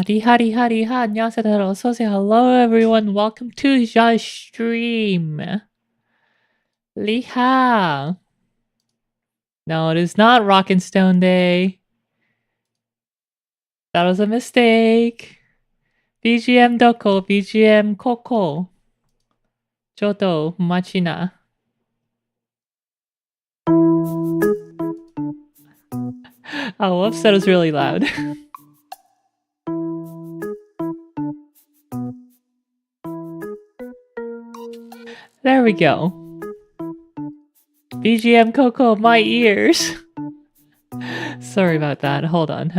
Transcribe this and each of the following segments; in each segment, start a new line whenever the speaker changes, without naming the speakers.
리하, 리하, 리하. 안녕하세요, 다들 어서오세요. Hello, everyone. Welcome to the stream. Liha. No, it is not Rock and Stone Day. That was a mistake. BGM Doko, BGM Coco. Jodo, Machina. Oh, whoops, that was really loud. There we go. BGM Coco, my ears. Sorry about that. Hold on.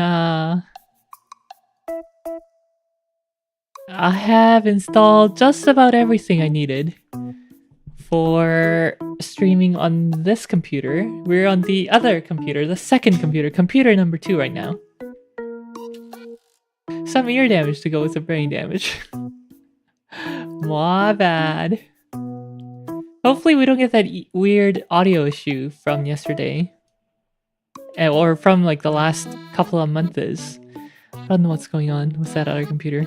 I have installed just about everything I needed for streaming on this computer. We're on the other computer, the second computer, computer number 2 right now. Some ear damage to go with the brain damage. My bad. Hopefully we don't get that weird audio issue from yesterday. Or from like the last couple of months. I don't know what's going on with that other computer.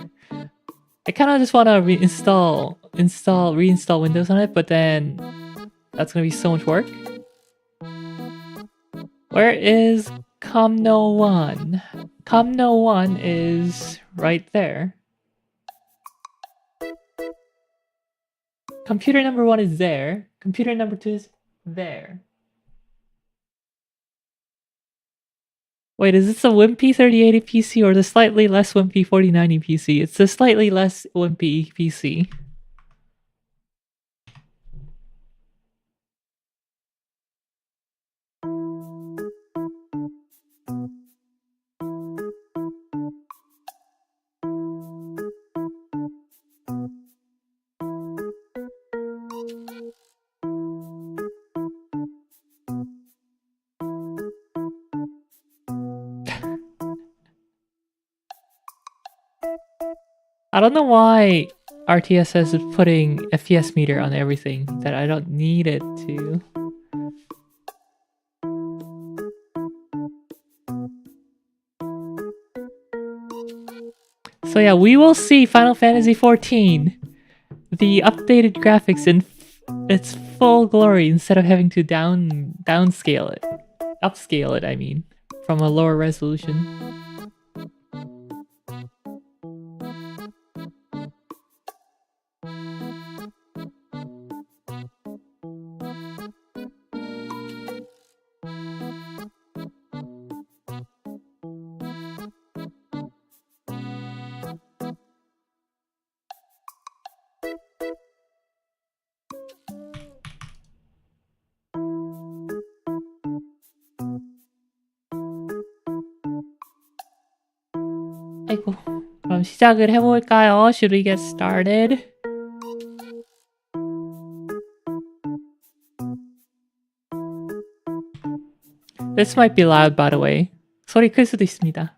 I kind of just want to reinstall Windows on it, but then that's going to be so much work. Where is Comno1? Comno1 is right there. Computer number 1 is there. Computer number 2 is there. Wait, is this a wimpy 3080 PC or the slightly less wimpy 4090 PC? It's the slightly less wimpy PC. I don't know why RTSS is putting FPS meter on everything that I don't need it to. So yeah, we will see Final Fantasy XIV. The updated graphics in its full glory instead of having to downscale it. Upscale it, I mean, from a lower resolution. 아이고, 그럼 시작을 해볼까요? Should we get started? This might be loud, by the way. 소리 클 수도 있습니다.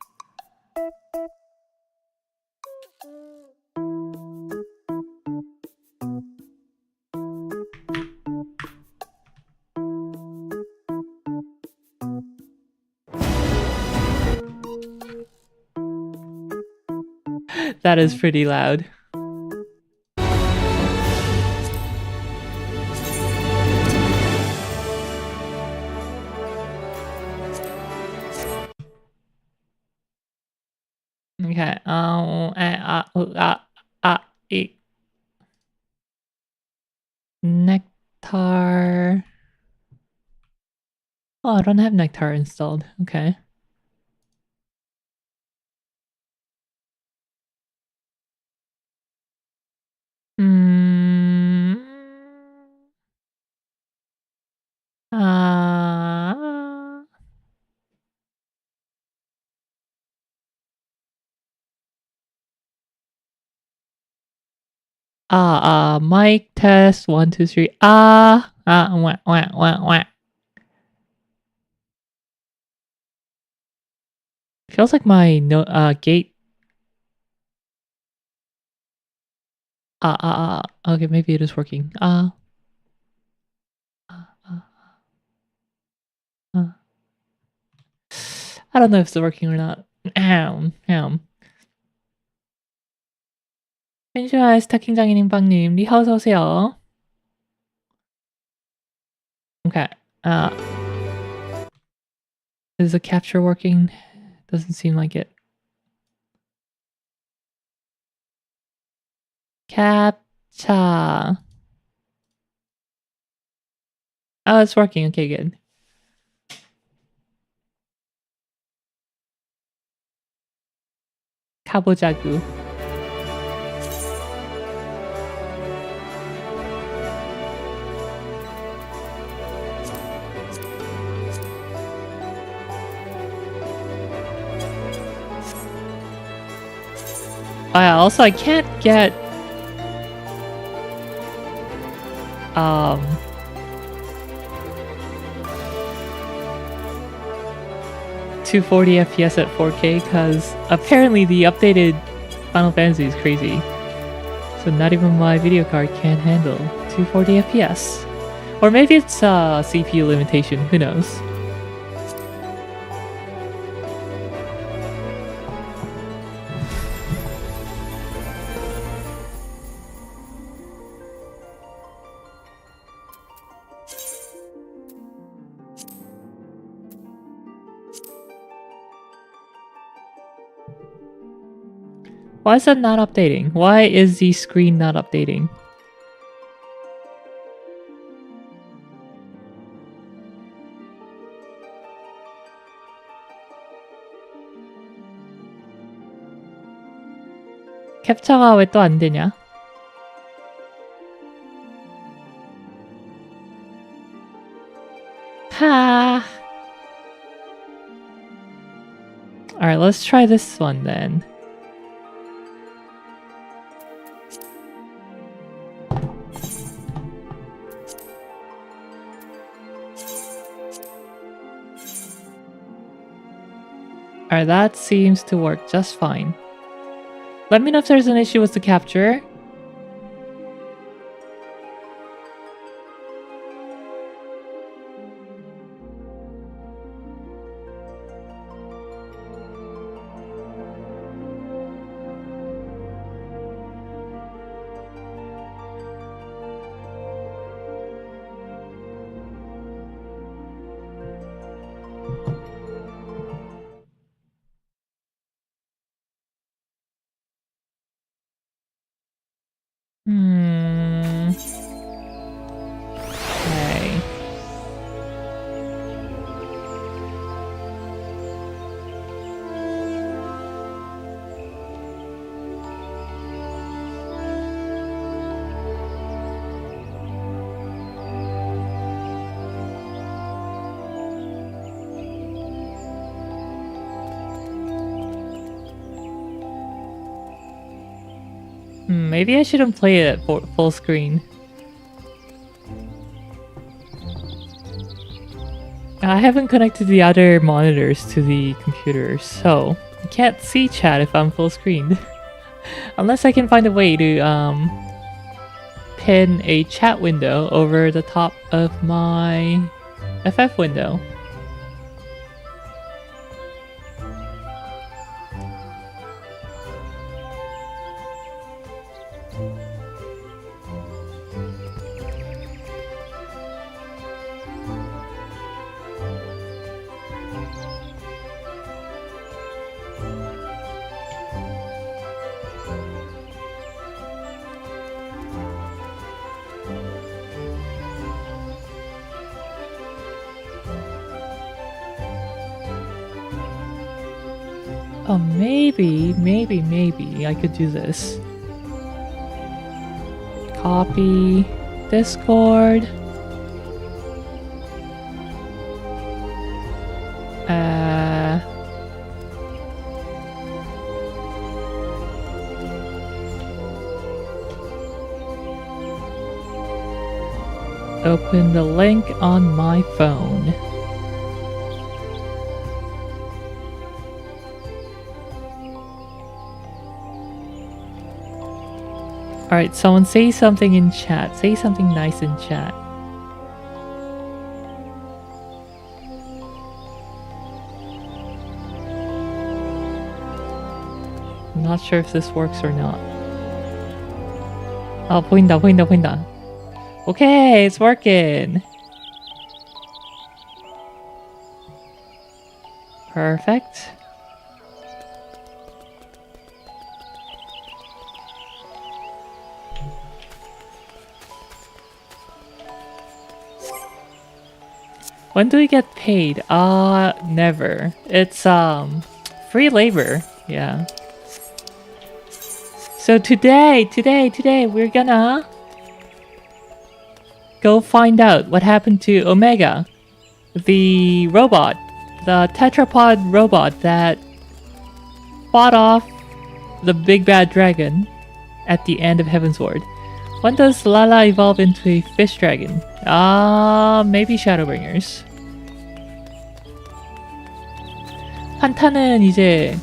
That is pretty loud. Okay. Nectar. Oh, I don't have Nectar installed. Okay. Mic test 1, 2, 3. Wah, wah, wah, wah. Feels like my gate. Okay, maybe it is working. I don't know if it's working or not. 펜슈아 스타킹장인님 빵님 리하 어서오세요. Okay. Is the capture working? Doesn't seem like it. Captcha. Oh, it's working. Okay, good. 가보자구. Also, I can't get 240 FPS at 4K because apparently the updated Final Fantasy is crazy. So not even my video card can handle 240 FPS. Or maybe it's a CPU limitation, who knows. Why is that not updating? Why is the screen not updating? 캡처가 왜 또 안 되냐? Ha! Alright, let's try this one then. Alright, that seems to work just fine. Let me know if there's an issue with the capture. Okay. Maybe I shouldn't play it at full screen. I haven't connected the other monitors to the computer, so I can't see chat if I'm full screen. Unless I can find a way to pin a chat window over the top of my FF window. Oh, maybe I could do this. Copy Discord. Open the link on my phone. Alright, someone say something in chat. Say something nice in chat. I'm not sure if this works or not. 아, 보인다. Okay, it's working. Perfect. When do we get paid? Never. It's free labor. Yeah. So today we're gonna go find out what happened to Omega, the robot, the tetrapod robot that fought off the big bad dragon at the end of Heavensward. When does Lala evolve into a fish dragon? Maybe Shadowbringers. 판타는 이제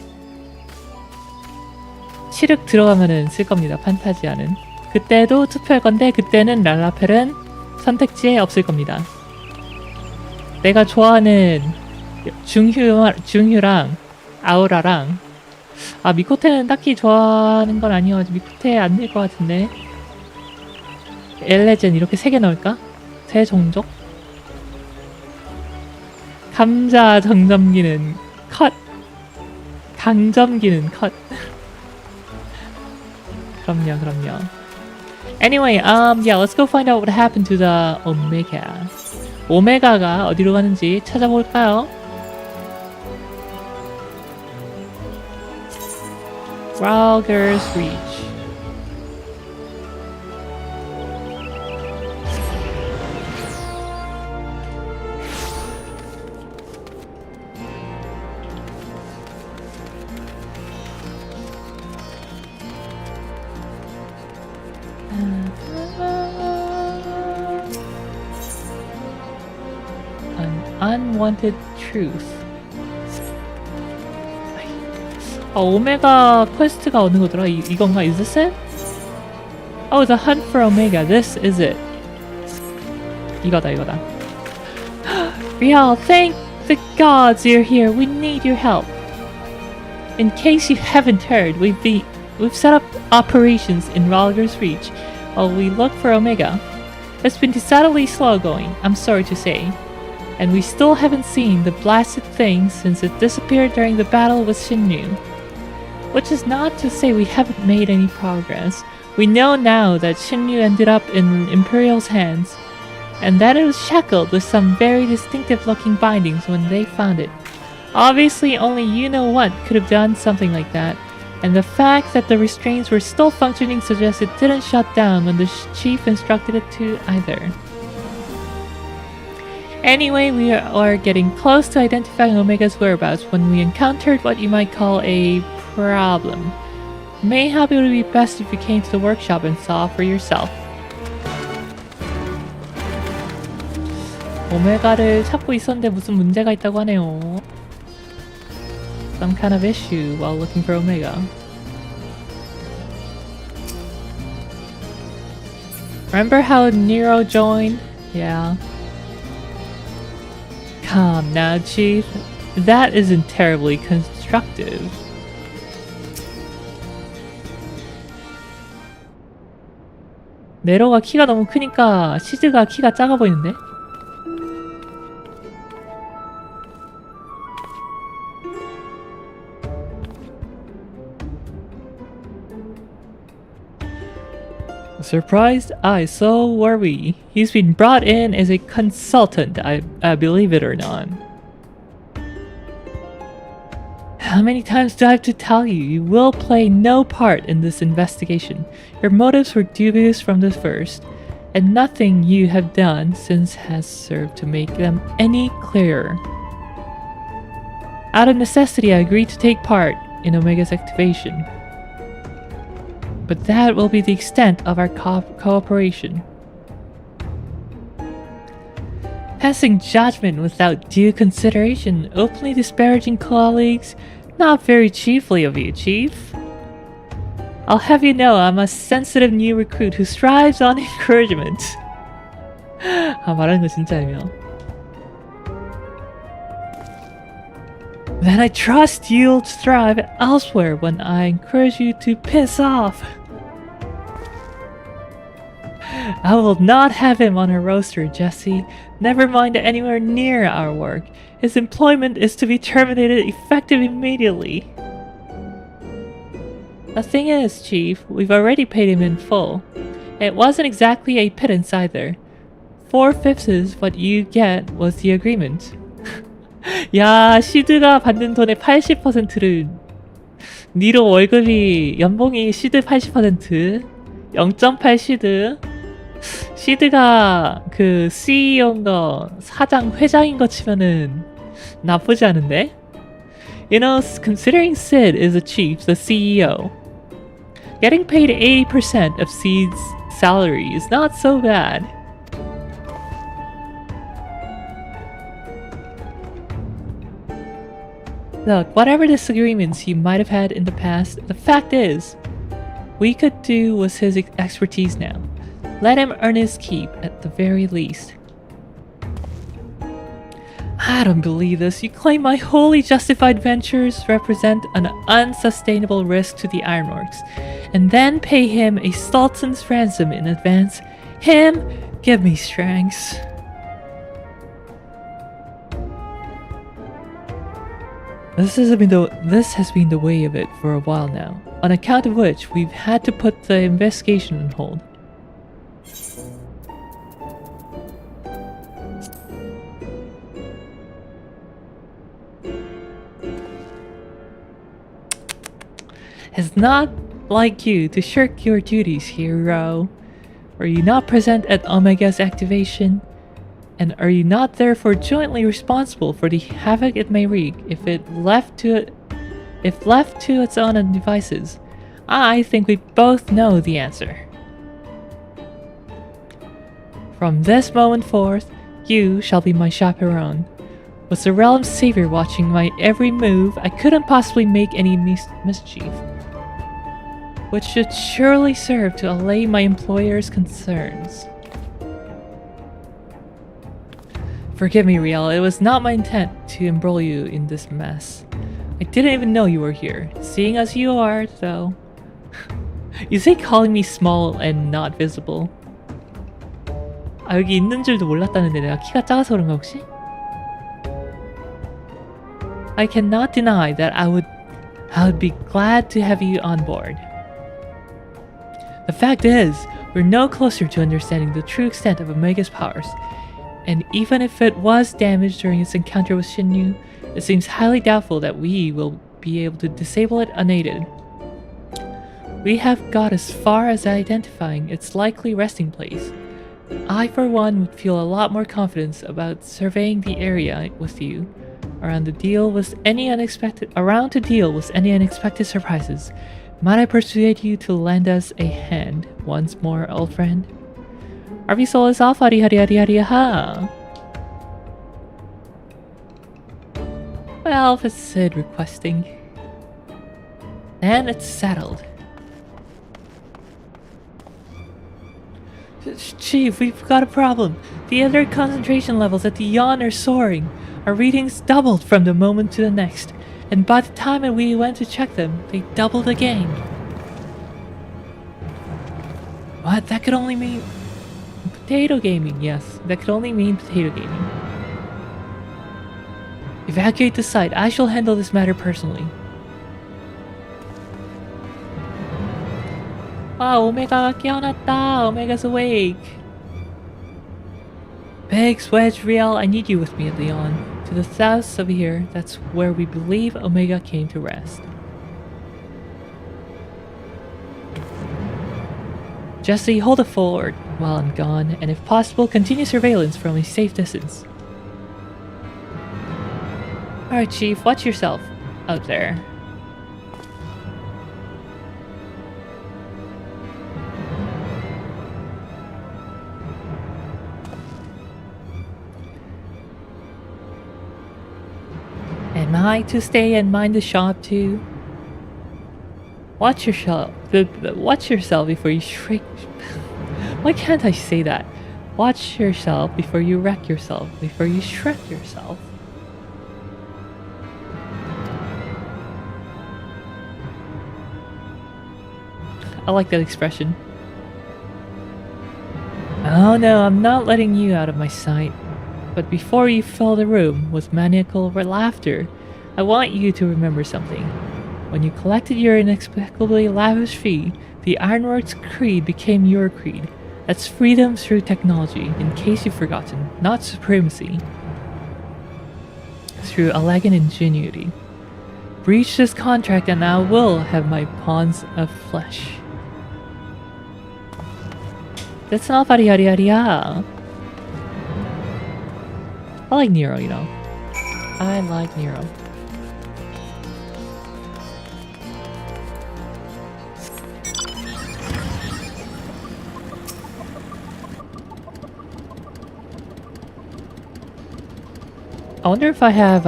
칠흑 들어가면은 쓸 겁니다. 판타지아는. 그때도 투표할 건데 그때는 랄라펠은 선택지에 없을 겁니다. 내가 좋아하는 중휴랑 아우라랑 미코테는 딱히 좋아하는 건 아니어가지고 미코테 안 될 것 같은데 엘레젠 이렇게 3개 넣을까? 새 종족? 감자 정점기는 컷! 강점기는 컷! 그럼요. Anyway, yeah, let's go find out what happened to the Omega. 오메가가 어디로 가는지 찾아볼까요? Ralger's Reach. Unwanted truth. 오메가 퀘스트가 어느 거더라? 이건가? Is this it? Oh, the hunt for Omega. This is it. 이거다. Rial, thank the gods you're here. We need your help. In case you haven't heard, we've set up operations in Ralger's Reach while we look for Omega. It's been decidedly slow going, I'm sorry to say. And we still haven't seen the blasted thing since it disappeared during the battle with Shinryu. Which is not to say we haven't made any progress. We know now that Shinryu ended up in Imperial's hands, and that it was shackled with some very distinctive looking bindings when they found it. Obviously only you know what could have done something like that, and the fact that the restraints were still functioning suggests it didn't shut down when the chief instructed it to either. Anyway, we are getting close to identifying Omega's whereabouts when we encountered what you might call a problem. Mayhap it would be best if you came to the workshop and saw for yourself. 오메가를 찾고 있었는데 무슨 문제가 있다고 하네요. Some kind of issue while looking for Omega. Remember how Nero joined? Yeah. Come now, Chief. That isn't terribly constructive. 네로가 키가 너무 크니까 시즈가 키가 작아 보이는데? Surprised? Aye, so were we. He's been brought in as a consultant, I believe it or not. How many times do I have to tell you? You will play no part in this investigation. Your motives were dubious from the first, and nothing you have done since has served to make them any clearer. Out of necessity, I agreed to take part in Omega's activation. But that will be the extent of our cooperation. Passing judgment without due consideration, openly disparaging colleagues, not very chiefly of you, Chief. I'll have you know I'm a sensitive new recruit who strives on encouragement. 말하는 거 진짜 애매해. Then I trust you'll thrive elsewhere when I encourage you to piss off. I will not have him on our roster, Jesse. Never mind anywhere near our work. His employment is to be terminated effective immediately. The thing is, Chief, we've already paid him in full. It wasn't exactly a pittance either. 4/5 is what you get was the agreement. 야, 시드가 받는 돈의 80%를 니로 월급이 연봉이 시드 80%, 0.8 시드. 시드가 그 CEO인 거, 사장, 회장인 거 치면은 나쁘지 않은데? You know, considering Sid is the chief, the CEO, getting paid 80% of Sid's salary is not so bad. Look, whatever disagreements he might have had in the past, the fact is, we could do with his expertise now. Let him earn his keep at the very least. I don't believe this. You claim my wholly justified ventures represent an unsustainable risk to the Ironworks, and then pay him a sultan's ransom in advance. Him? Give me strength. This has been the way of it for a while now, on account of which we've had to put the investigation on hold. It's not like you to shirk your duties, hero. Were you not present at Omega's activation? And are you not therefore jointly responsible for the havoc it may wreak if left to its own devices? I think we both know the answer. From this moment forth, you shall be my chaperone. With the realm's savior watching my every move, I couldn't possibly make any mischief, which should surely serve to allay my employer's concerns. Forgive me, Riel, it was not my intent to embroil you in this mess. I didn't even know you were here, seeing as you are, though. You say calling me small and not visible. 아, 여기 있는 줄도 몰랐다는데 내가 키가 작아서 그런가 혹시? I cannot deny that I would be glad to have you on board. The fact is, we're no closer to understanding the true extent of Omega's powers, and even if it was damaged during its encounter with Shinyu, it seems highly doubtful that we will be able to disable it unaided. We have got as far as identifying its likely resting place. I, for one, would feel a lot more confidence about surveying the area with you, around to deal with any unexpected surprises. Might I persuade you to lend us a hand once more, old friend? RV Soul is off, hari hari hari hari ha. Well, if it's Sid requesting, then it's settled. Chief, we've got a problem. The other concentration levels at the yawn are soaring. Our readings doubled from the moment to the next, and by the time we went to check them, they doubled again. What? That could only mean potato gaming. Yes, that could only mean potato gaming. Evacuate the site. I shall handle this matter personally. Wow, Omega가 깨어났다. Omega's awake. Big Wedge Riel, I need you with me at Leon. To the south of here, that's where we believe Omega came to rest. Jesse, hold the fort while I'm gone, and if possible, continue surveillance from a safe distance. Alright, Chief, watch yourself out there. Am I to stay and mind the shop too? Watch yourself. Watch yourself before you shrink. Why can't I say that? Watch yourself before you wreck yourself. Before you shred yourself. I like that expression. Oh no, I'm not letting you out of my sight. But before you fill the room with maniacal laughter, I want you to remember something. When you collected your inexplicably lavish fee, the Ironworks creed became your creed. That's freedom through technology, in case you've forgotten, not supremacy. Through elegant ingenuity. Breach this contract and I will have my pawns of flesh. That's not I like Nero, you know. I like Nero. I wonder if I have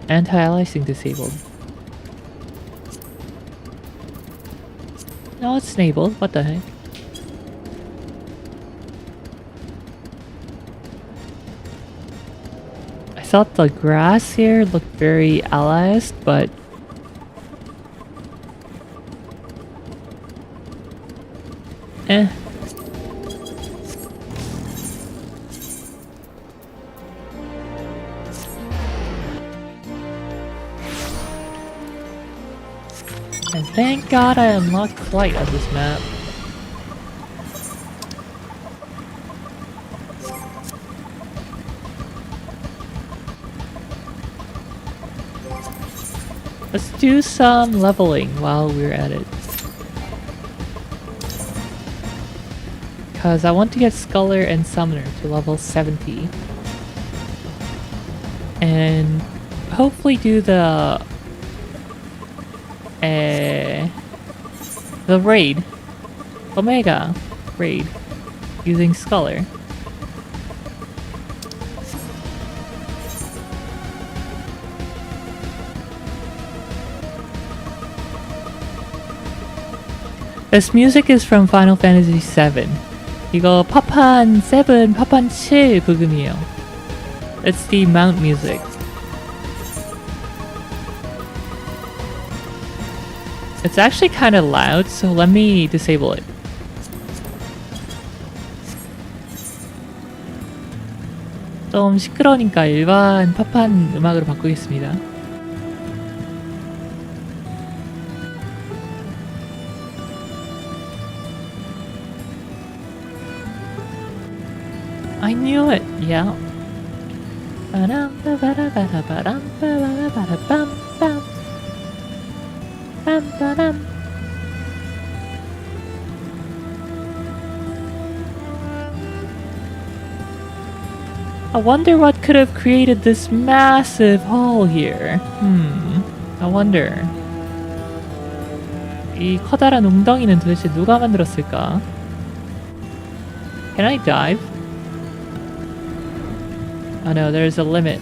anti-aliasing disabled. No, it's enabled. What the heck? I thought the grass here looked very aliased, but eh. And thank God I unlocked flight on this map. Let's do some leveling while we're at it. Because I want to get Sculler and Summoner to level 70. And hopefully do the raid. Omega raid. Using Sculler. This music is from Final Fantasy VII. 이거 파판 7, 파판 7 부금이에요. It's the mount music. It's actually kind of loud, so let me disable it. 좀 시끄러우니까 일반 파판 음악으로 바꾸겠습니다. I knew it, yeah. I wonder what could have created this massive hole here. I wonder. 이 커다란 웅덩이는 도대체 누가 만들었을까? Can I dive? Oh no, there's a limit.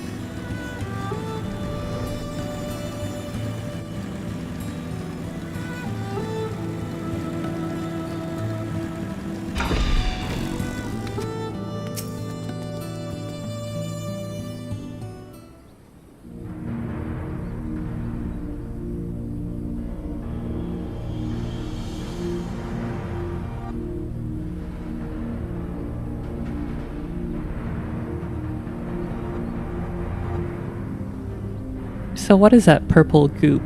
So what is that purple goop?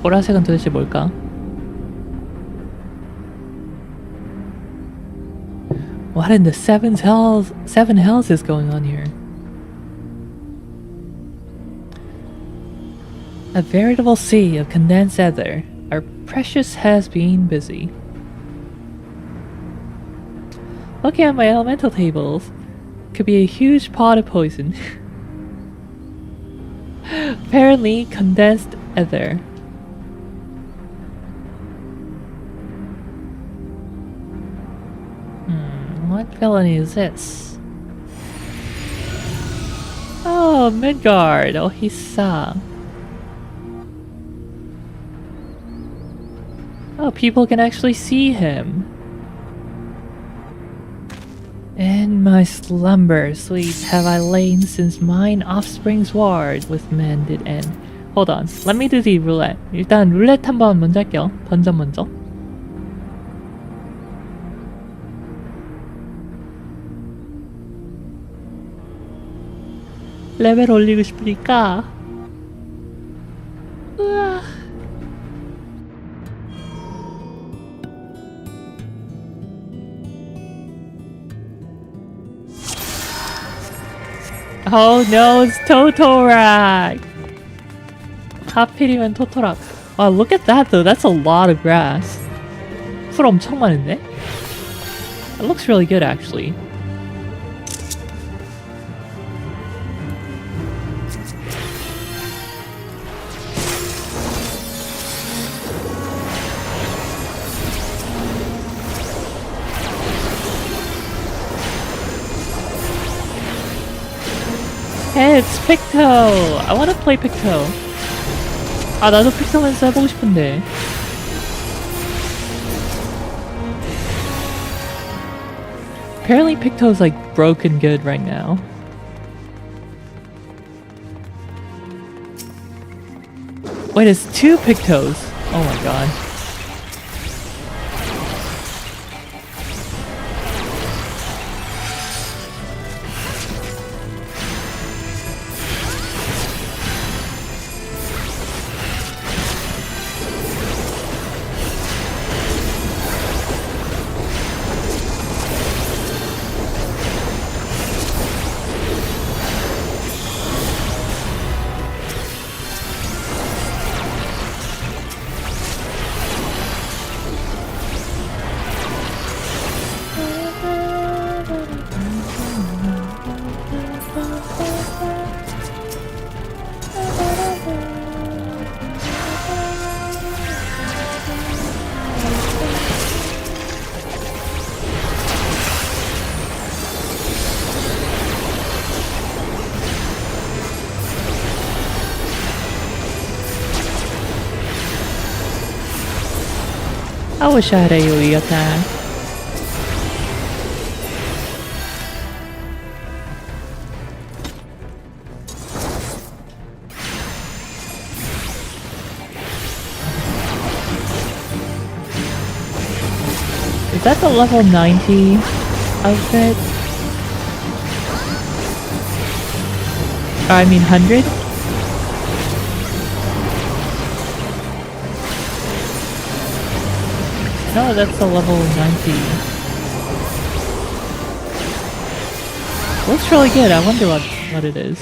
보라색은 도대체 뭘까? What in the seven hells is going on here? A veritable sea of condensed ether. Our precious has been busy. Looking at my elemental tables, could be a huge pot of poison. Apparently condensed ether. What villainy is this? Oh, Midgard! Oh, he saw. Oh, people can actually see him. In my slumber, sweet, have I lain since mine offspring's ward with men did end. Hold on. Let me do the roulette. 일단 룰렛 한번 먼저 할게요. 던전 먼저. 레벨 올리고 싶으니까. 으아. Oh no, it's Totorak! 하필이면 토토락. Wow, look at that though, that's a lot of grass. 풀 엄청 많은데? It looks really good actually. Hey, it's Picto! I wanna play Picto. 아, 나도 픽토맨스 해보고 싶은데. Apparently Picto's like broken good right now. Wait, it's 2 Pictos! Oh my god. I wish I had AoE attack. Is that the level 90 outfit? I mean 100? No, that's a level 90. Looks really good. I wonder what it is.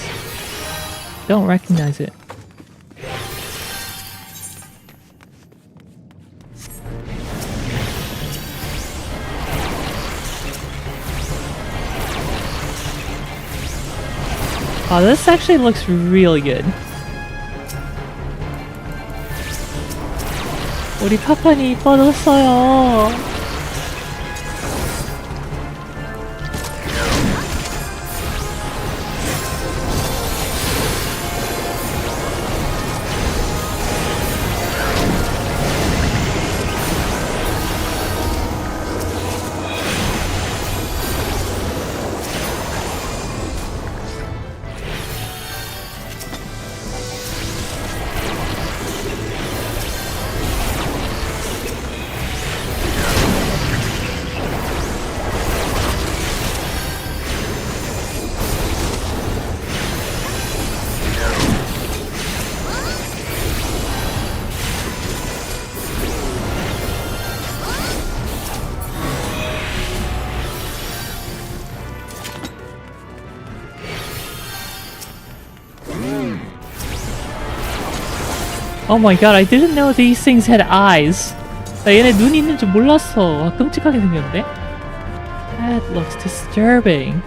Don't recognize it. Oh, this actually looks really good. 우리 파판이 이뻐졌어요. Oh my god, I didn't know these things had eyes. 나 얘네 눈이 있는 줄 몰랐어. 와, 끔찍하게 생겼네. That looks disturbing.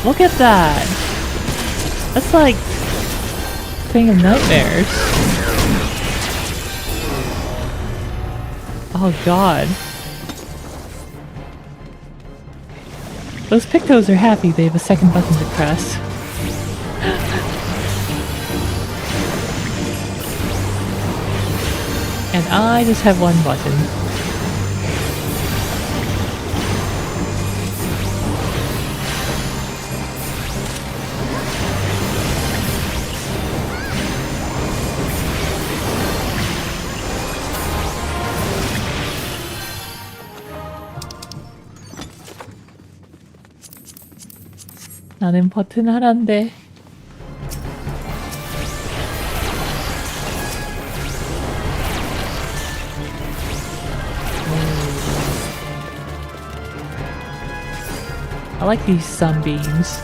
Look at that! That's like thing of nightmares. Oh god. Those Pictos are happy they have a second button to press. And I just have one button. 나는 버튼 하나인데. I like these sunbeams.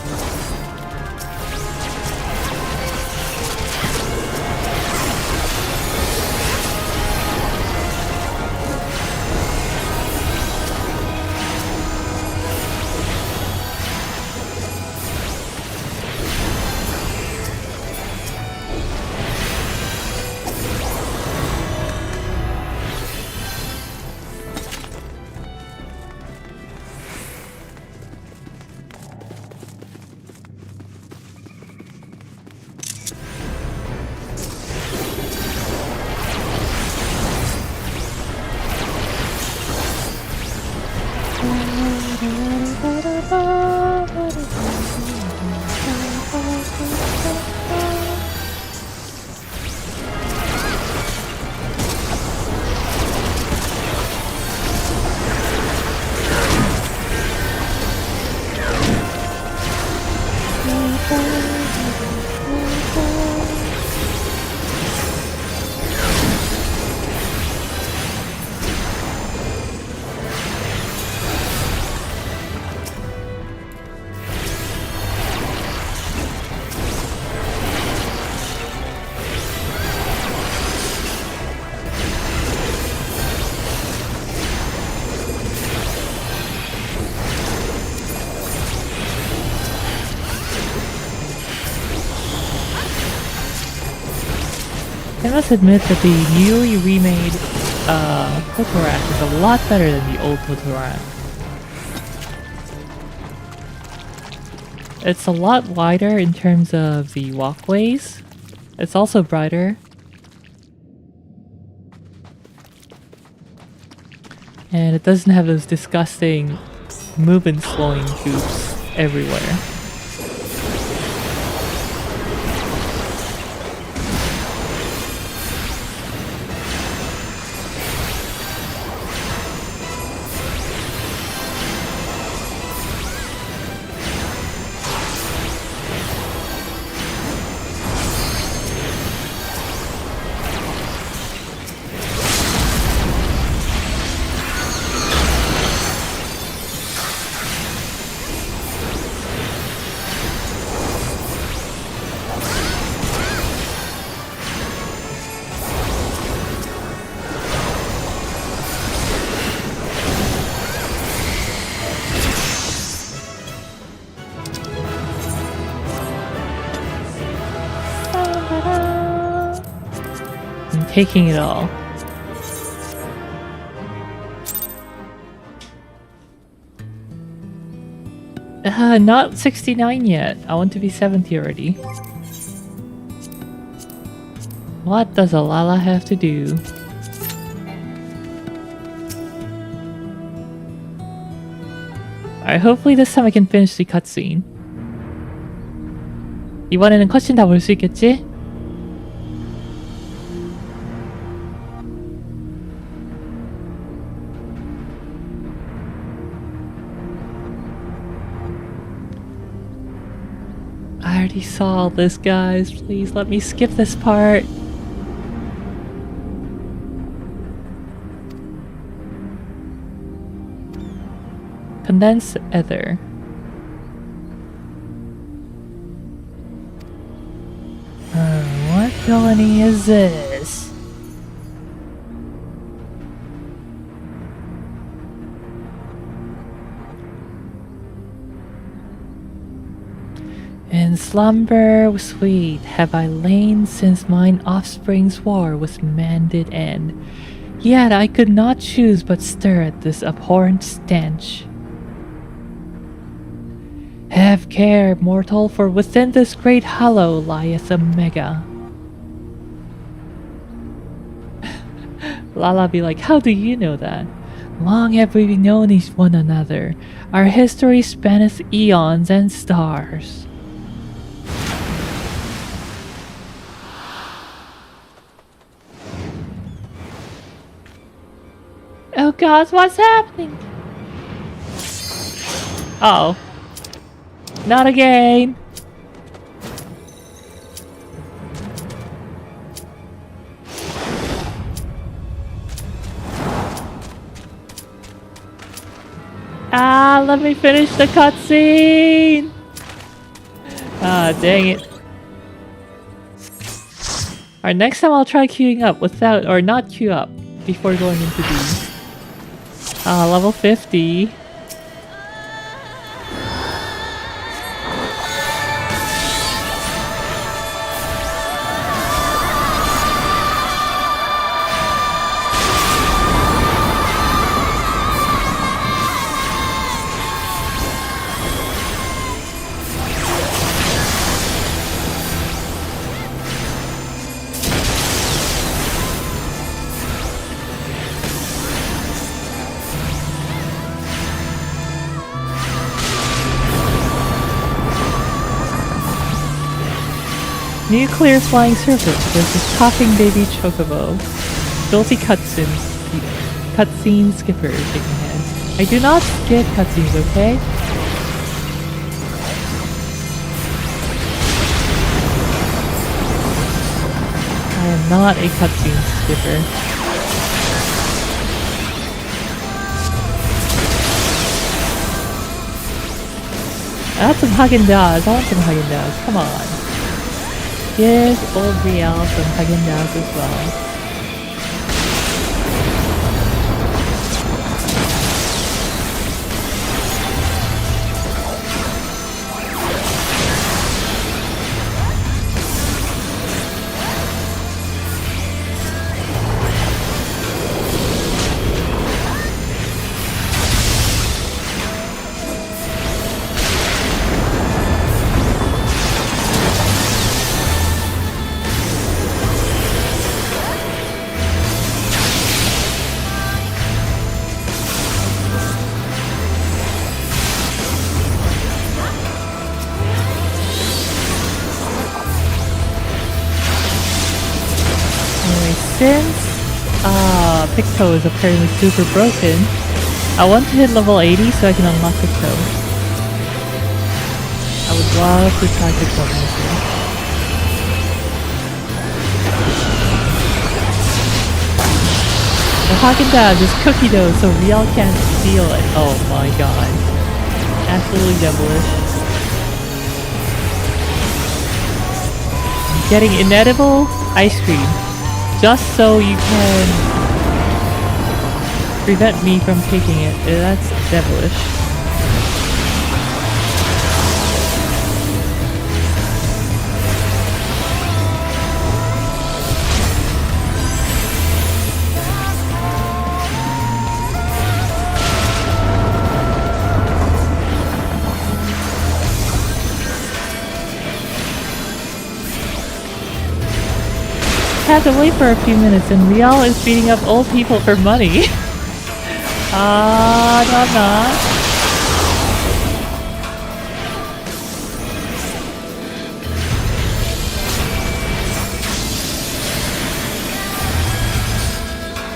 I must admit that the newly remade Totorak is a lot better than the old Totorak. It's a lot wider in terms of the walkways. It's also brighter. And it doesn't have those disgusting movement slowing tubes everywhere. Taking it all. Not 69 yet. I want to be 70 already. What does Alala have to do? Alright, hopefully this time I can finish the cutscene. 이번에는 컷신 다 볼 수 있겠지? I already saw all this, guys. Please let me skip this part. Condensed ether. What villainy is this? In slumber sweet have I lain since mine offspring's war was manded end. Yet I could not choose but stir at this abhorrent stench. Have care, mortal, for within this great hollow lieth a mega. Lala be like, how do you know that? Long have we known one another. Our history spanneth eons and stars. Oh god, what's happening? Uh oh. Not again! Ah, let me finish the cutscene! Ah, dang it. Alright, next time I'll try queuing up without, or not queue up before going into these. Ah, level 50. Nuclear flying serpent versus talking baby chocobo. Guilty cutscene skipper shaking hands. I do not skip cutscenes, okay? I am not a cutscene skipper. I want some Haagen-Dazs. I want some Haagen-Dazs. Come on. Give old Riel some Haagen-Dazs as well. Since Picto is apparently super broken, I want to hit level 80 so I can unlock Picto. I would love to try Picto in this game. The Haagen-Dazs is cookie dough so Riel can't steal it. Oh my god. Absolutely devilish. I'm getting inedible ice cream. Just so you can prevent me from taking it. That's devilish. Had to wait for a few minutes and Riel is beating up old people for money. No I'm not.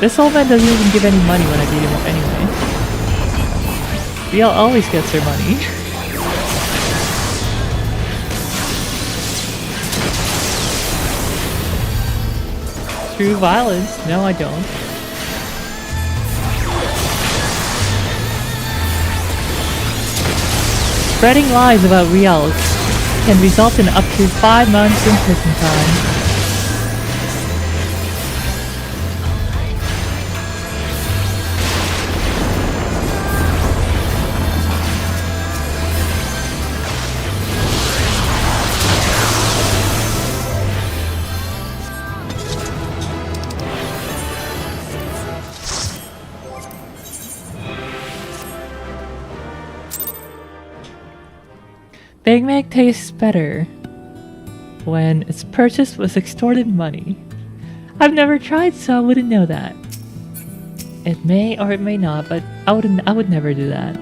This old man doesn't even give any money when I beat him up anyway. Riel always gets her money. True violence? No, I don't. Spreading lies about Riel can result in up to 5 months in prison time. Big Mac tastes better when it's purchased with extorted money. I've never tried, so I wouldn't know that. It may or it may not, but I would never do that.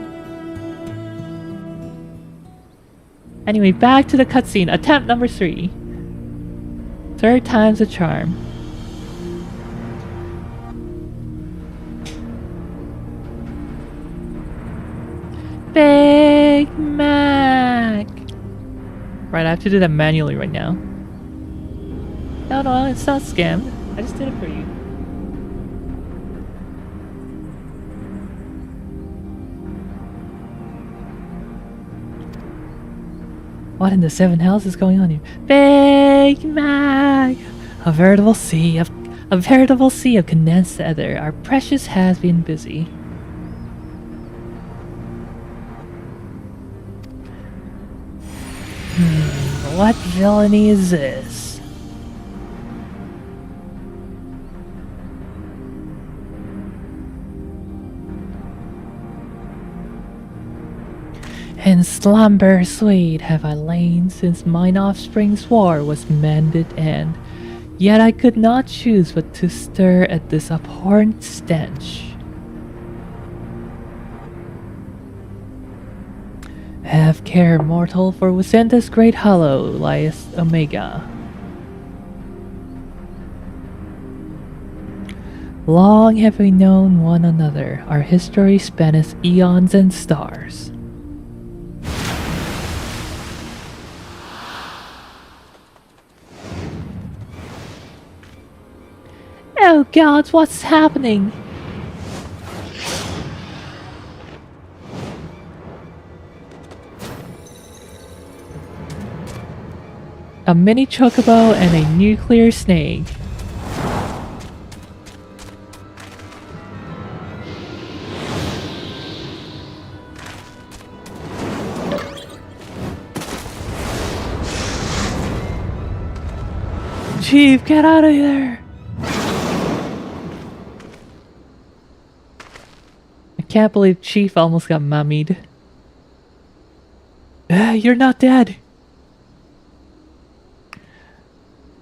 Anyway, back to the cutscene. Attempt number 3. Third time's a charm. Big Mac! Right, I have to do that manually right now. No, it's not scammed. I just did it for you. What in the 7 hells is going on here? Big Mac! A veritable sea of condensed ether. Our precious has been busy. What villainy is this? In slumber sweet have I lain since mine offspring's war was mended end. Yet I could not choose but to stir at this abhorrent stench. Have care, mortal, for within this great hollow lieth Omega. Long have we known one another, our history spanneth eons and stars. Oh God, what's happening? A mini chocobo and a nuclear snake. Chief, get out of there! I can't believe Chief almost got mummied. You're not dead!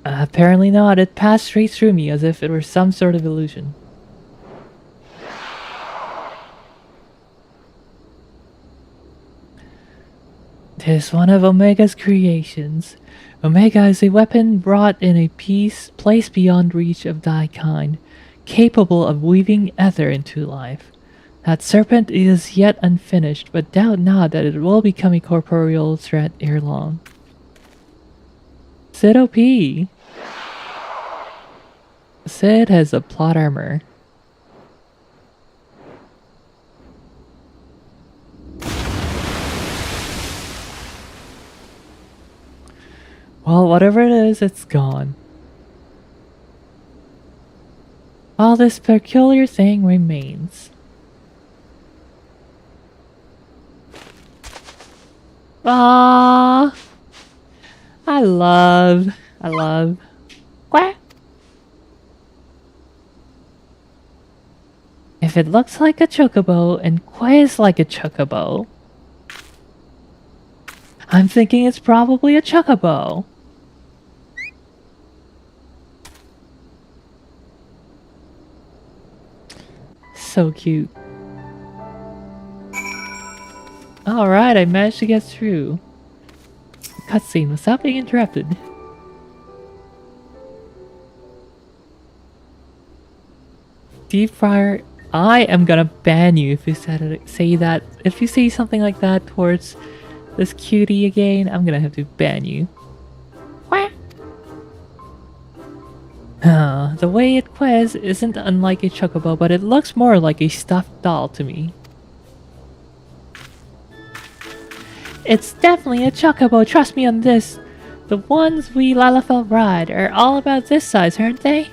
Apparently not. It passed straight through me as if it were some sort of illusion. Tis one of Omega's creations. Omega is a weapon brought in a place beyond reach of thy kind, capable of weaving ether into life. That serpent is yet unfinished, but doubt not that it will become a corporeal threat ere long. Sid OP. Sid has a plot armor. Well, whatever it is, it's gone. While this peculiar thing remains. Ah, I love. Quack. If it looks like a chocobo and quays like a chocobo, I'm thinking it's probably a chocobo. So cute. Alright, I managed to get through. Cutscene without being interrupted. Deep fryer, I am gonna ban you if you say that. If you say something like that towards this cutie again, I'm gonna have to ban you. The way it quays isn't unlike a chocobo, but it looks more like a stuffed doll to me. It's definitely a chocobo, trust me on this. The ones we Lalafell ride are all about this size, aren't they?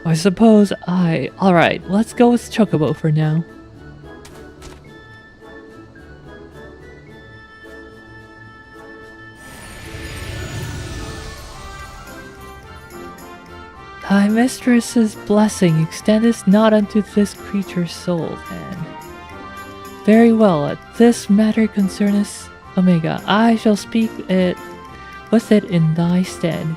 I suppose Alright, let's go with chocobo for now. Thy mistress's blessing extendeth not unto this creature's soul, then. Very well, at this matter concerneth Omega, I shall speak with it in thy stead.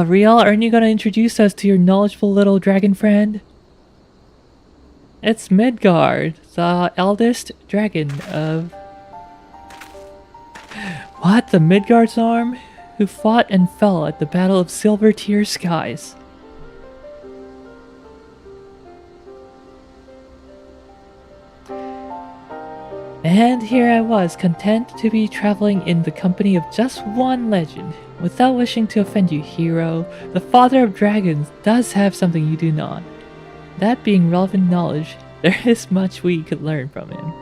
Riel, aren't you gonna introduce us to your knowledgeable little dragon friend? It's Midgard, the eldest dragon of... What? The Midgard's arm? Who fought and fell at the Battle of Silver Tear Skies. And here I was, content to be traveling in the company of just one legend. Without wishing to offend you, hero, the father of dragons does have something you do not. That being relevant knowledge, there is much we could learn from him.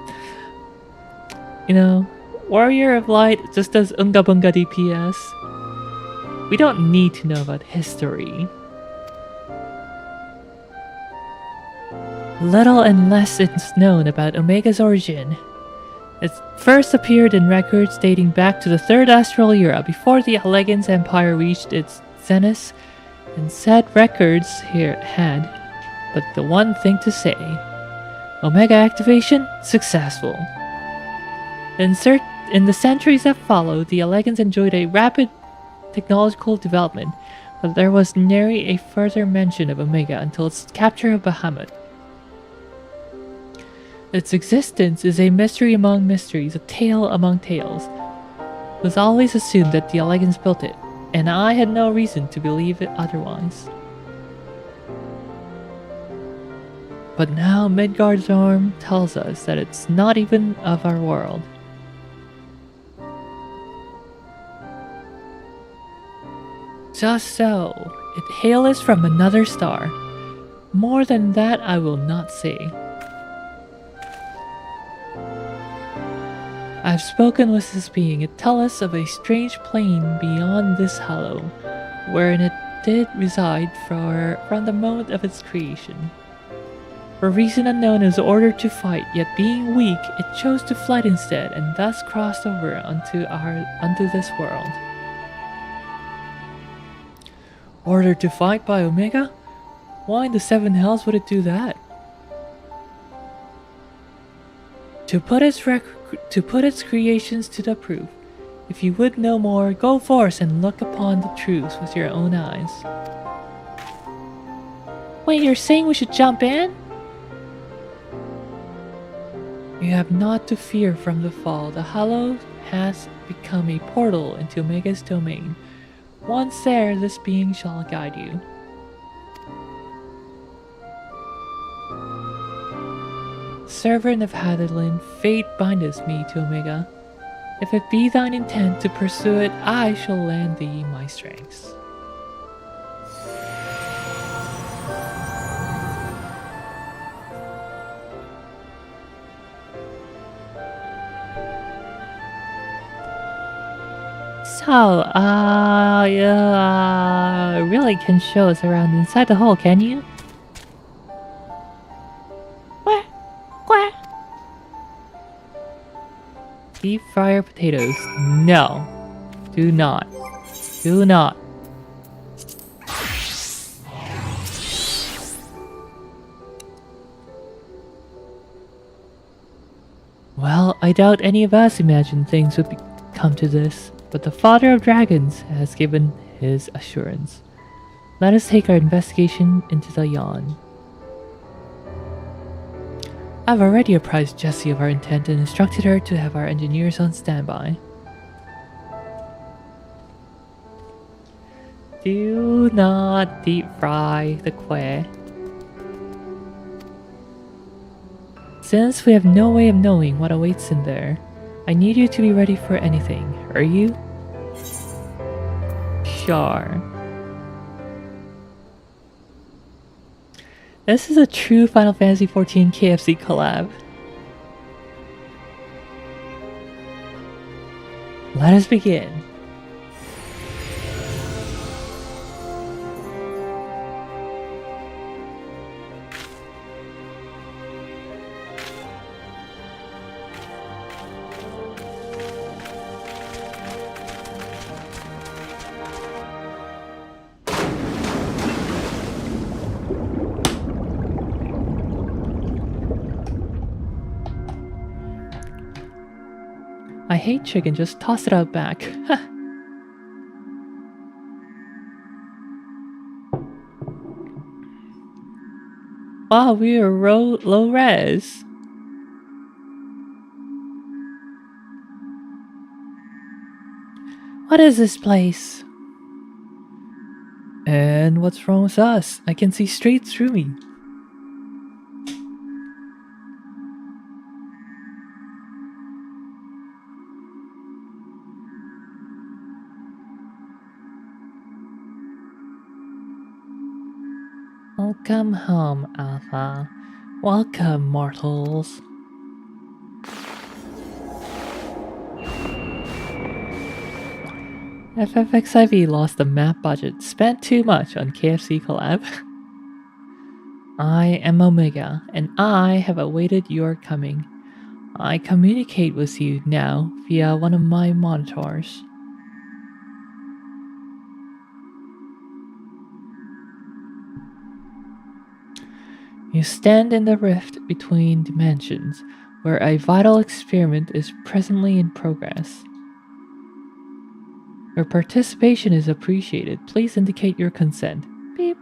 You know, Warrior of Light just does Unga Bunga DPS. We don't need to know about history. Little and less is known about Omega's origin. It first appeared in records dating back to the Third Astral Era before the Alleghans Empire reached its zenith, and said records here had but the one thing to say. Omega activation successful. In the centuries that followed, the Alleghans enjoyed a rapid technological development, but there was nary a further mention of Omega until its capture of Bahamut. Its existence is a mystery among mysteries, a tale among tales. It was always assumed that the Alleghans built it, and I had no reason to believe it otherwise. But now Midgard's arm tells us that it's not even of our world. Just so, it haileth from another star. More than that I will not say. I have spoken with this being. It telleth of a strange plane beyond this hollow, wherein it did reside from the moment of its creation. For a reason unknown it was ordered to fight, yet being weak, it chose to flight instead, and thus crossed over unto this world. Ordered to fight by Omega? Why in the seven hells would it do that? To put its creations to the proof. If you would know more, go forth and look upon the truth with your own eyes. Wait, you're saying we should jump in? You have not to fear from the fall. The Hollow has become a portal into Omega's domain. Once there, this being shall guide you. Servant of Hadelin, fate bindeth me to Omega. If it be thine intent to pursue it, I shall lend thee my strengths. So, really can show us around inside the hole, can you? Deep fryer potatoes. No. Do not. Do not. Well, I doubt any of us imagined things would come to this, but the Father of Dragons has given his assurance. Let us take our investigation into the yawn. I've already apprised Jessie of our intent and instructed her to have our engineers on standby. Do not deep fry the quay. Since we have no way of knowing what awaits in there, I need you to be ready for anything. Are you? Sure. This is a true Final Fantasy XIV KFC collab. Let us begin. I hate chicken, just toss it out back. Wow, we are low res. What is this place? And what's wrong with us? I can see straight through me. Welcome home, Alpha. Welcome, mortals. FFXIV lost the map budget, spent too much on KFC collab. I am Omega, and I have awaited your coming. I communicate with you now via one of my monitors. You stand in the rift between dimensions, where a vital experiment is presently in progress. Your participation is appreciated. Please indicate your consent. Beep.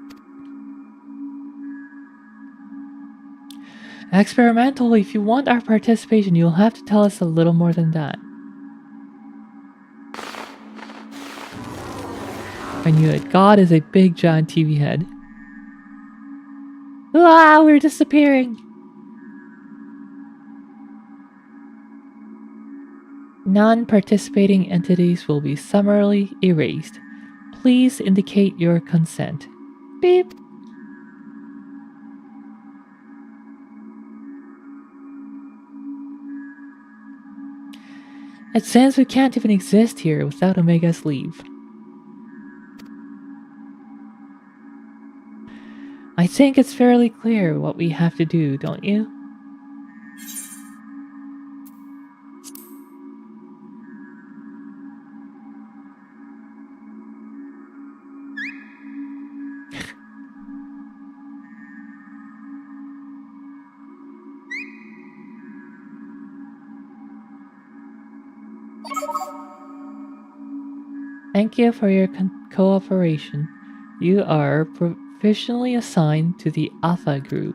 Experimental, if you want our participation, you'll have to tell us a little more than that. I knew it. God is a big giant TV head. Ah, we're disappearing. Non-participating entities will be summarily erased. Please indicate your consent. Beep. It seems we can't even exist here without Omega's leave. I think it's fairly clear what we have to do, don't you? Thank you for your cooperation. You are provisionally assigned to the Alpha group.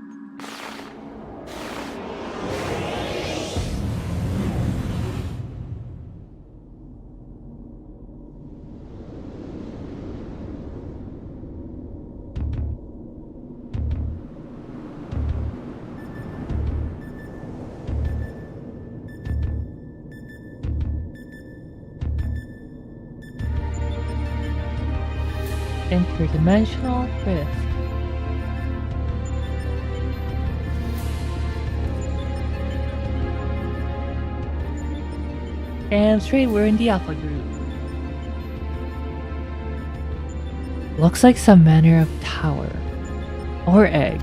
Interdimensional rift. Damn straight, we're in the Alpha group. Looks like some manner of tower. Or egg.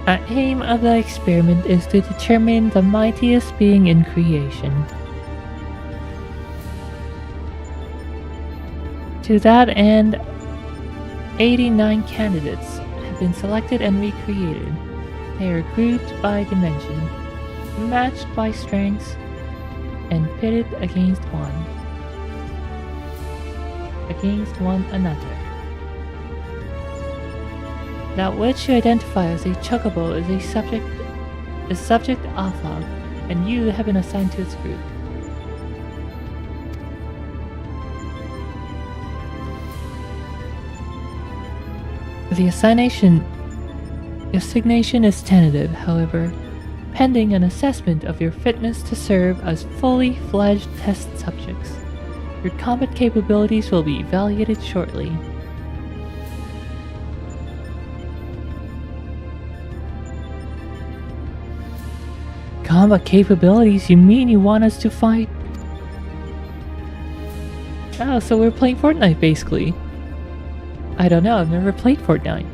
The aim of the experiment is to determine the mightiest being in creation. To that end, 89 candidates have been selected and recreated. They are grouped by dimension, matched by strengths, and pitted against one another. That which you identify as a chocobo is subject Alpha, and you have been assigned to its group. The assignation is tentative, however, pending an assessment of your fitness to serve as fully fledged test subjects. Your combat capabilities will be evaluated shortly. Combat capabilities? You mean you want us to fight? Oh, so we're playing Fortnite basically. I don't know, I've never played Fortnite.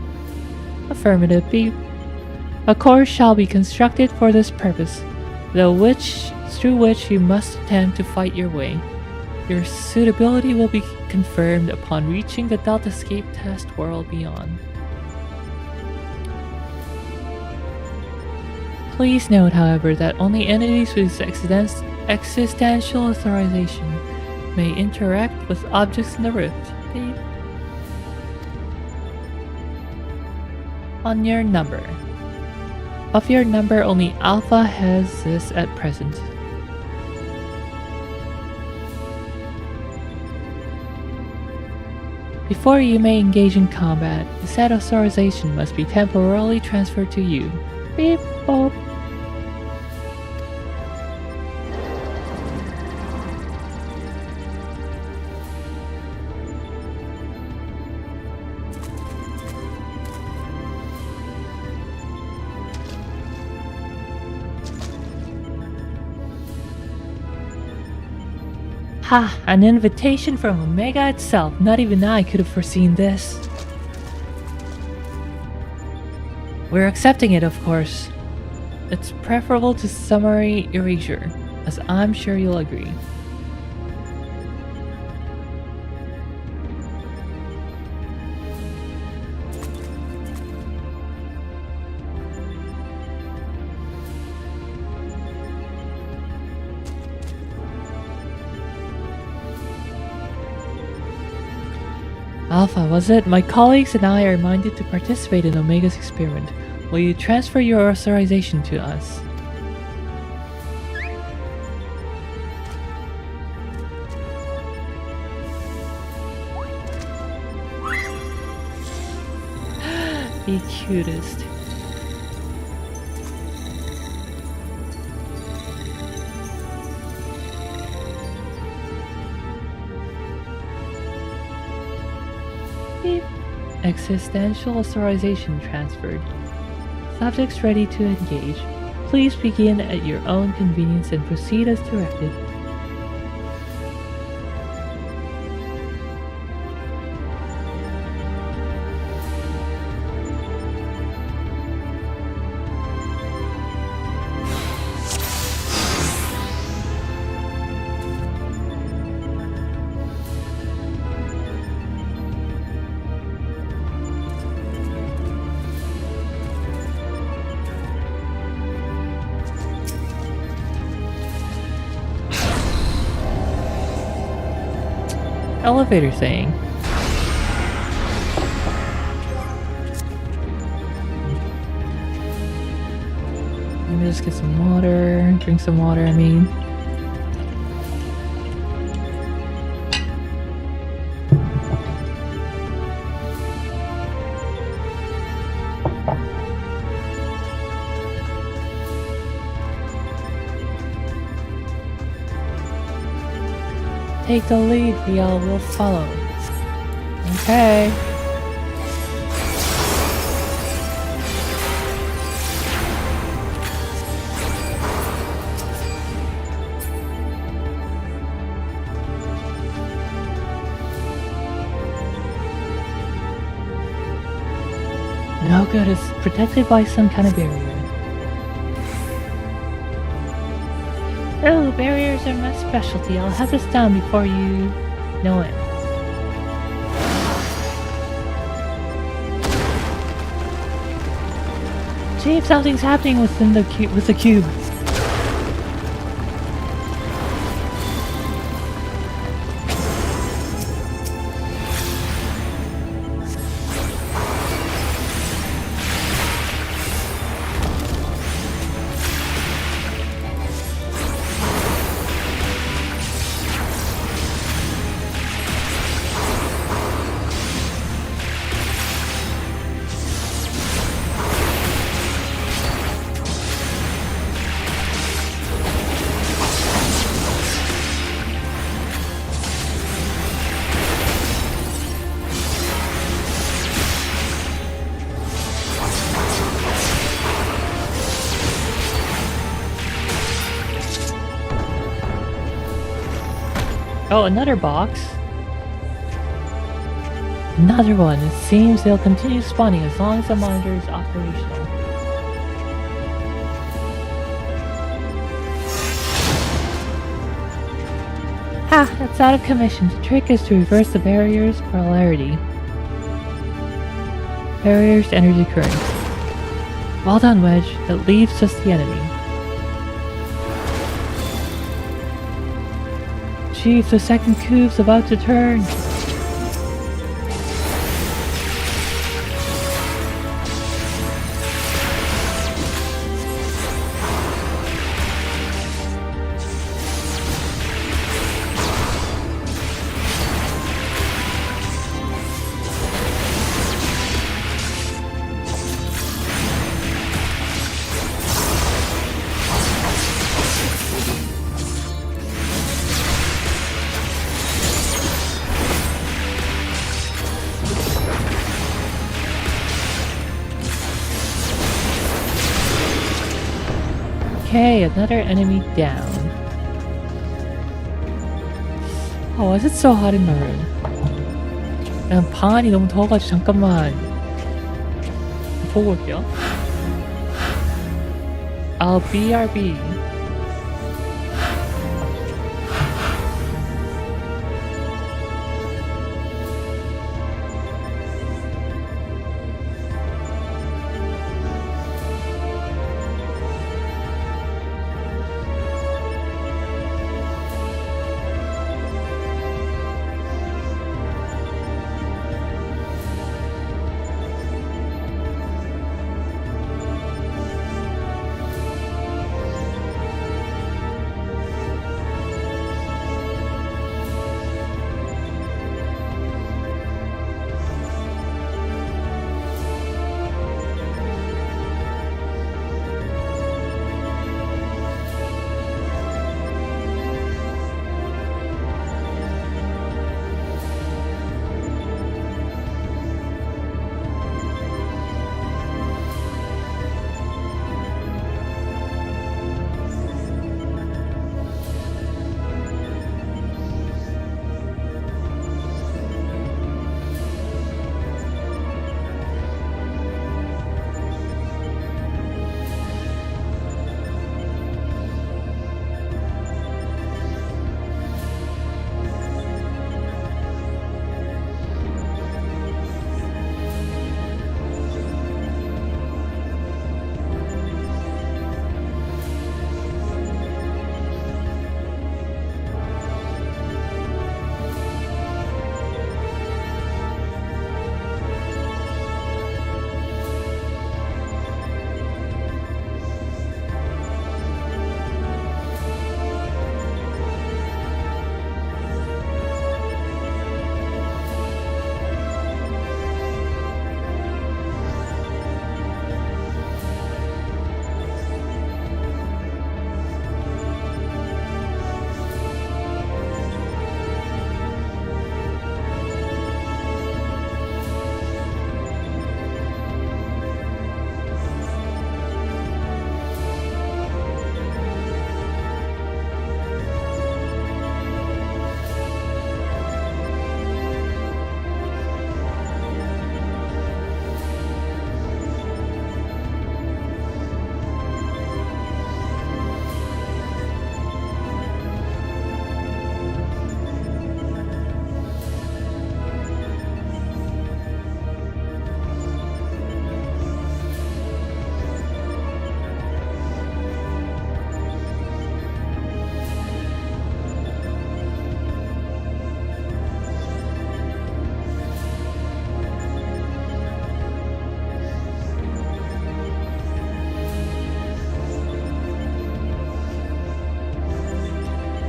Affirmative, beep. A course shall be constructed for this purpose, through which you must attempt to fight your way. Your suitability will be confirmed upon reaching the Delta Escape Test World Beyond. Please note, however, that only entities with existential authorization may interact with objects in the rift. Beep. On your number. Of your number, only Alpha has this at present. Before you may engage in combat, the said authorization must be temporarily transferred to you. Beep boop. Ha! An invitation from Omega itself. Not even I could have foreseen this. We're accepting it, of course. It's preferable to summary erasure, as I'm sure you'll agree. Alpha, was it? My colleagues and I are minded to participate in Omega's experiment. Will you transfer your authorization to us? The cutest. Existential authorization transferred. Subjects ready to engage. Please begin at your own convenience and proceed as directed. Elevator thing. Let me just get some water, drink some water, I mean. Take the lead, we all will follow. Okay. No good, it's protected by some kind of barrier. Oh, barriers are my specialty. I'll have this down before you know it. See if something's happening within the with the cube. Oh, another box. Another one. It seems they'll continue spawning as long as the monitor is operational. Ha It's out of commission. The trick is to reverse the barrier's polarity. Barriers to energy current. Well done, Wedge. That leaves just the enemy. Chief, the second cube's about to turn. Okay, another enemy down. Oh, why is it so hot in my room? 그냥 방 안이 너무 더워가지고 잠깐만 보고 올게요. I'll BRB.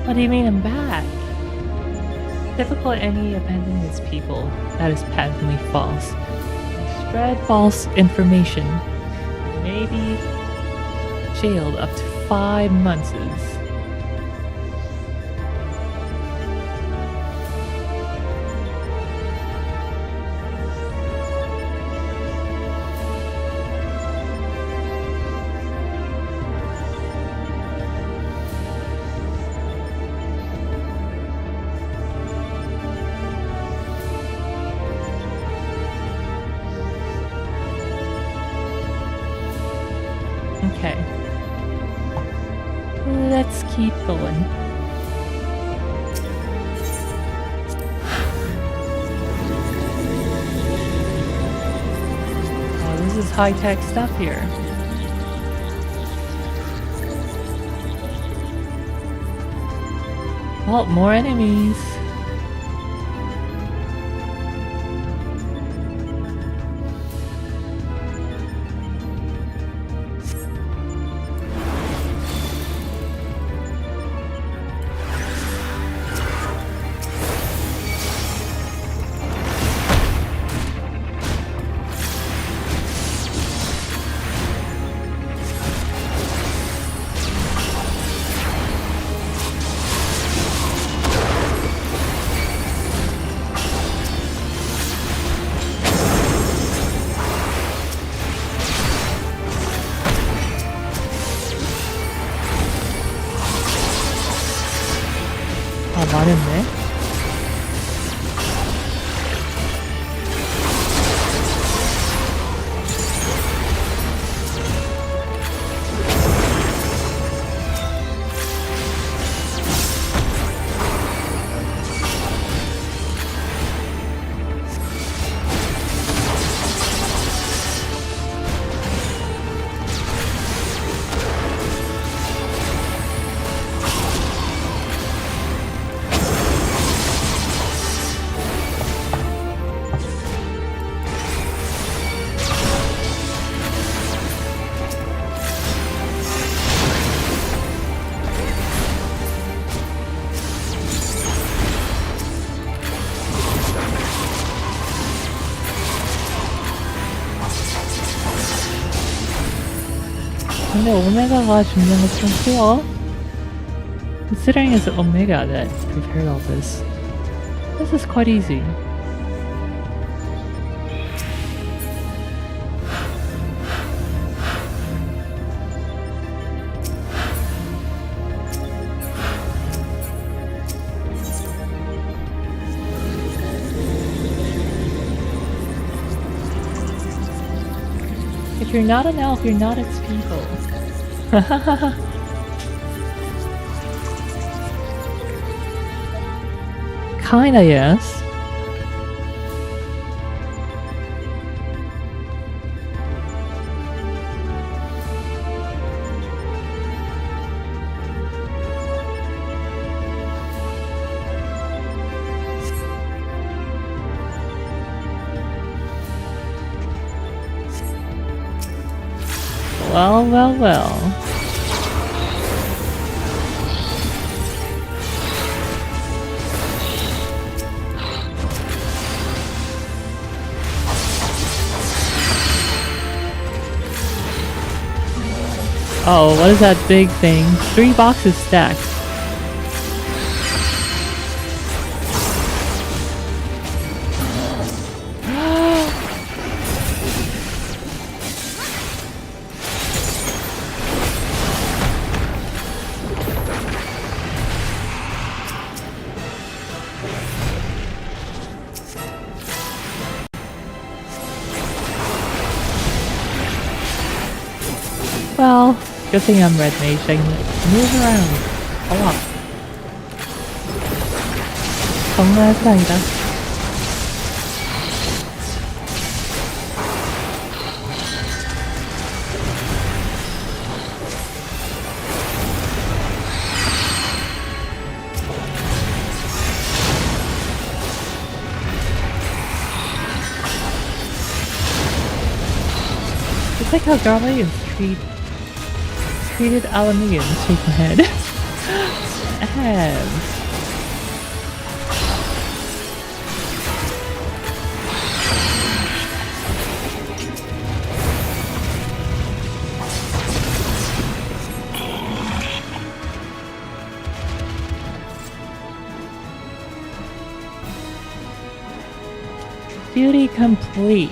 What do you mean I'm back? Difficult NEA abandoning its people. That is patently false. They spread false information. Maybe jailed up to 5 months. Okay. Let's keep going. high-tech stuff here. Oh, more enemies. 많았네. 근데 오메가가 죽는 거 좀 쉬워. Considering it's Omega that prepared all this. This is quite easy. If you're not an elf, you're not its people. Kinda, yes. Well, well, well. Oh, what is that big thing? 3 boxes stacked. Well, good thing I'm red mage, I can move around a lot. 정말 다행이다. It's like how Garlians treated Alamian, shake my head. Duty complete.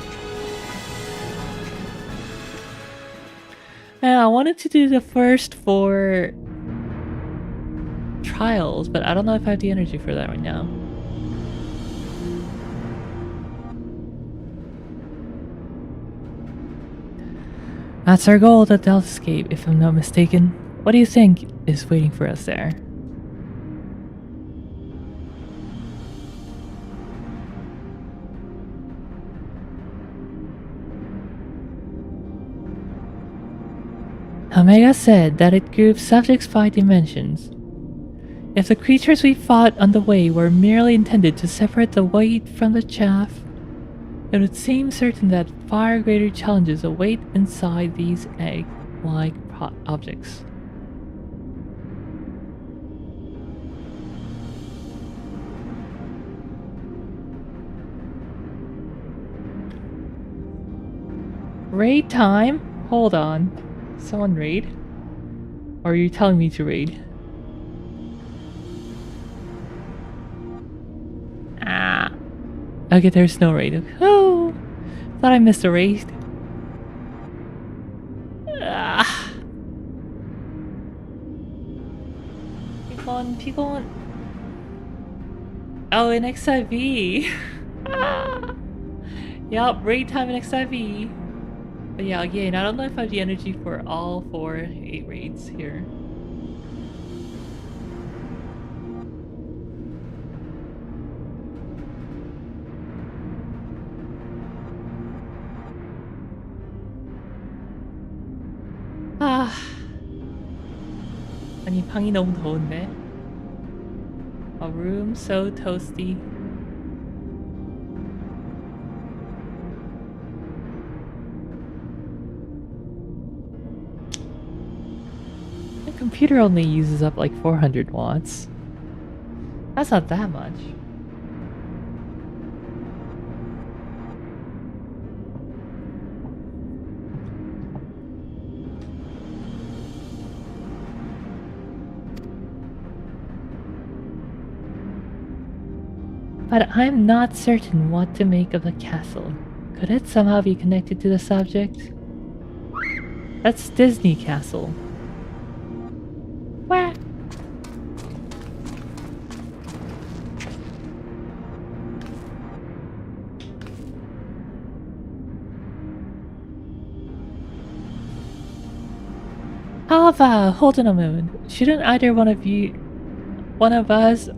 Now, I wanted to do the first 4 trials, but I don't know if I have the energy for that right now. That's our goal, the Delta Escape, if I'm not mistaken. What do you think is waiting for us there? Omega said that it groups subjects by dimensions. If the creatures we fought on the way were merely intended to separate the wheat from the chaff, it would seem certain that far greater challenges await inside these egg-like objects. Raid time? Hold on. Someone raid? Or are you telling me to raid? Ah. Okay, there's no raid. Oh! Thought I missed a raid. Ah. People. Oh, in XIV. Ah. Yup, raid time in XIV. But yeah, again, I don't know if I have the energy for all 8 raids here. 아, 아니 방이 너무 더운데. A room so toasty. The computer only uses up like 400 watts. That's not that much. But I'm not certain what to make of the castle. Could it somehow be connected to the subject? That's Disney Castle. Wah! Alva, hold on a moment. Shouldn't either one of us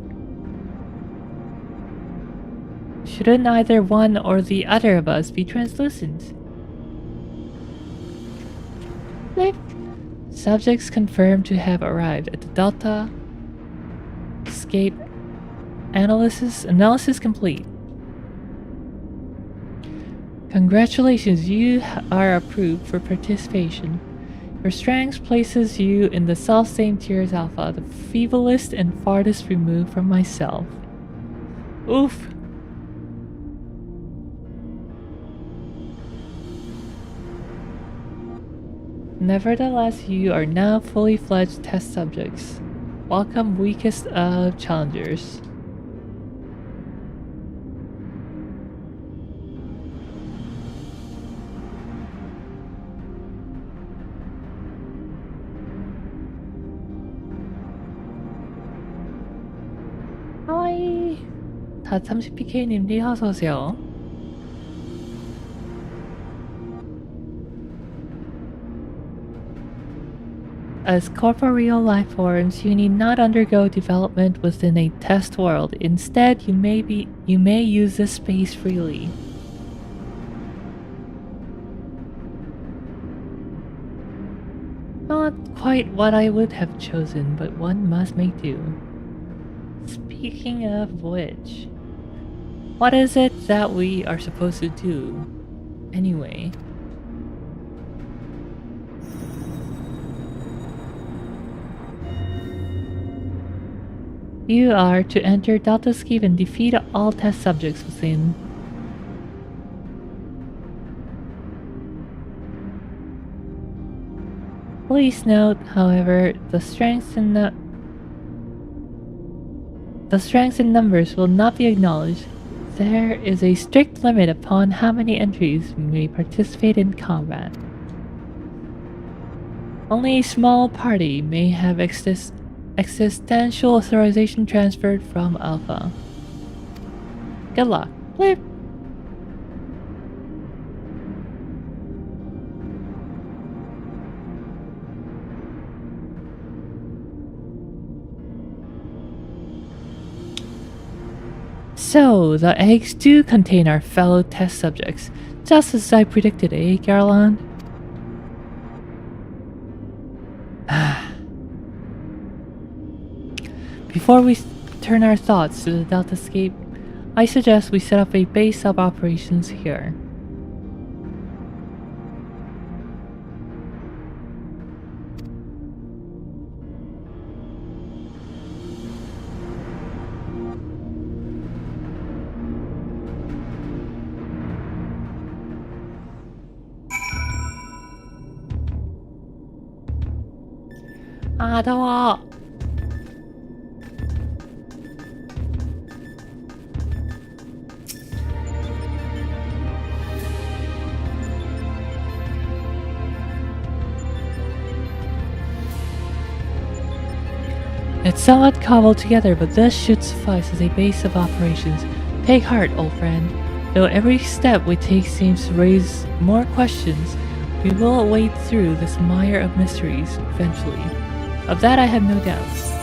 Shouldn't either one or the other of us be translucent? Blip. Subjects confirmed to have arrived at the Delta. Escape analysis complete. Congratulations, you are approved for participation. Your strength places you in the self-same tier as Alpha, the feeblest and farthest removed from myself. Oof. Nevertheless, you are now fully fledged test subjects. Welcome, weakest of challengers. 하와이. 다 30PK님이 어서오세요. As corporeal life forms, you need not undergo development within a test world. Instead, you may use this space freely. Not quite what I would have chosen, but one must make do. Speaking of which, what is it that we are supposed to do, anyway? You are to enter Delta Skiv and defeat all test subjects within. Please note, however, the strengths in numbers will not be acknowledged. There is a strict limit upon how many entries may participate in combat. Only a small party may have existential authorization transferred from Alpha. Good luck. Blip. So, the eggs do contain our fellow test subjects, just as I predicted, eh, Garland? Before we turn our thoughts to the Deltascape, I suggest we set up a base of operations here. 아, 더워! It's somewhat cobbled together, but this should suffice as a base of operations. Take heart, old friend. Though every step we take seems to raise more questions, we will wade through this mire of mysteries eventually. Of that I have no doubts.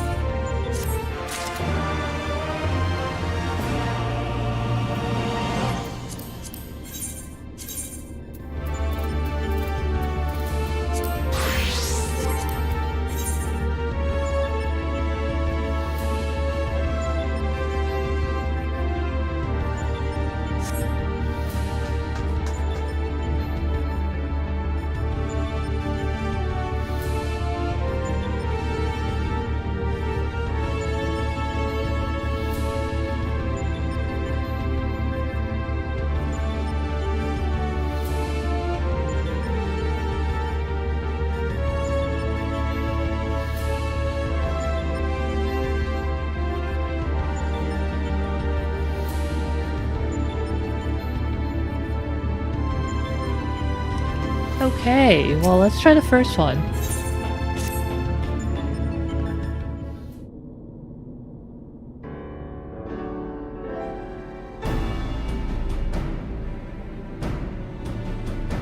Okay, well, let's try the first one.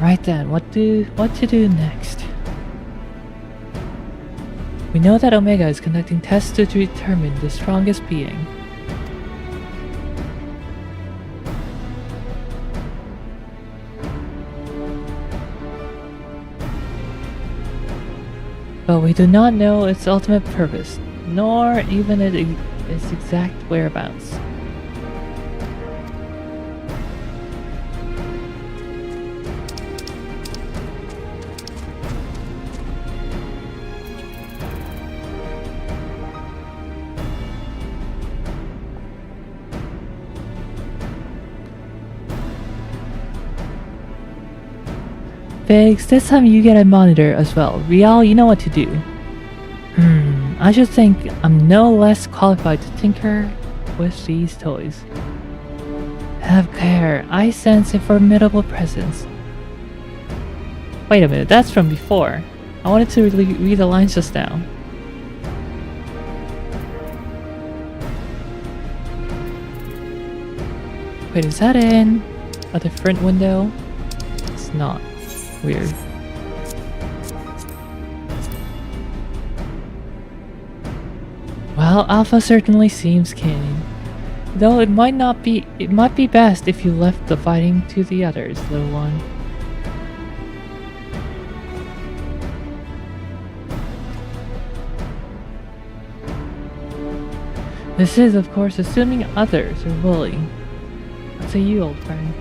Right then, what to do next? We know that Omega is conducting tests to determine the strongest being. But we do not know its ultimate purpose, nor even its exact whereabouts. Biggs, this time you get a monitor as well. Rial, you know what to do. I should think I'm no less qualified to tinker with these toys. Have care, I sense a formidable presence. Wait a minute, that's from before. I wanted to read the lines just now. Wait, is that in a different window? It's not. Weird. Well, Alpha certainly seems keen. Though it might be best if you left the fighting to the others, little one. This is, of course, assuming others are willing. What say you, old friend?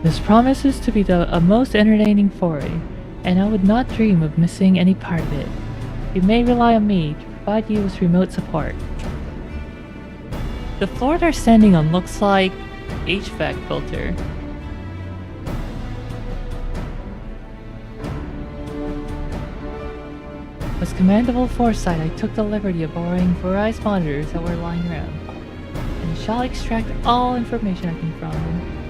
This promises to be a most entertaining foray, and I would not dream of missing any part of it. You may rely on me to provide you with remote support. The floor they're standing on looks like HVAC filter. With commendable foresight, I took the liberty of borrowing Verizon monitors that were lying around, and shall extract all information I can from them.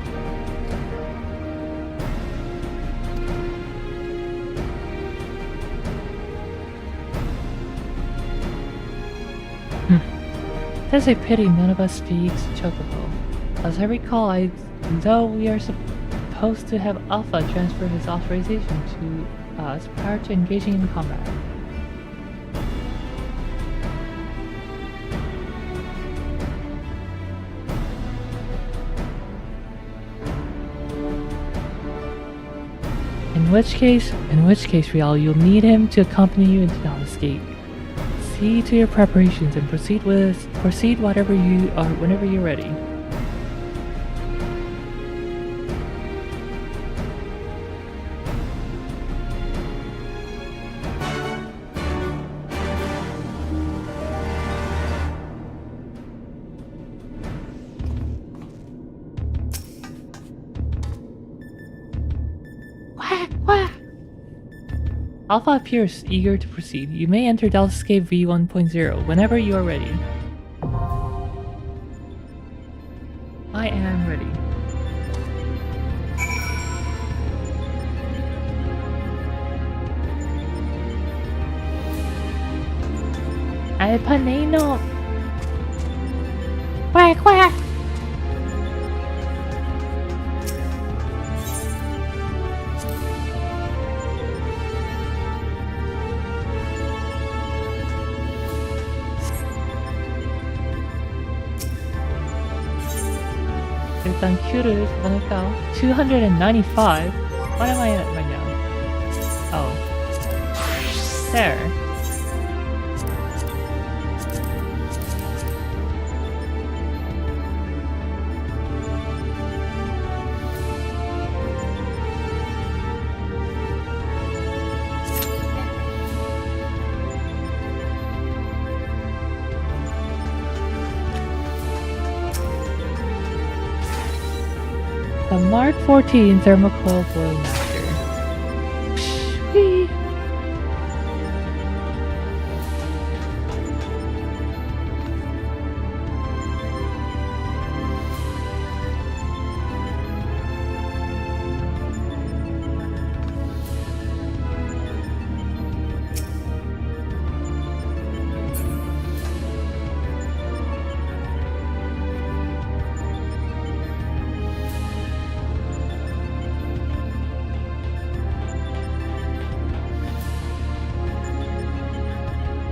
It's a pity none of us speaks Chocobo. As I recall, though we are supposed to have Alpha transfer his authorization to us prior to engaging in combat. In which case, Rial, you'll need him to accompany you into Dallas Gate. See to your preparations and proceed whatever you are whenever you're ready. Alpha appears eager to proceed. You may enter Dallas Escape V1.0 whenever you are ready. I am ready. Al panino! Quack quack! 일단 Q를 잡아놓을까요? 295? What am I at right now? Oh. There. The Mark 14 Thermocoil Blowmaster. Whee!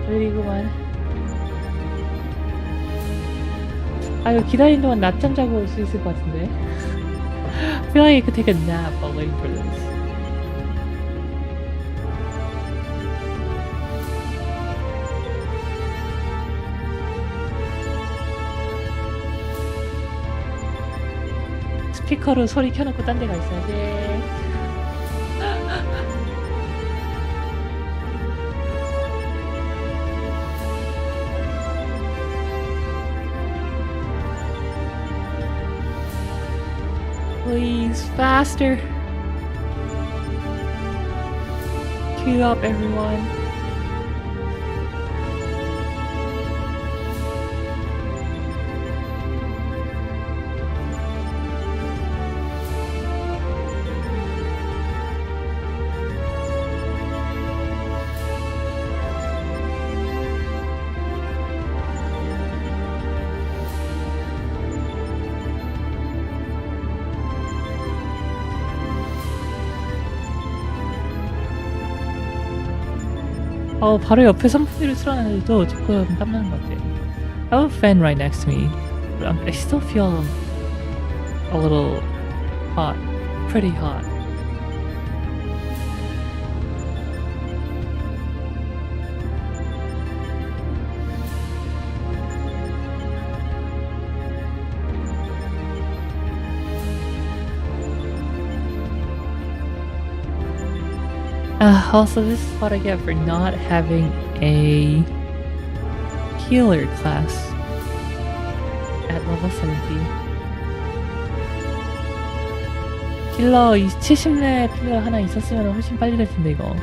느리구만. 아, 이거 기다리는 동안 낮잠 자고 올 수 있을 것 같은데. I feel like I could take a nap while waiting for this. 스피커로 소리 켜놓고 딴 데 가 있어야지. Please, faster. Queue up, everyone. 바로 옆에 선풍기를 틀어놨는데도 조금 땀나는 것 같아요. I have a fan right next to me, but I still feel a little hot, pretty hot. Also, this is what I get for not having a healer class at level 70. 킬러 70렙 킬러 하나 있었으면 훨씬 빨리 될 텐데 이거.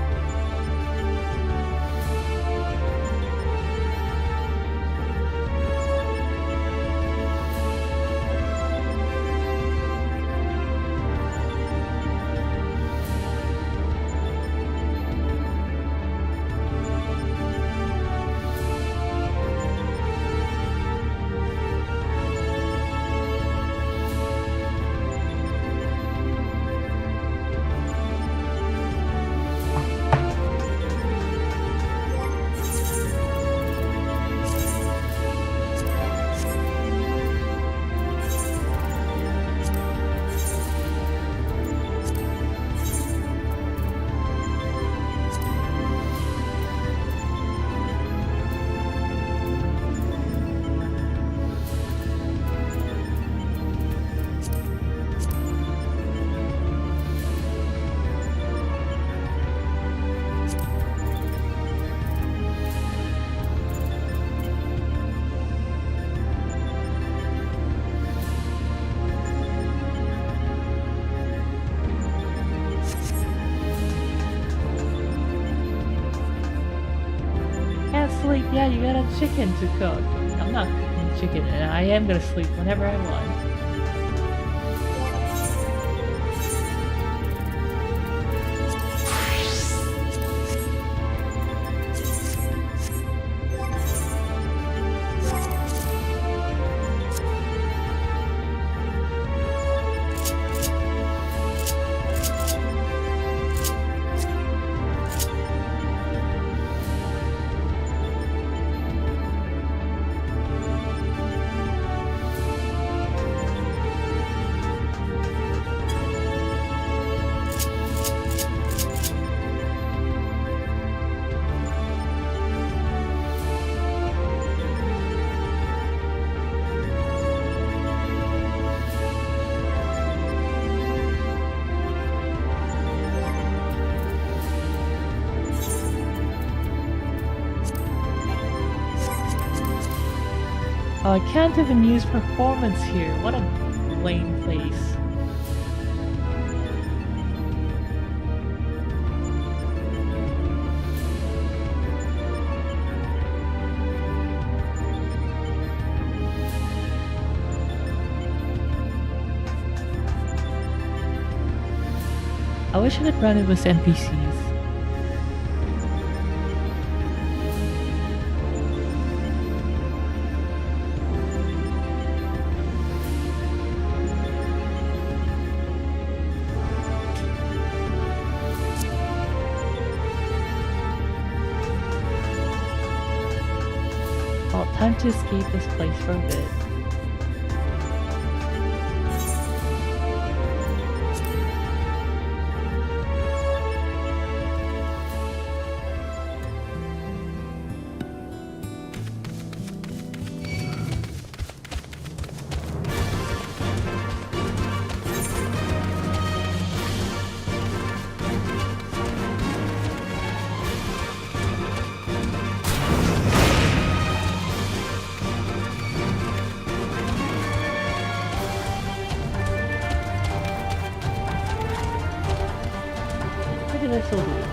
Yeah, you got a chicken to cook. I'm not cooking chicken, and I am gonna sleep whenever I want. Oh, I can't even use performance here. What a lame place. I wish I could run it with NPCs. Well, time to escape this place for a bit. What did I still do?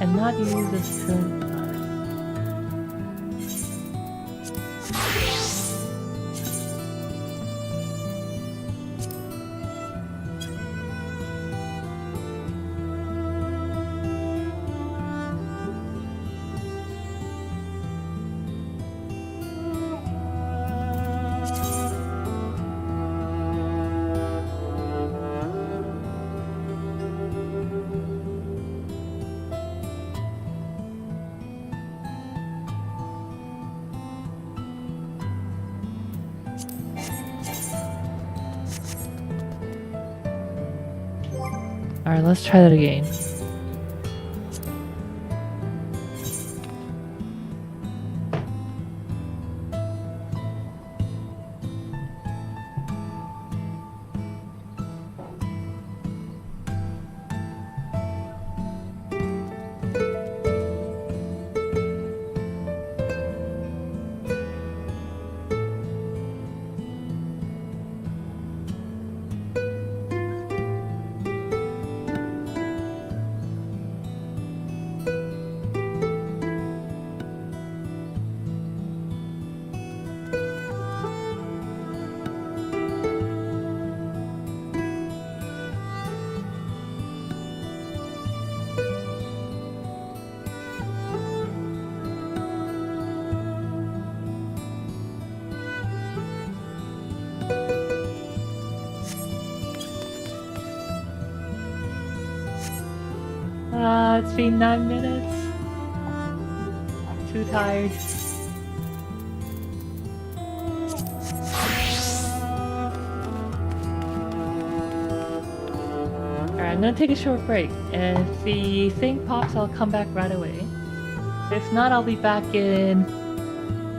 And not use this turn card. Alright, let's try that again. It's been 9 minutes. Too tired. Alright, I'm gonna take a short break. If the thing pops, I'll come back right away. If not, I'll be back in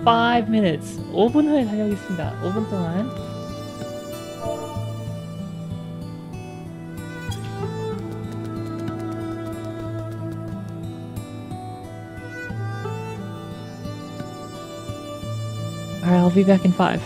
5 minutes. 5분 후에 달려오겠습니다. 5분 동안. Alright, I'll be back in 5.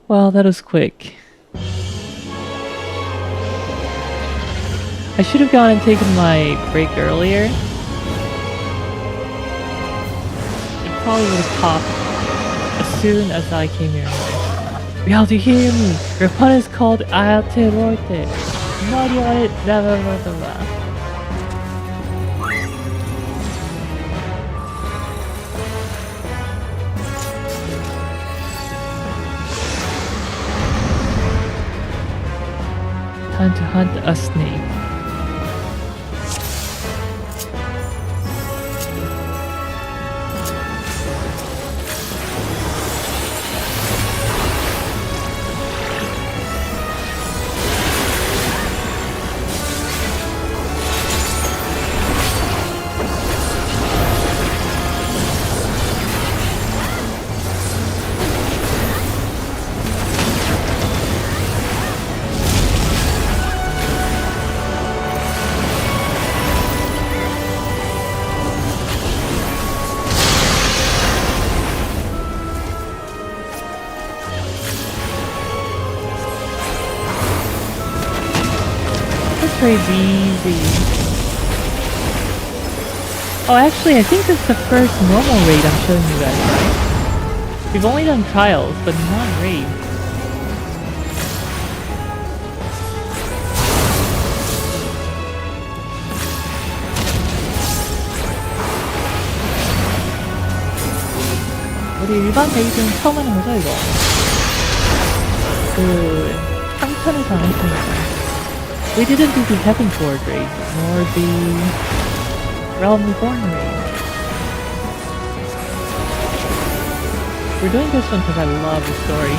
Well, that was quick. I should have gone and taken my break earlier. It probably would have popped as soon as I came here anyway. Y'all, do you hear me? Your pun is called Aoteroite. Mario blah blah blah blah. Time to hunt a snake. Crazy easy. Oh, actually, I think this is the first normal raid I'm showing you guys, right? We've only done trials, but not raid. 우리 일반 레이드는 처음 하는 거죠, 이거? 상천에서 안 했으니까. We didn't do the Heaven Sword raid, nor the Realm Reborn raid. We're doing this one because I love the story.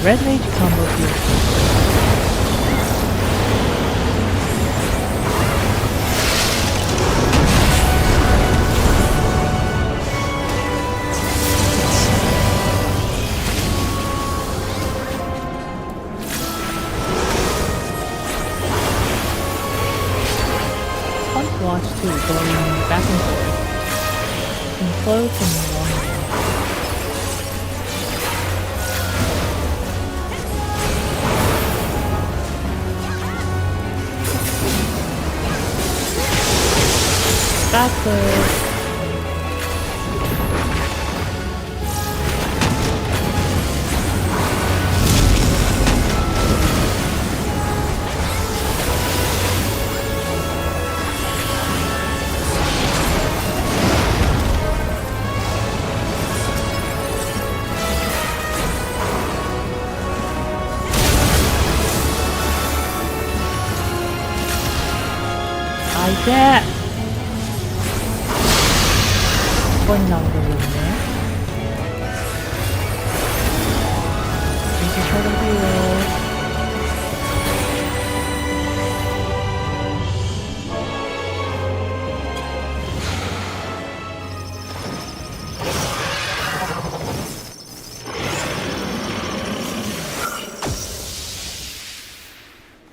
Red Mage combo here. Watch too, going back and forth. And close and long. Backward. Like that. One number in there. This is for the hero.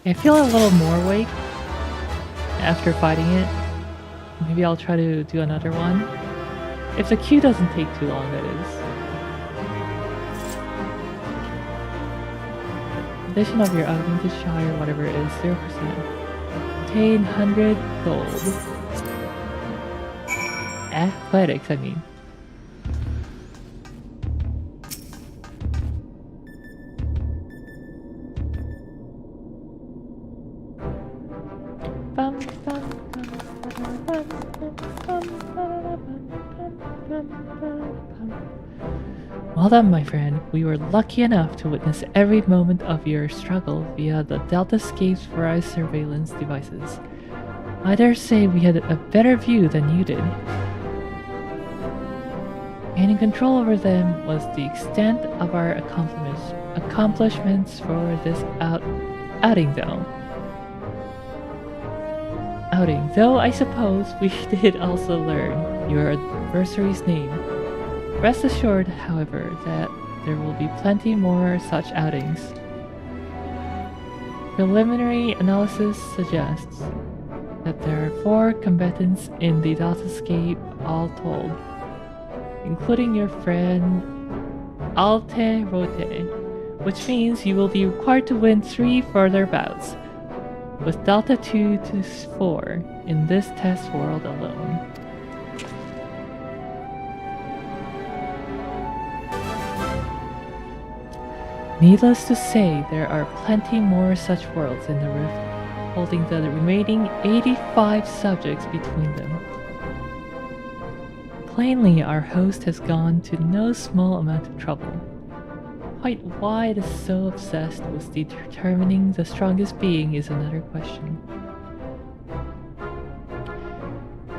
I feel a little more awake after fighting it. Maybe I'll try to do another one. If the queue doesn't take too long, that is. Addition of your augmented shire, whatever it is, 0%. Obtain 100 gold. Athletics, I mean. Well done, my friend. We were lucky enough to witness every moment of your struggle via the Deltascape's various surveillance devices. I dare say we had a better view than you did. Gaining control over them was the extent of our accomplishments for this outing, though I suppose we did also learn your adversary's name. Rest assured, however, that there will be plenty more such outings. Preliminary analysis suggests that there are 4 combatants in the Deltascape all told, including your friend Alte Rote, which means you will be required to win 3 further bouts, with Delta 2 to 4 in this test world alone. Needless to say, there are plenty more such worlds in the Rift, holding the remaining 85 subjects between them. Plainly, our host has gone to no small amount of trouble. Quite why it is so obsessed with determining the strongest being is another question.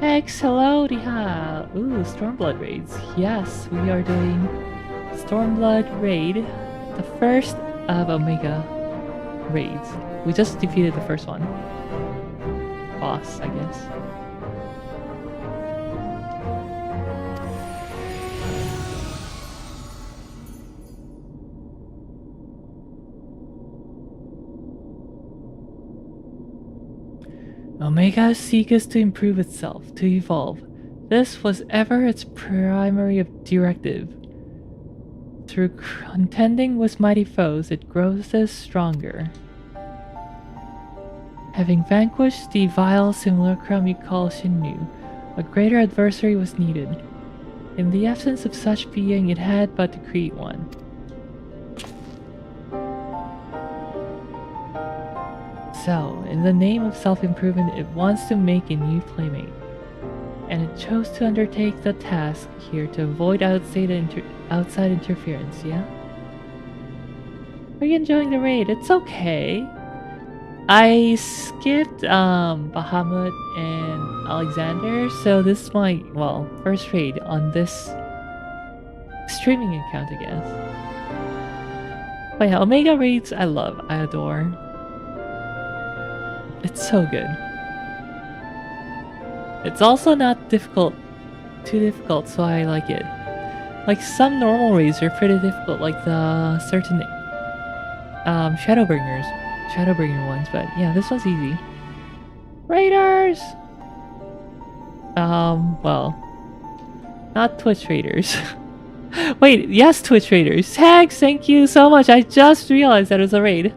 X, hello, Diha! Ooh, Stormblood raids. Yes, we are doing Stormblood raid. The first of Omega raids. We just defeated the first one. Boss, I guess. Omega seeks to improve itself, to evolve. This was ever its primary directive. Through contending with mighty foes, it grows stronger. Having vanquished the vile simulacrum you call Shinnu, a greater adversary was needed. In the absence of such being, it had but to create one. So, in the name of self-improvement, it wants to make a new playmate. And it chose to undertake the task here to avoid outside interference, yeah? Are you enjoying the raid? It's okay. I skipped Bahamut and Alexander, so this is my, well, first raid on this streaming account, I guess. But yeah, Omega raids I love, I adore. It's so good. It's also not too difficult, so I like it. Like some normal raids are pretty difficult, like the certain Shadowbringer ones, but yeah, this one's easy. Raiders! Well, not Twitch Raiders. Wait, yes, Twitch Raiders. Tags, thank you so much. I just realized that it was a raid.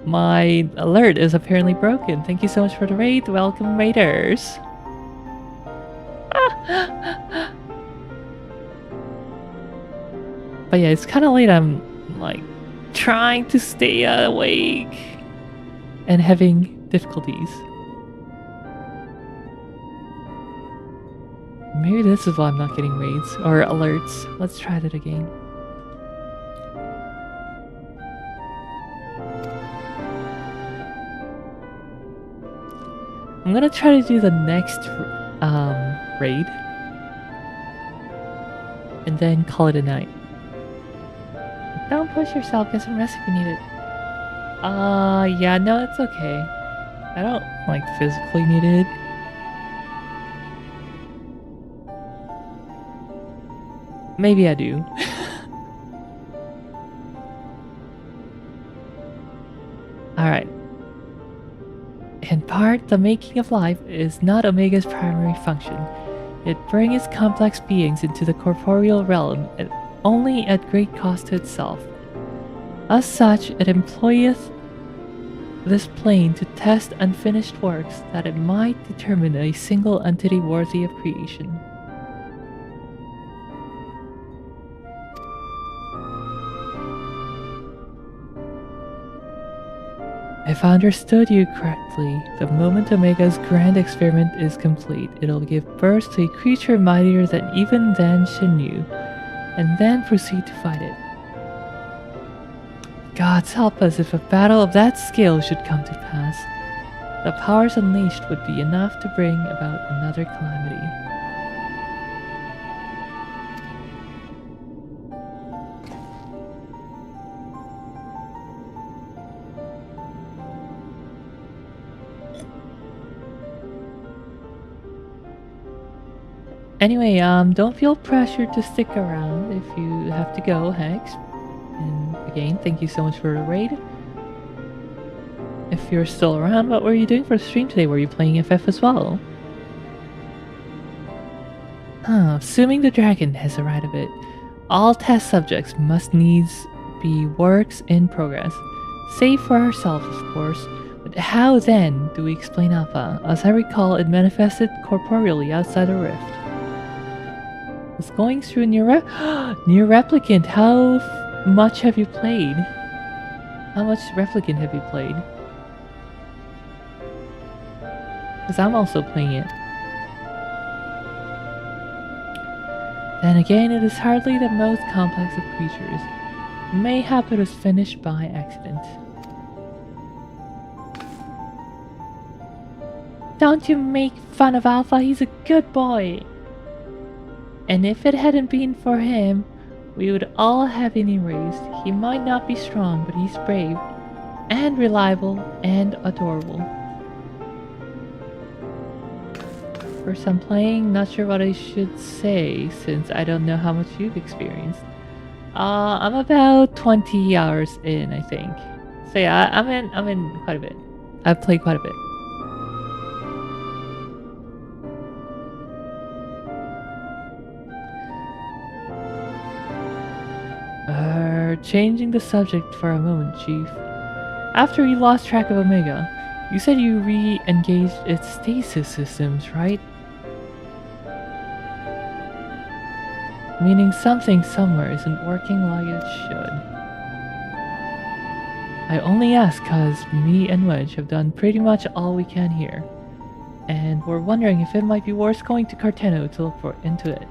My alert is apparently broken. Thank you so much for the raid. Welcome, Raiders. But yeah, it's kind of late. I'm like trying to stay awake and having difficulties. Maybe this is why I'm not getting raids or alerts. Let's try that again. I'm gonna try to do the next raid and then call it a night. Don't push yourself, get some rest if you need it. Yeah, no, it's okay. I don't like physically need it. Maybe I do. Alright. In part, the making of life is not Omega's primary function. It brings complex beings into the corporeal realm, and only at great cost to itself. As such, it employeth this plane to test unfinished works that it might determine a single entity worthy of creation. If I understood you correctly, the moment Omega's grand experiment is complete, it'll give birth to a creature mightier than even then Shinyu, and then proceed to fight it. Gods help us if a battle of that scale should come to pass. The powers unleashed would be enough to bring about another calamity. Anyway, don't feel pressured to stick around if you have to go, Hex. And again, thank you so much for the raid. If you're still around, what were you doing for the stream today? Were you playing FF as well? Assuming the dragon has arrived a bit, all test subjects must needs be works in progress. Save for ourselves, of course. But how then do we explain Alpha? As I recall, it manifested corporeally outside the rift. Was going through near Replicant. How much have you played? How much Replicant have you played? Because I'm also playing it. Then again, it is hardly the most complex of creatures. Mayhap it was finished by accident. Don't you make fun of Alpha, he's a good boy! And if it hadn't been for him, we would all have been erased. He might not be strong, but he's brave, and reliable, and adorable. First I'm playing, not sure what I should say, since I don't know how much you've experienced. I'm about 20 hours in, I think. So yeah, I'm in quite a bit. I've played quite a bit. Changing the subject for a moment, Chief. After you lost track of Omega, you said you re-engaged its stasis systems, right? Meaning something somewhere isn't working like it should. I only ask cause me and Wedge have done pretty much all we can here. And we're wondering if it might be worth going to Carteno to look into it.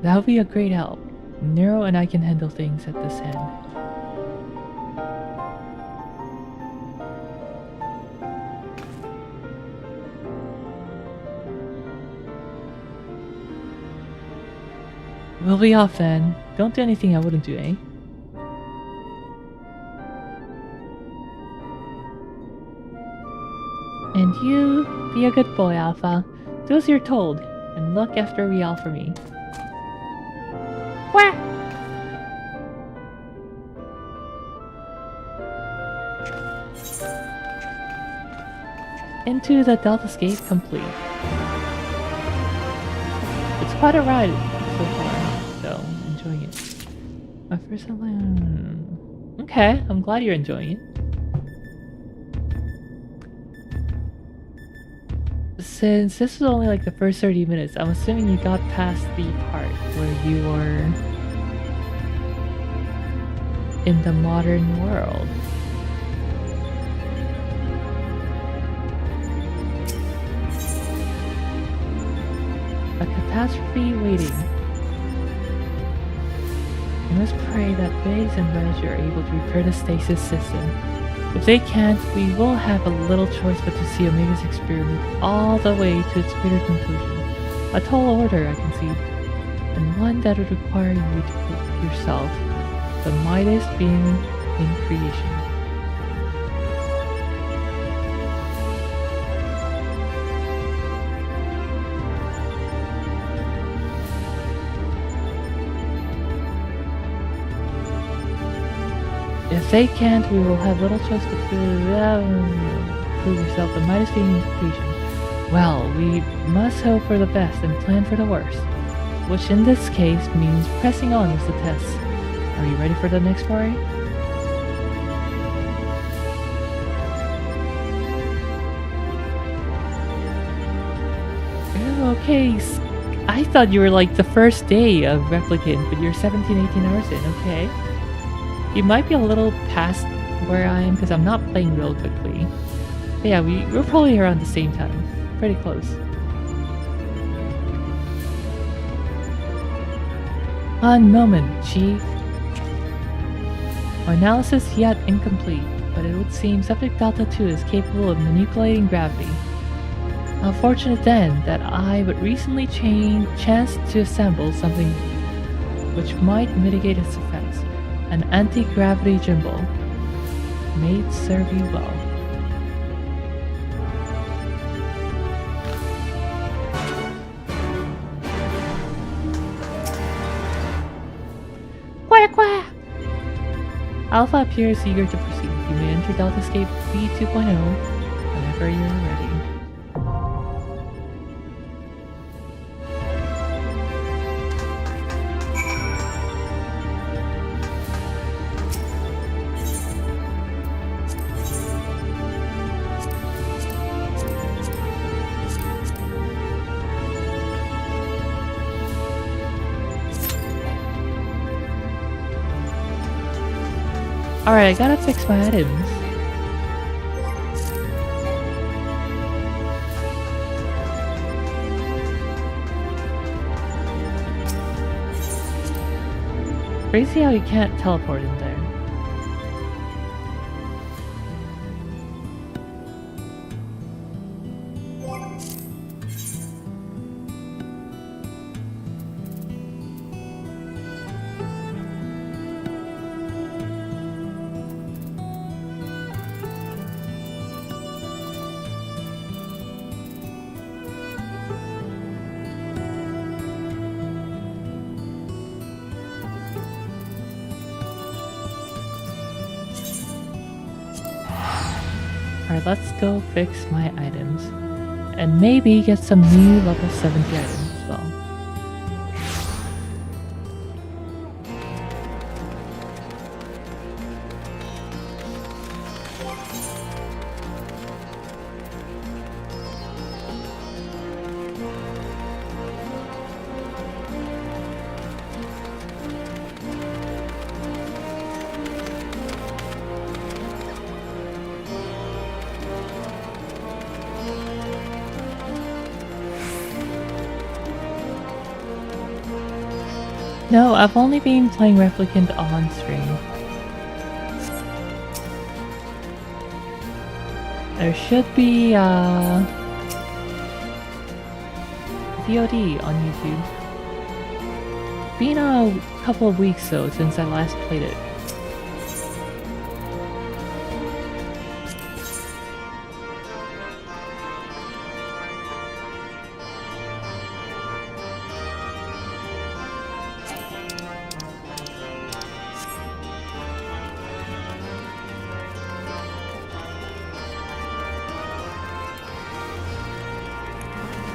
That would be a great help. Nero and I can handle things at this end. We'll be off then. Don't do anything I wouldn't do, eh? And you, be a good boy, Alpha. Do as you're told, and look after Rial for me. Wah! Into the Deltascape complete. It's quite a ride so far, so enjoying it. My first time. Okay, I'm glad you're enjoying it. Since this was only like the first 30 minutes, I'm assuming you got past the part where you were in the modern world. A catastrophe waiting. We must pray that Biggs and Reg are able to repair the stasis system. If they can't, we will have a little choice but to see Omega's experiment all the way to its bitter conclusion. A tall order, I can see, and one that would require you to put yourself, the mightiest being in creation. If they can't, we will have little choice but to prove yourself the mightiest being in creation. Well, we must hope for the best and plan for the worst, which in this case means pressing on with the tests. Are you ready for the next foray? Okay, I thought you were like the first day of Replicant, but you're 17-18 hours in, okay. You might be a little past where I am because I'm not playing real quickly. But yeah, we're probably around the same time. Pretty close. One moment, Chief. My analysis yet incomplete, but it would seem Subject Delta 2 is capable of manipulating gravity. How fortunate then that I but recently chanced to assemble something which might mitigate its effects. An anti-gravity gimbal. May it serve you well. Quack quack! Alpha appears eager to proceed. You may enter Deltascape V2.0 whenever you're ready. Alright, I gotta fix my items. Crazy how you can't teleport in there. Alright, let's go fix my items. And maybe get some new level 70 items as well. No, I've only been playing Replicant on stream. There should be VOD on YouTube. been a couple of weeks though since I last played it.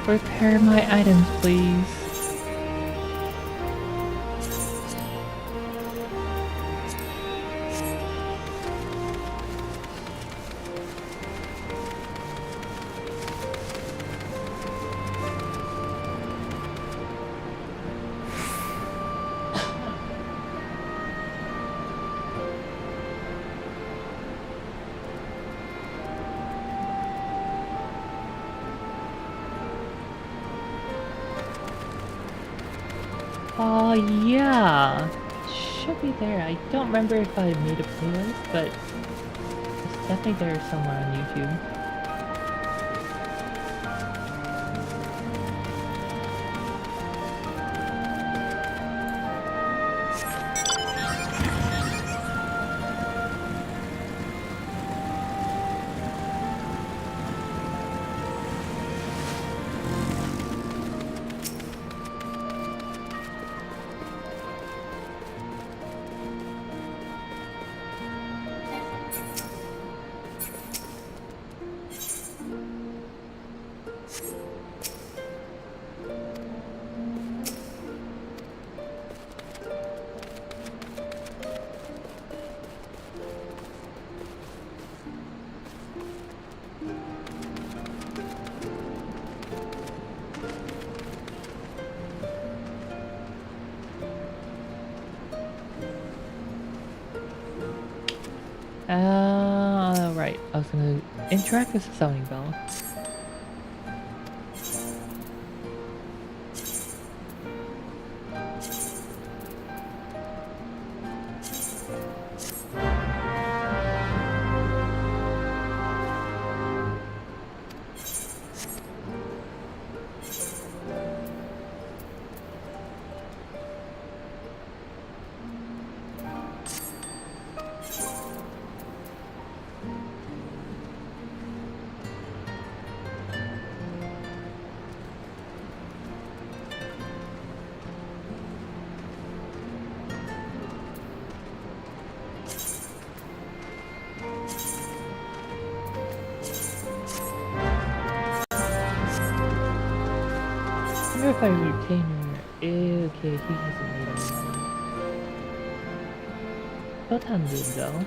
Repair my items, please. Yeah, should be there. I don't remember if I made a playlist, but it's definitely there somewhere on YouTube. Right. I was gonna interact with the sounding bell. If I retain her, okay, he hasn't made any money. Botan did though.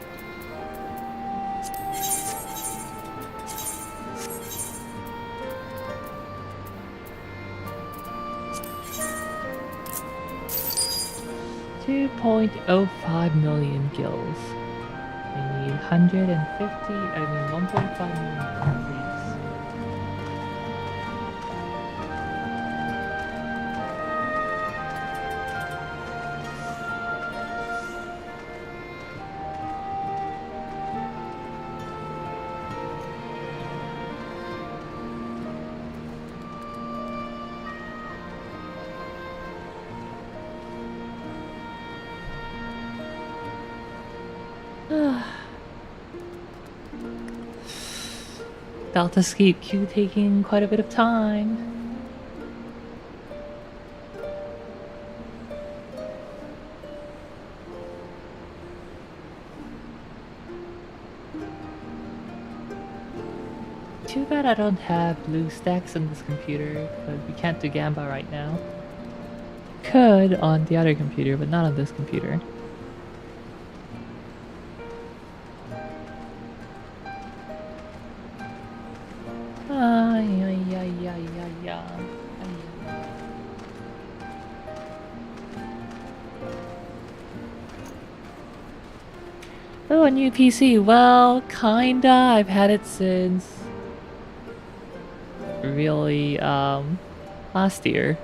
$2.05 million gills. We need 1.5 million please. Delta escape queue taking quite a bit of time. Too bad I don't have blue stacks on this computer, but we can't do Gamba right now. Could on the other computer, but not on this computer. Oh, a new PC. Well, kinda. I've had it since really last year.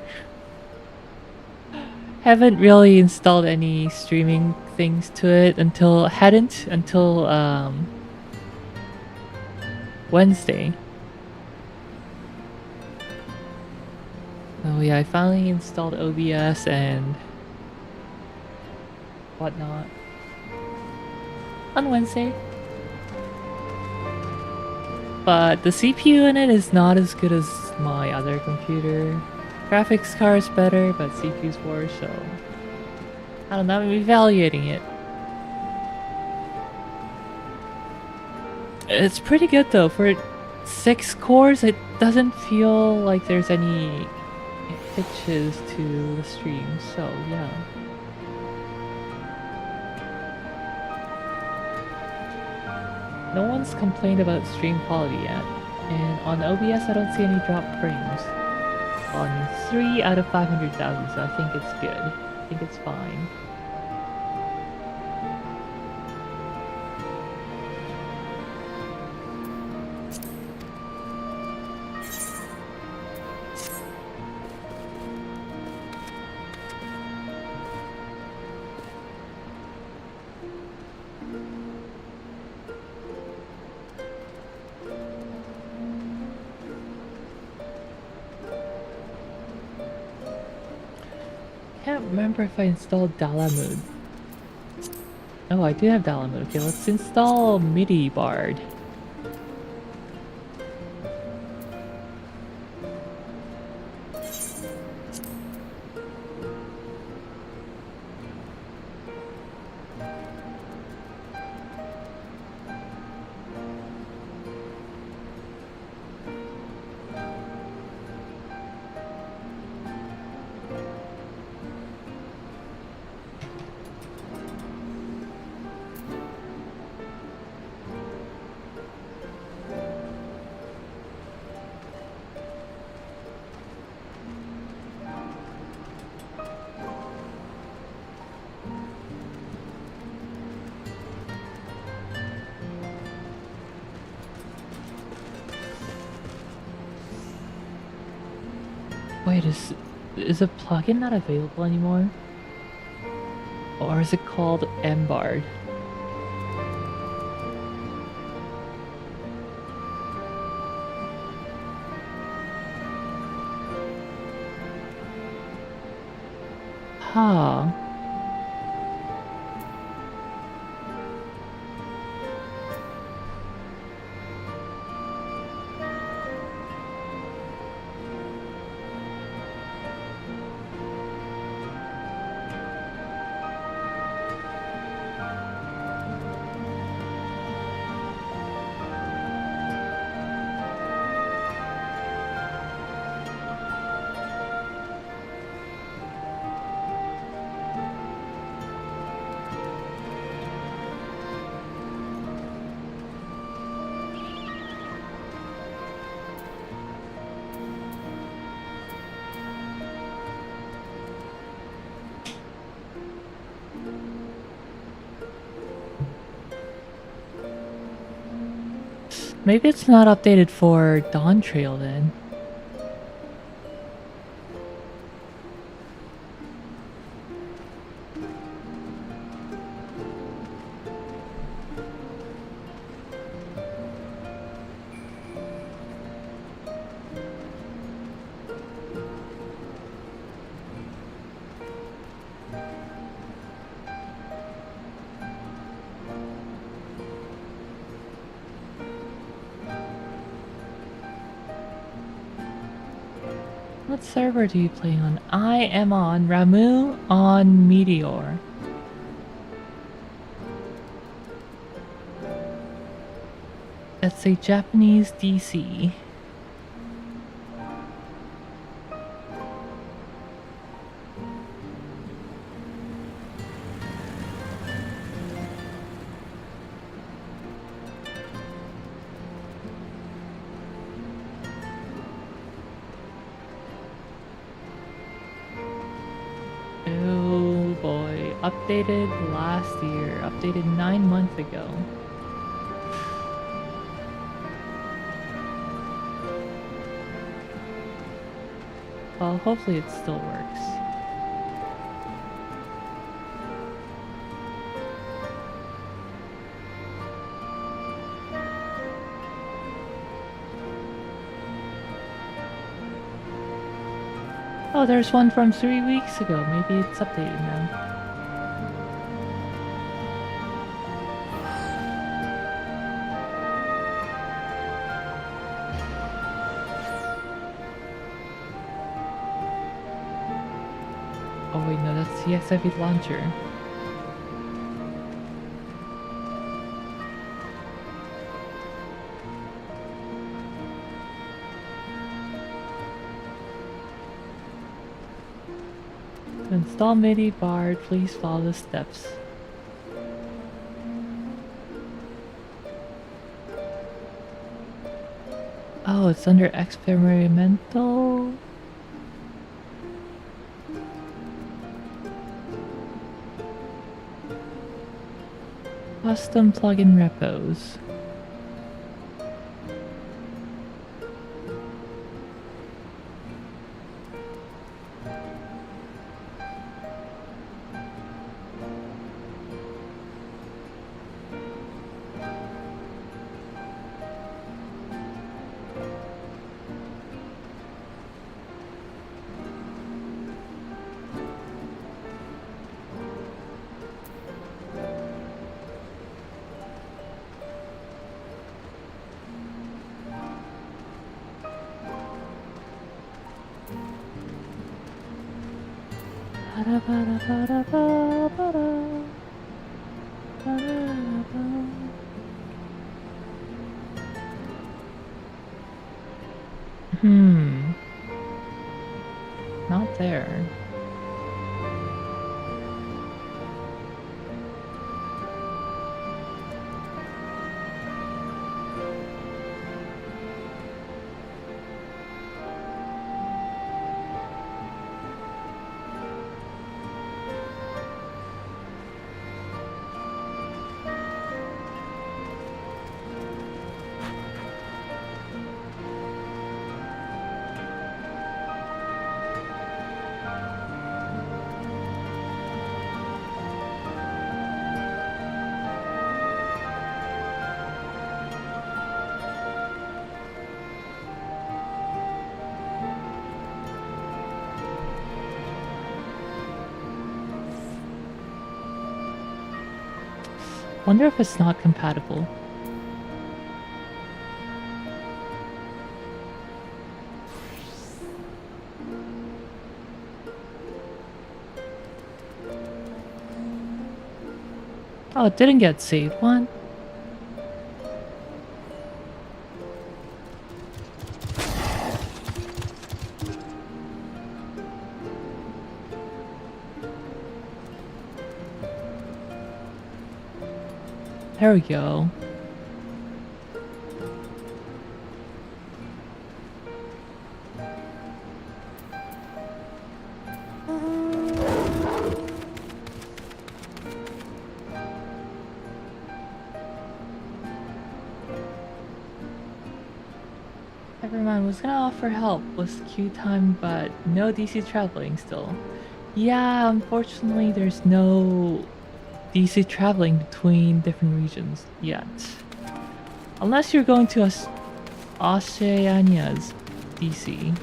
Haven't really installed any streaming things to it until Wednesday. Oh yeah, I finally installed OBS and whatnot on Wednesday. But the CPU in it is not as good as my other computer. Graphics card's better, but CPU's worse, so I don't know, I'm evaluating it. It's pretty good though. For 6 cores, it doesn't feel like there's any hitches to the stream, so yeah. No one's complained about stream quality yet, and on OBS I don't see any drop frames. On 3 out of 500,000, so I think it's good. I think it's fine. Can't remember if I installed Dalamud. Oh, I do have Dalamud. Okay, let's install MIDI Bard. Wait, is a plugin not available anymore? Or is it called MBard? Huh. Maybe it's not updated for Dawn Trail then. What server do you play on? I am on Ramu on Meteor. That's a Japanese DC. Oh boy, updated last year, updated 9 months ago. Well, hopefully it still works. Oh, there's one from 3 weeks ago. Maybe it's updated now. Oh wait, no, that's the XIV launcher. To install MIDI bar, please follow the steps. Oh, it's under experimental. Custom plugin repos. Not there. Wonder if it's not compatible. Oh, it didn't get saved. What? There we go. Everyone was gonna offer help with queue time, but no DC traveling still. Yeah, unfortunately there's no DC traveling between different regions yet. Unless you're going to Oceania's DC.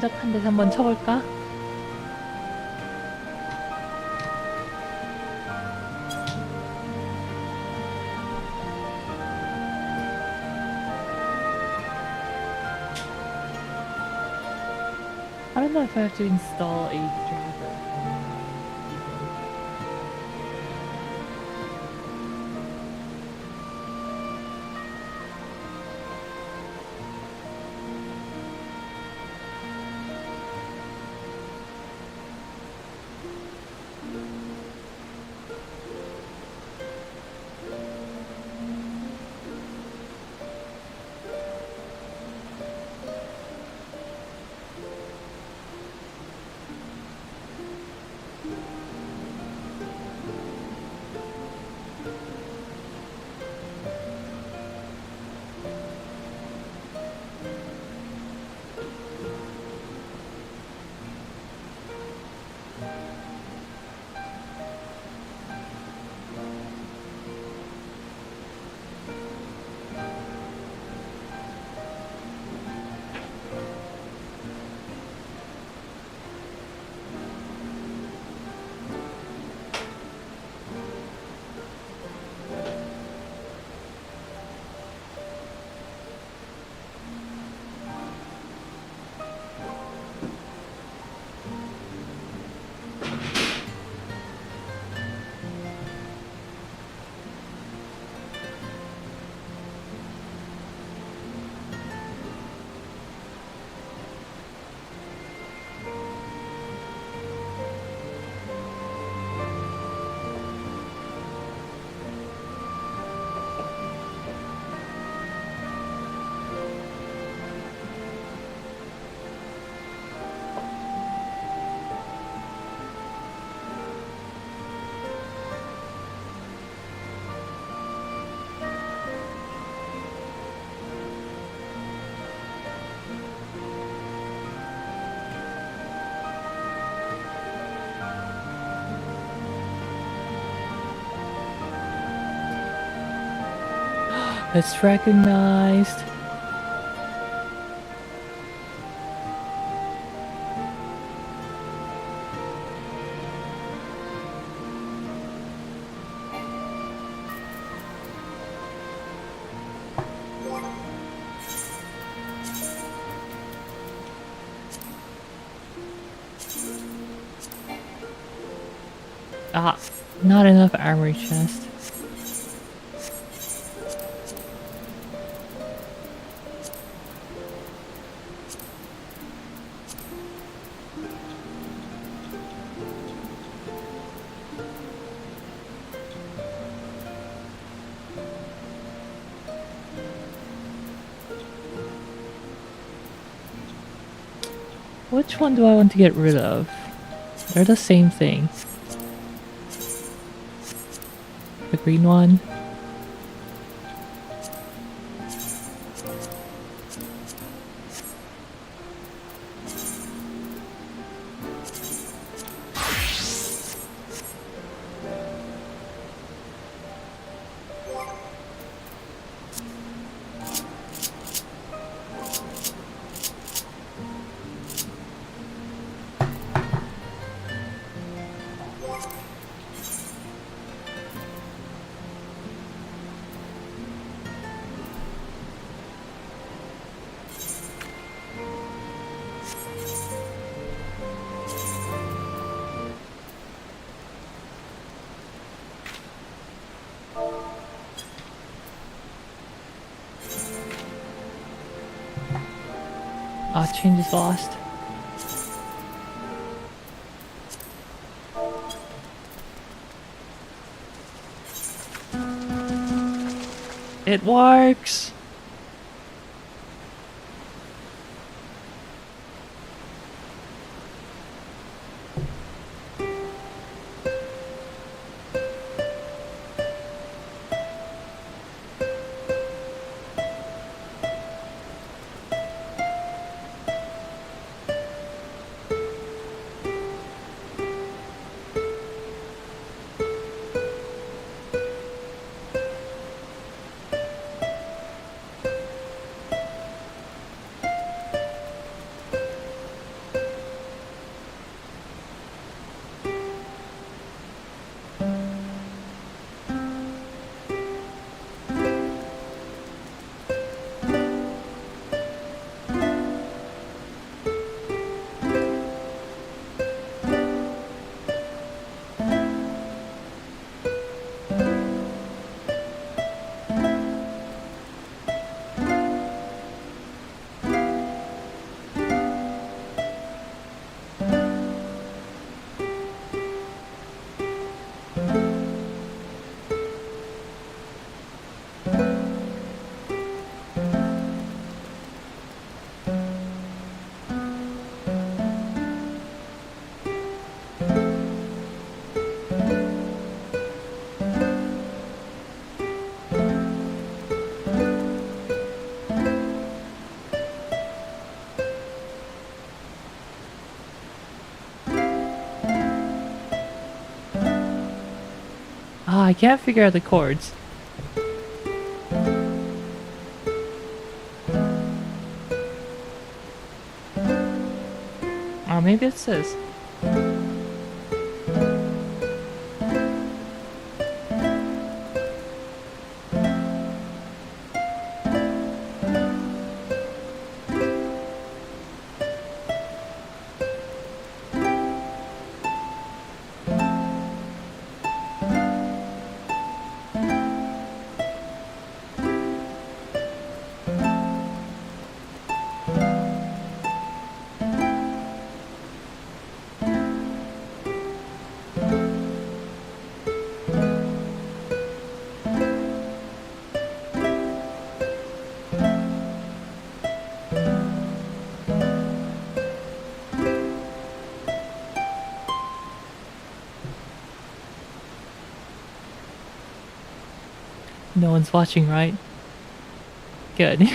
한적한 데서 한번 쳐볼까? I don't know if I have to install a driver. It's recognized. Ah, not enough armory chest. Which one do I want to get rid of? They're the same thing. The green one. Ah, change is lost. It works! Ah, I can't figure out the chords. Oh, maybe it's this. No one's watching, right? Good.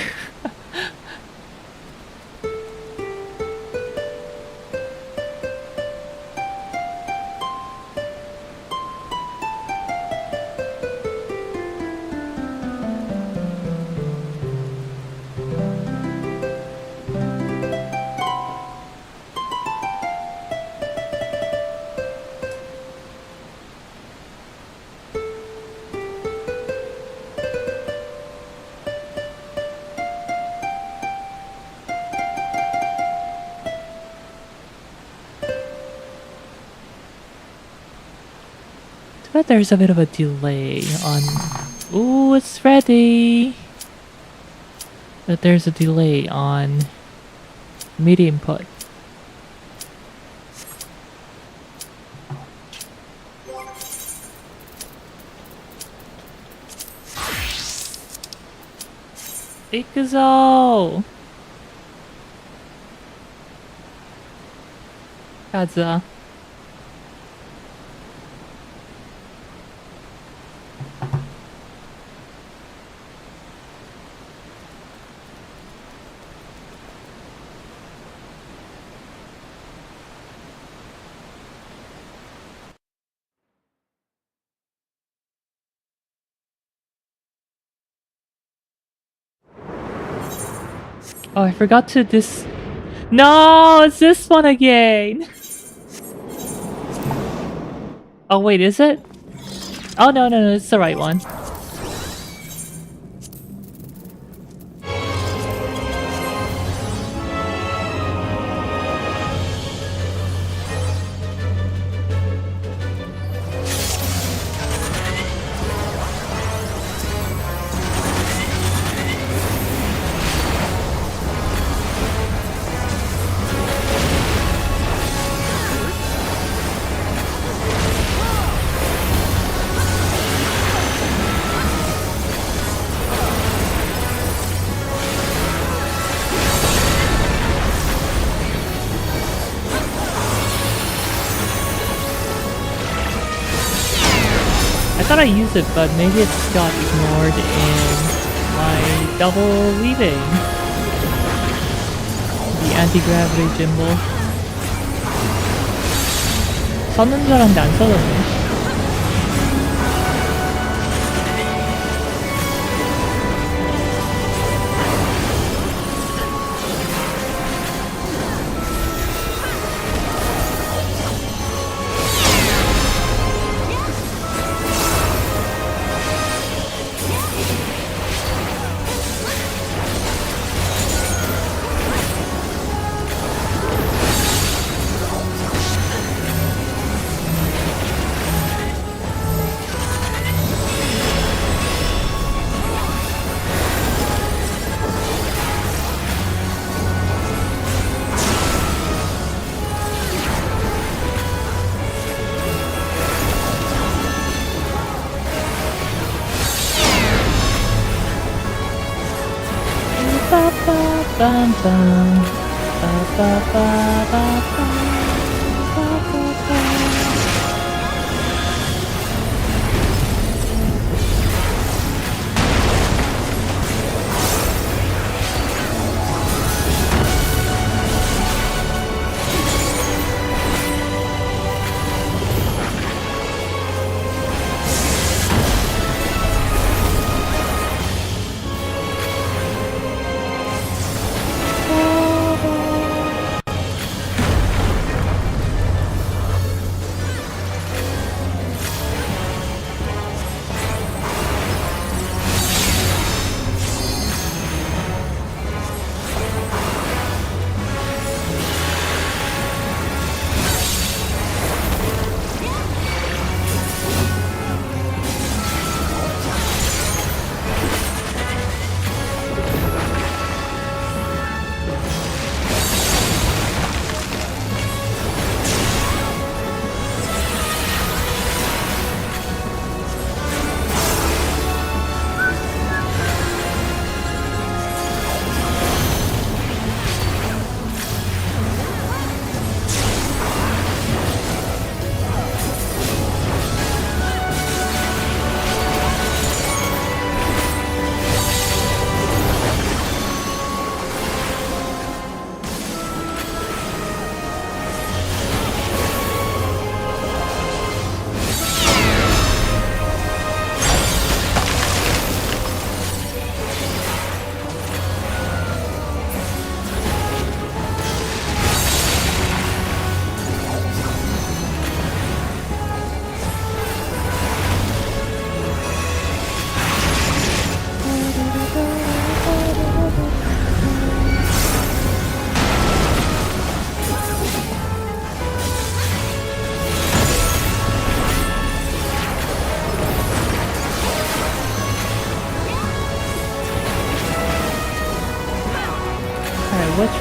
But there's a bit of a delay on... Ooh, it's ready! But there's a delay on MIDI input. Ikuzo! Kaza. Oh, I forgot to No, it's this one again! Oh wait, is it? Oh no, it's the right one. I thought I used it, but maybe it got ignored in my double weaving. The anti-gravity gimbal. 서는 줄 알았는데 안 써졌네. Bum, bum. Ba, ba, ba, ba, ba. Ba, ba, ba.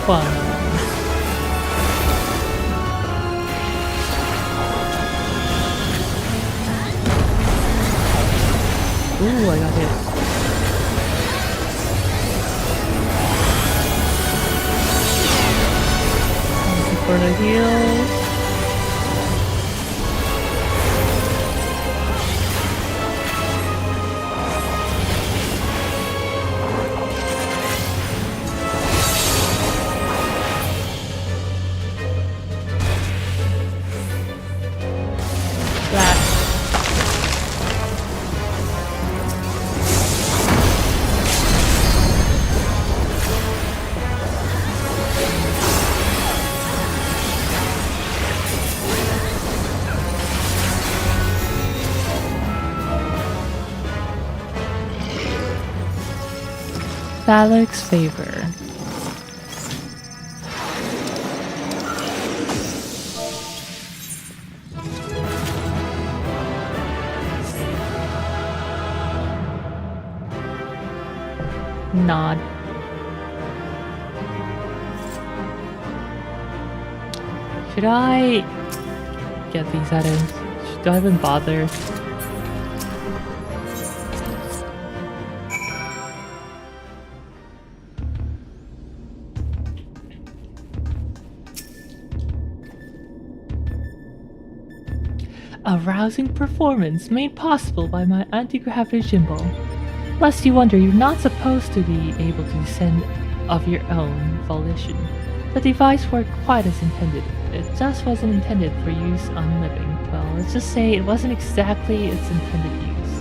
fun. Ooh, I got hit. Looking for the heal. Phallic's favor. Nod. Should I get these items? Do I even bother? A rousing performance made possible by my anti-gravity gimbal. Lest you wonder, you're not supposed to be able to descend of your own volition. The device worked quite as intended. It just wasn't intended for use on living. Well, let's just say it wasn't exactly its intended use.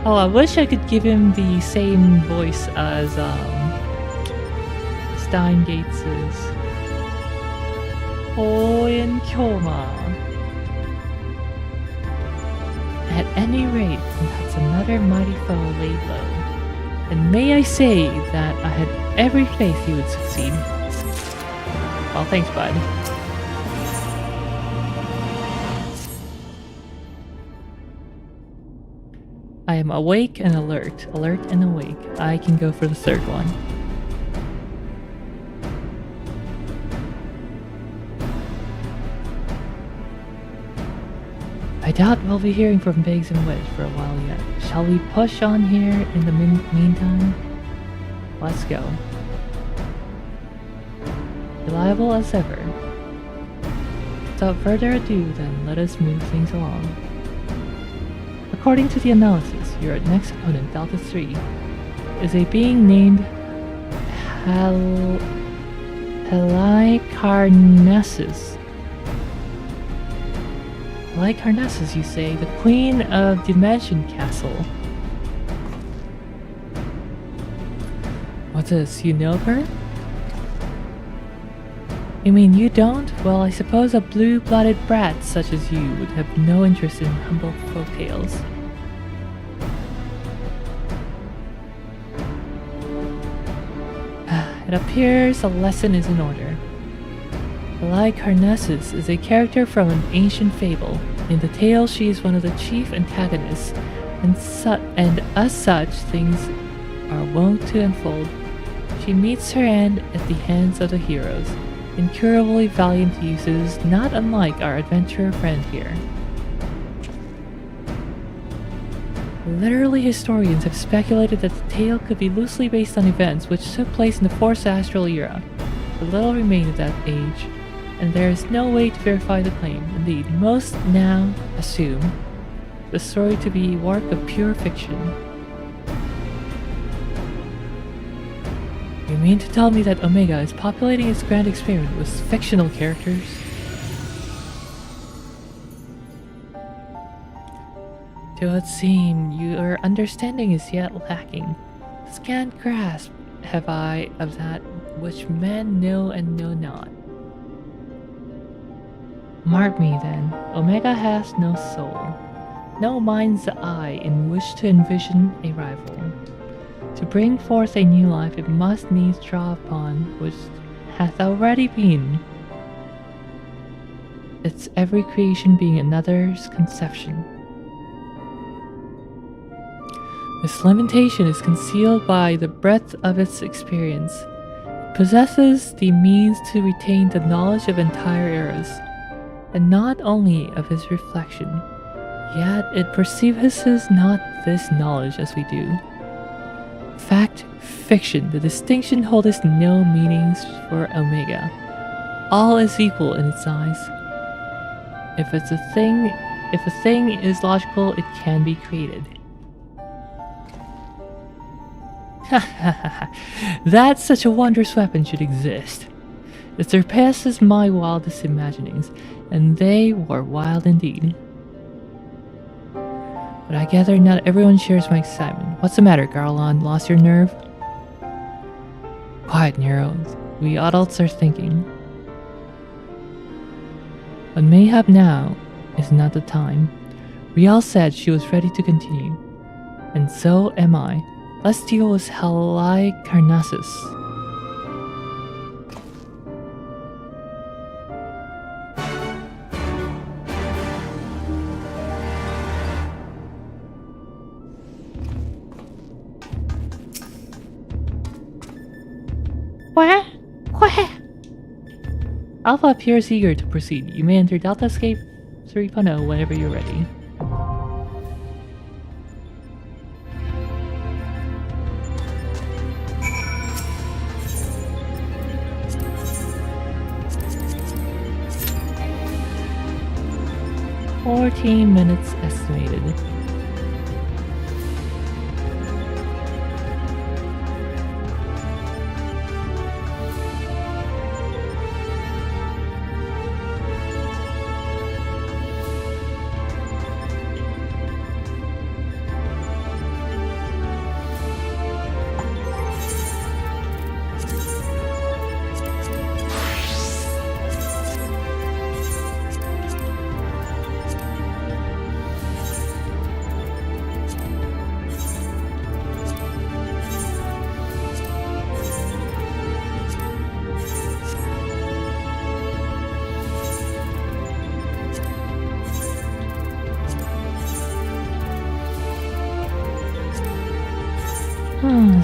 Oh, I wish I could give him the same voice as Stein Gates's Hoen Kyoma. At any rate, that's another mighty foe laid low. And may I say that I had every faith he would succeed. Oh, thanks, bud. I am awake and alert. Alert and awake. I can go for the third one. I doubt we'll be hearing from Biggs and Wedge for a while yet. Shall we push on here in the meantime? Let's go. Reliable as ever. Without further ado then, let us move things along. According to the analysis, your next opponent, Delta 3, is a being named Halicarnassus. Like Harnessus, you say, the Queen of Dimension Castle. What's this, you know her? You mean you don't? Well, I suppose a blue-blooded brat such as you would have no interest in humble folktales. It appears a lesson is in order. Like Harnessus is a character from an ancient fable. In the tale, she is one of the chief antagonists, and as such, things are wont to unfold. She meets her end at the hands of the heroes, incurably valiant uses, not unlike our adventurer friend here. Literally, historians have speculated that the tale could be loosely based on events which took place in the Fourth Astral Era, but little remained of that age, and there is no way to verify the claim. Indeed, most now assume the story to be a work of pure fiction. You mean to tell me that Omega is populating its grand experiment with fictional characters? It would seem your understanding is yet lacking. Scant grasp have I of that which men know and know not. Mark me then, Omega has no soul, no mind's eye in which to envision a rival. To bring forth a new life, it must needs draw upon which hath already been, its every creation being another's conception. Its limitation is concealed by the breadth of its experience. It possesses the means to retain the knowledge of entire eras, and not only of his reflection, yet it perceives not this knowledge as we do. Fact, fiction, the distinction holdeth no meanings for Omega. All is equal in its eyes. If a thing is logical, it can be created. That such a wondrous weapon should exist. It surpasses my wildest imaginings, and they were wild indeed. But I gather not everyone shares my excitement. What's the matter, Garland? Lost your nerve? Quiet, Nero. We adults are thinking. But mayhap now is not the time. Riel said she was ready to continue. And so am I. Let's deal with Halicarnassus. Alpha appears eager to proceed. You may enter Delta Escape 3.0 whenever you're ready. "14 minutes estimated."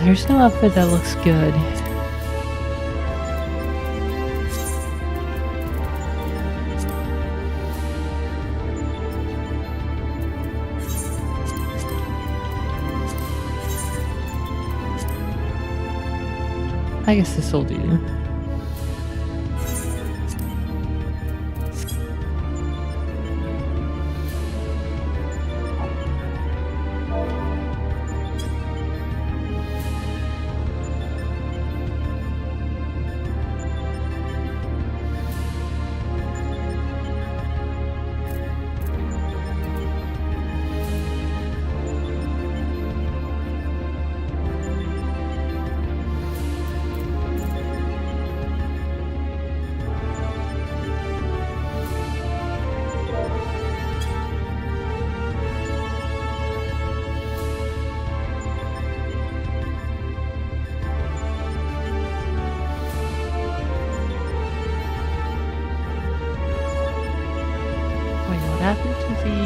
There's no outfit that looks good. I guess this will do. Happened to the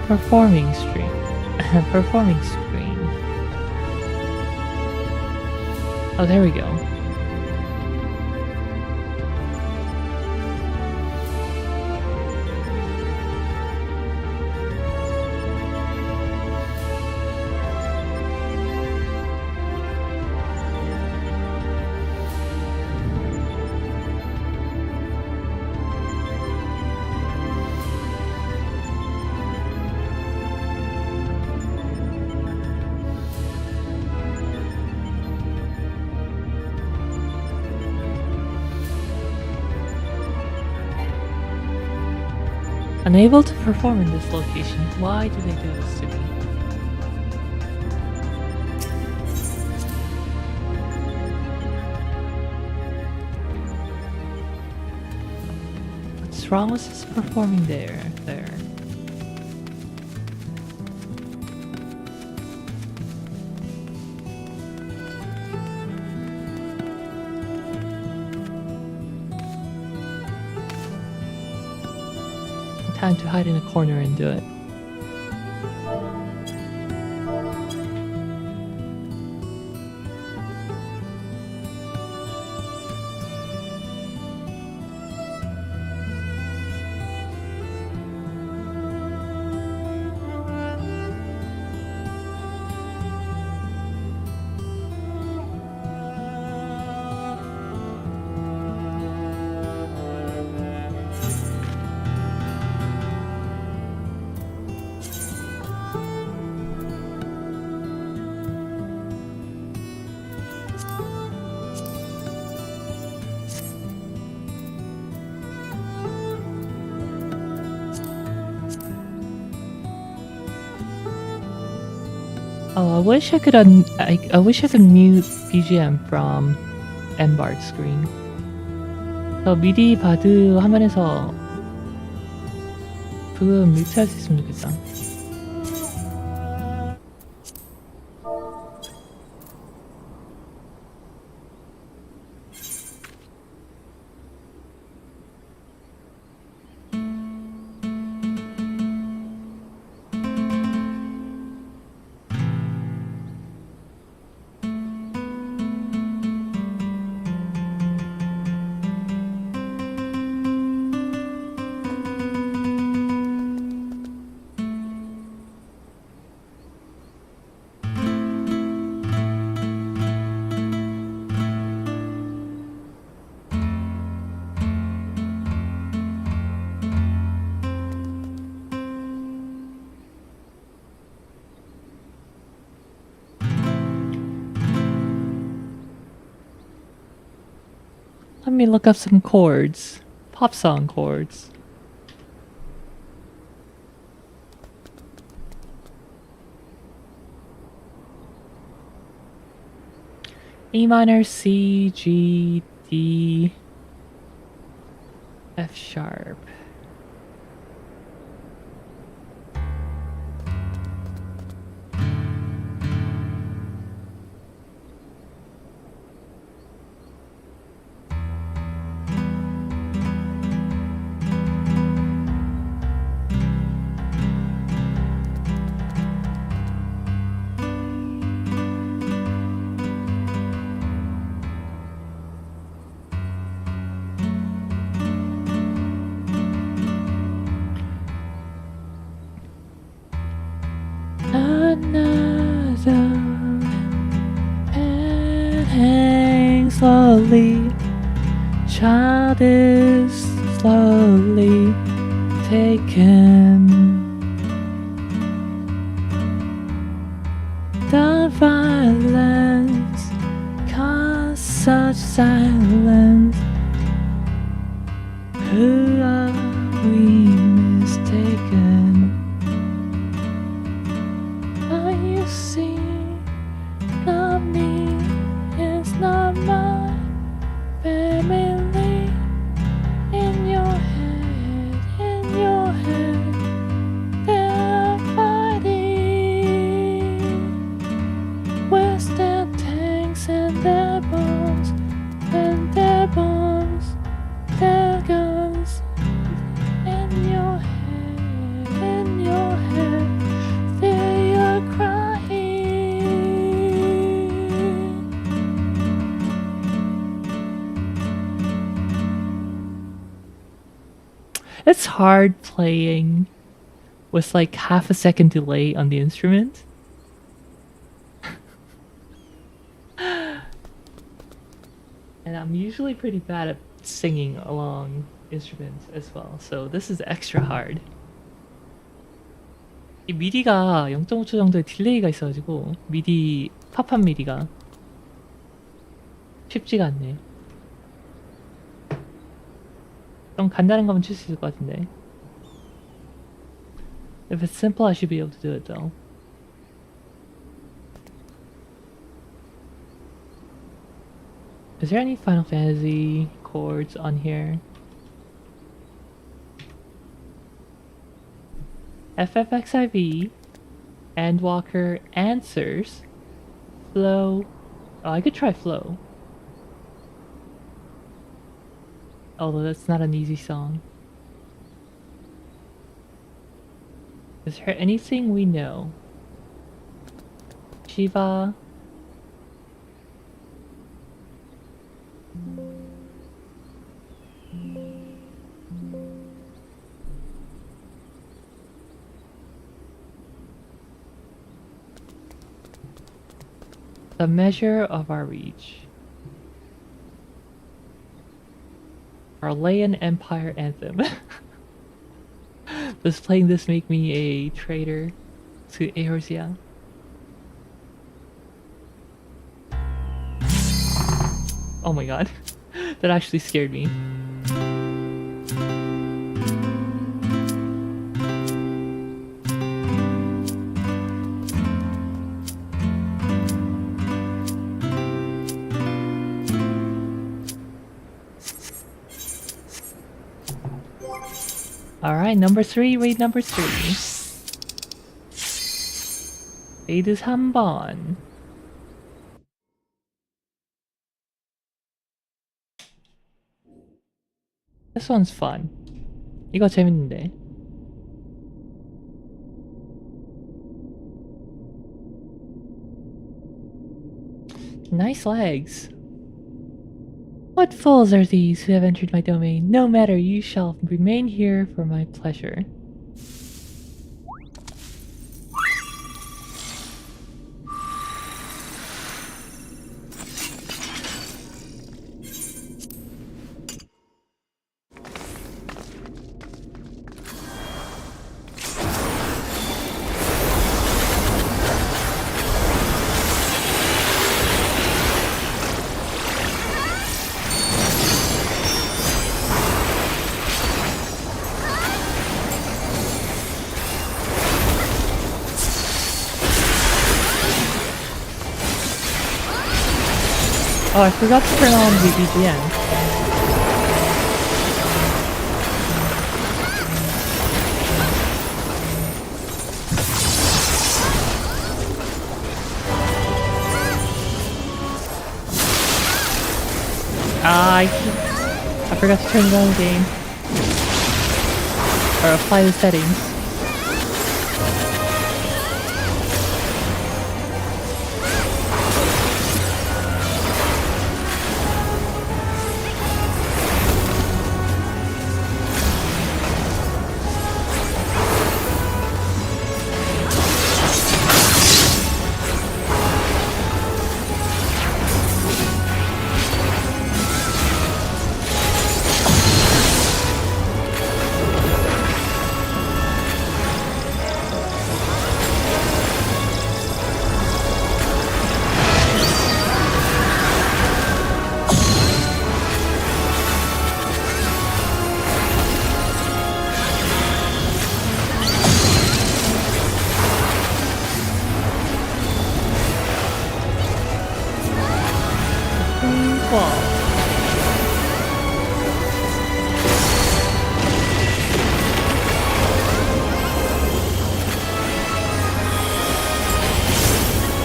performing screen. Performing screen. Oh, there we go. Unable to perform in this location, why do they do this to me? What's wrong with this performing there? time to hide in a corner and do it. Oh, I wish I could I wish I could mute BGM from Embark screen. 저 미디 바드 화면에서 그거 뮤트할 수 있으면 좋겠다. Let me look up some chords. Pop song chords. E minor, C, G, D, F sharp. Slowly, child is slowly taken. The violence caused such silence. Who are we mistaken? Are you see? Not me, it's not my family. In your head, they're fighting. Where's their tanks and their bombs, their guns? In your head, they are crying. It's hard playing with like half a second delay on the instrument. And I'm usually pretty bad at singing along instruments as well, so this is extra hard. 이 미디가 0.5초 정도의 딜레이가 있어가지고 미디 팝한 미디가 쉽지가 않네. 좀 간단한 거면 칠 수 있을 것 같은데. If it's simple, I should be able to do it though. Is there any Final Fantasy chords on here? FFXIV, Endwalker, Answers, Flow. Oh, I could try Flow. Although that's not an easy song. Is there anything we know? Shiva? The measure of our reach. Arlean Empire Anthem. Does playing this make me a traitor to Eorzea? Oh my god. That actually scared me. Alright, number 3, raid number 3. 레이드 3번. This one's fun. 이거 재밌는데. Nice legs. What fools are these who have entered my domain? No matter, you shall remain here for my pleasure. Oh, I forgot to turn on the BGM. I forgot to turn it on again. Or apply the settings.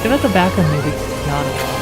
Give it the background music, not a lot.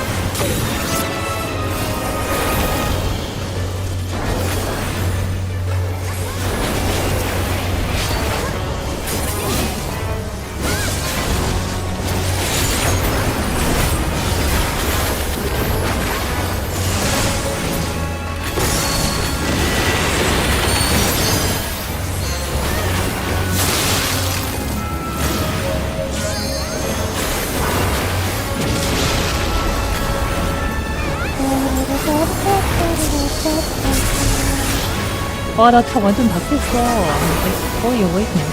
와, 나 차 완전 다 깼어. I'm fully awake now.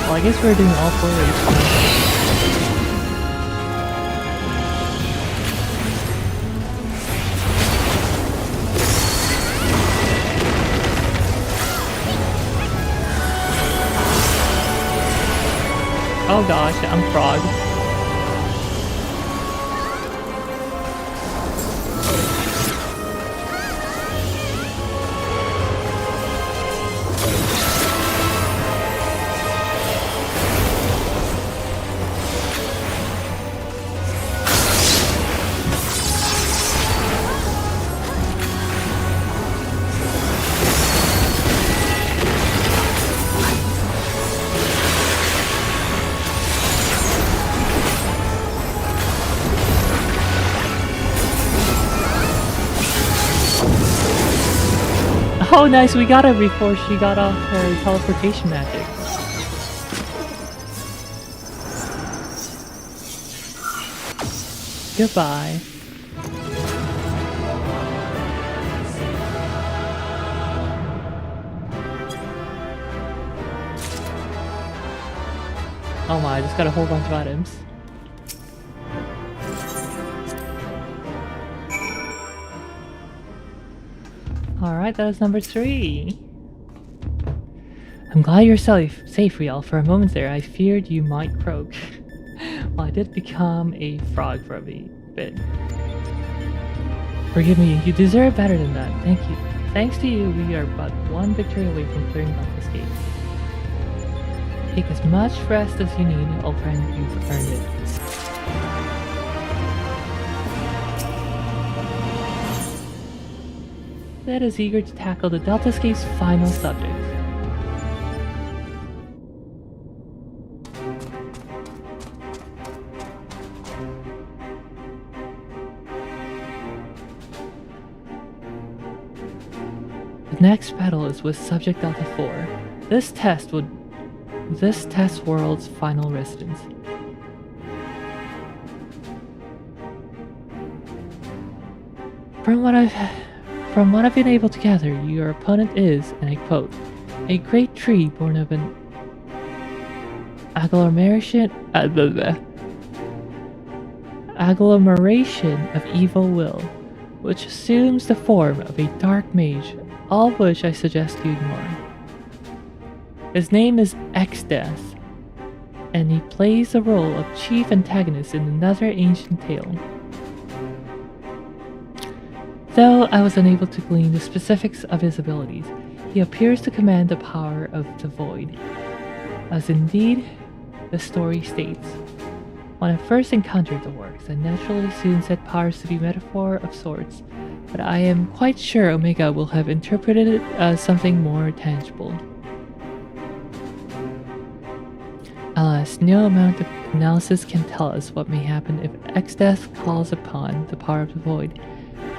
Well, I guess we're doing all 4 races. Oh gosh, I'm frog. Oh, nice, we got her before she got off her teleportation magic. Goodbye. Oh my, I just got a whole bunch of items. Alright, that was number 3. I'm glad you're safe, Riel. For a moment there, I feared you might croak. Well, I did become a frog for a bit. Forgive me, you deserve better than that. Thank you. Thanks to you, we are but one victory away from clearing out this gate. Take as much rest as you need, old friend. You've earned it. Zed is eager to tackle the Deltascape's final subject. The next battle is with Subject Delta 4. This test world's final residence. From what I've been able to gather, your opponent is, and I quote, a great tree born of an agglomeration of evil will, which assumes the form of a dark mage, all of which I suggest you ignore. His name is X-Death, and he plays the role of chief antagonist in another ancient tale. Though I was unable to glean the specifics of his abilities, he appears to command the power of the void, as indeed the story states. When I first encountered the works, I naturally assumed said powers to be metaphor of sorts, but I am quite sure Omega will have interpreted it as something more tangible. Alas, no amount of analysis can tell us what may happen if X-Death calls upon the power of the void,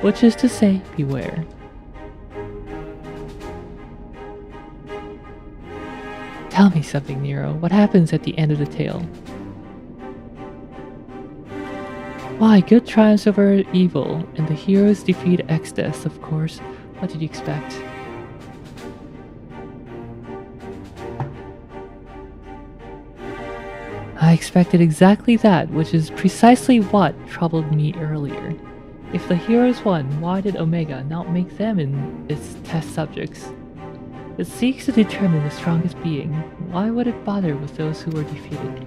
which is to say, beware. Tell me something, Nero. What happens at the end of the tale? Why, good triumphs over evil, and the heroes defeat X-Death, of course. What did you expect? I expected exactly that, which is precisely what troubled me earlier. If the heroes won, why did Omega not make them in its test subjects? It seeks to determine the strongest being. Why would it bother with those who were defeated?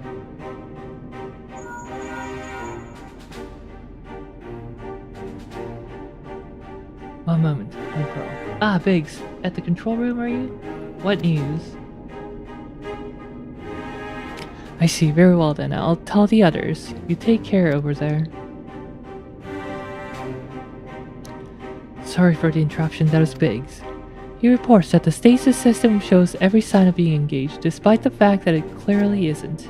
One moment, Emperor. Ah, Biggs, at the control room are you? What news? I see, very well then, I'll tell the others. You take care over there. Sorry for the interruption, that was Biggs. He reports that the stasis system shows every sign of being engaged, despite the fact that it clearly isn't.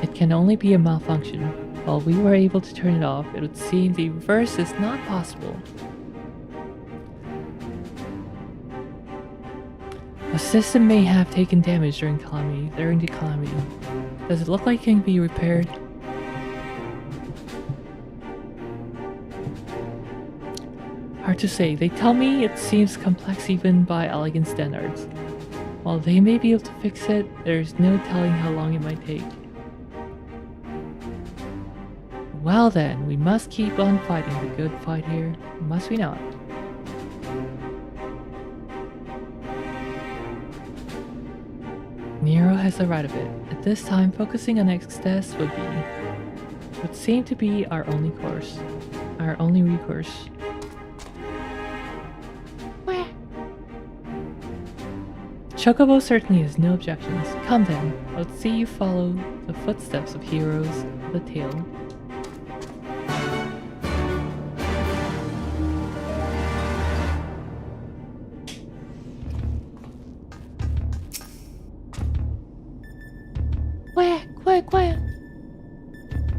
It can only be a malfunction. While we were able to turn it off, it would seem the reverse is not possible. The system may have taken damage during the calamity. Does it look like it can be repaired? Hard to say. They tell me it seems complex even by elegant standards. While they may be able to fix it, there's no telling how long it might take. Well then, we must keep on fighting the good fight here, must we not? Nero has the right of it. At this time, focusing on X-Death would seem to be our only recourse. Chocobo certainly has no objections. Come then, let's see you follow the footsteps of heroes of the tale. Quack.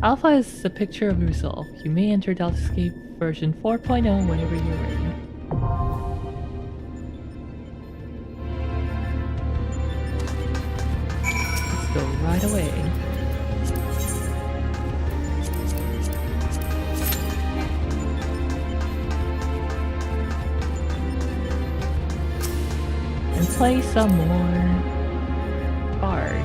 Alpha is a picture of resolve. You may enter Deltascape version 4.0 whenever you're ready. right away. And play some more Bard.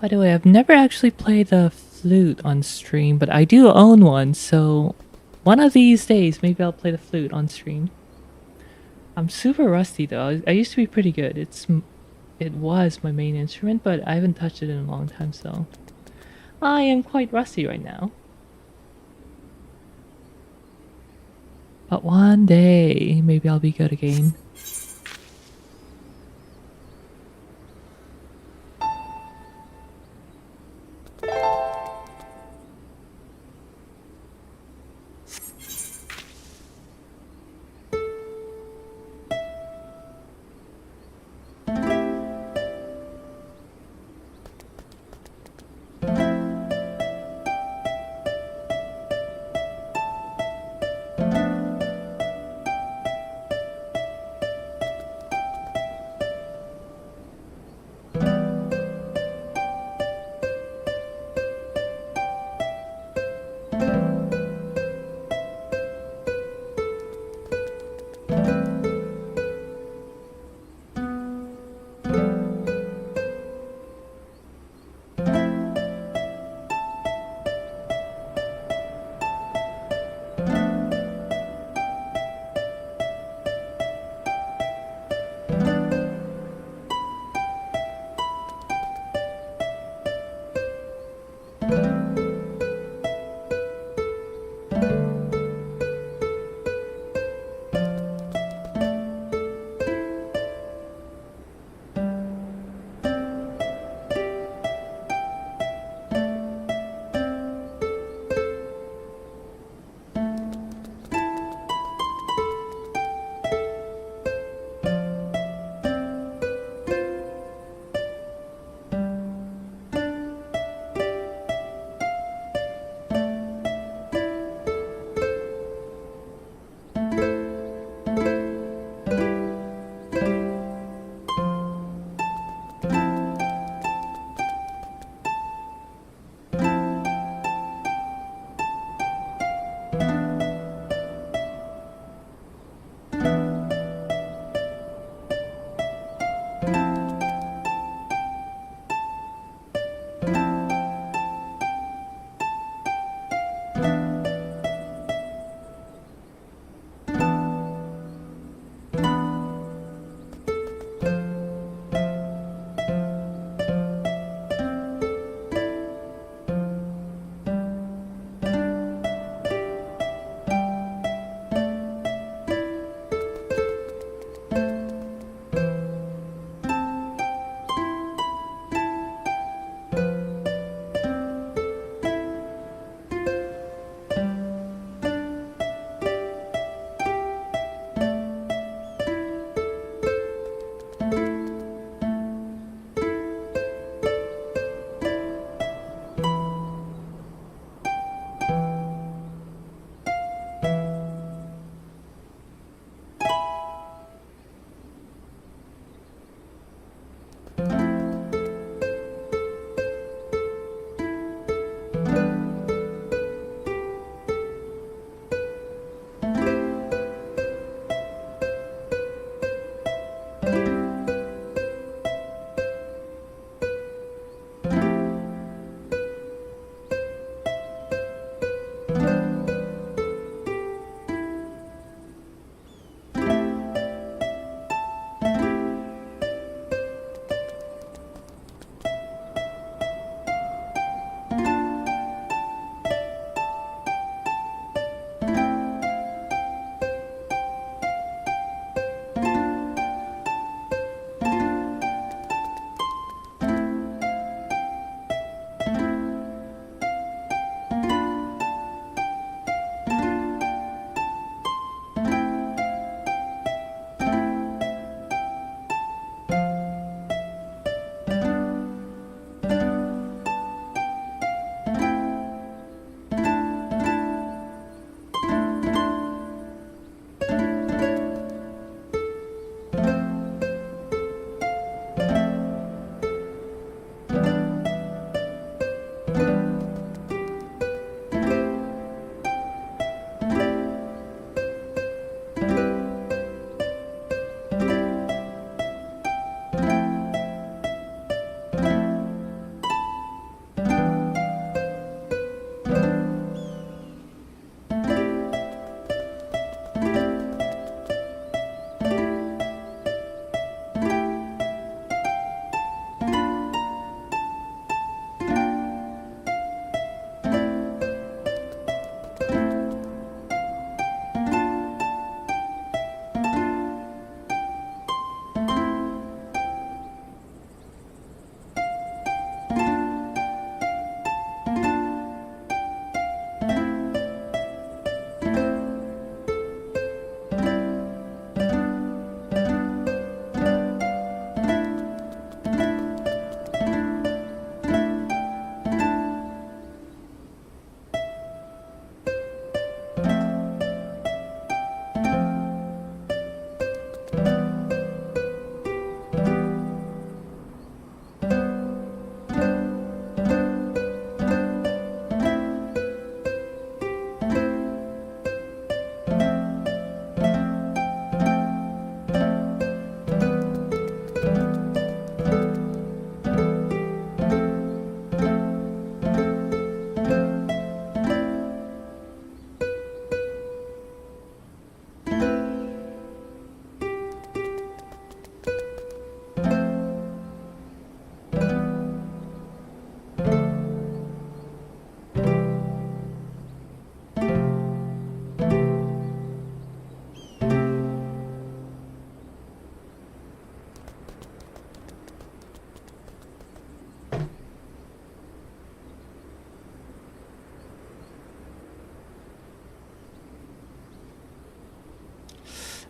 By the way, I've never actually played the flute on stream, but I do own one, so one of these days, maybe I'll play the flute on stream. I'm super rusty though. I used to be pretty good. It was my main instrument, but I haven't touched it in a long time, so I am quite rusty right now. But one day, maybe I'll be good again.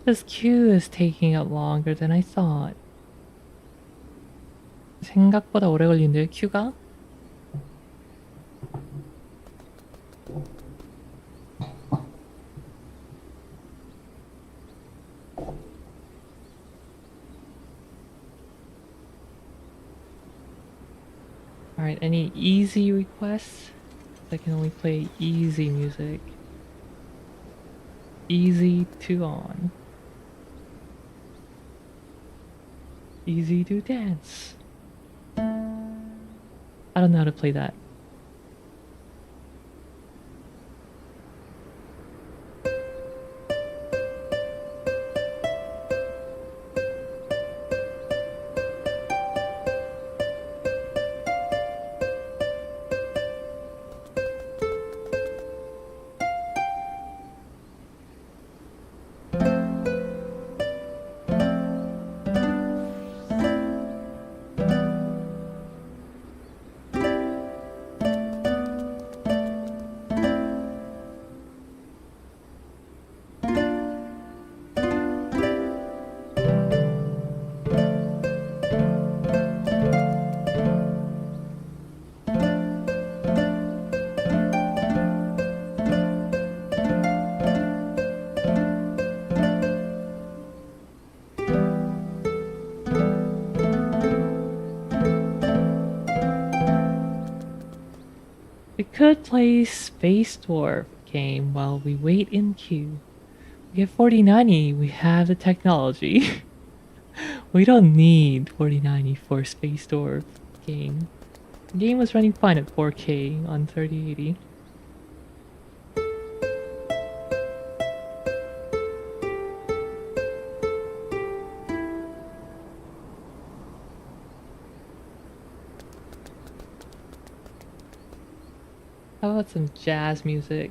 This queue is taking up longer than I thought. 생각보다 오래 걸리는데요, 큐가? Alright, any easy requests? I can only play easy music. Easy to on. Easy to dance. I don't know how to play that. We could play Space Dwarf game while we wait in queue. We have 4090, we have the technology. We don't need 4090 for Space Dwarf game. The game was running fine at 4K on 3080. How about some jazz music?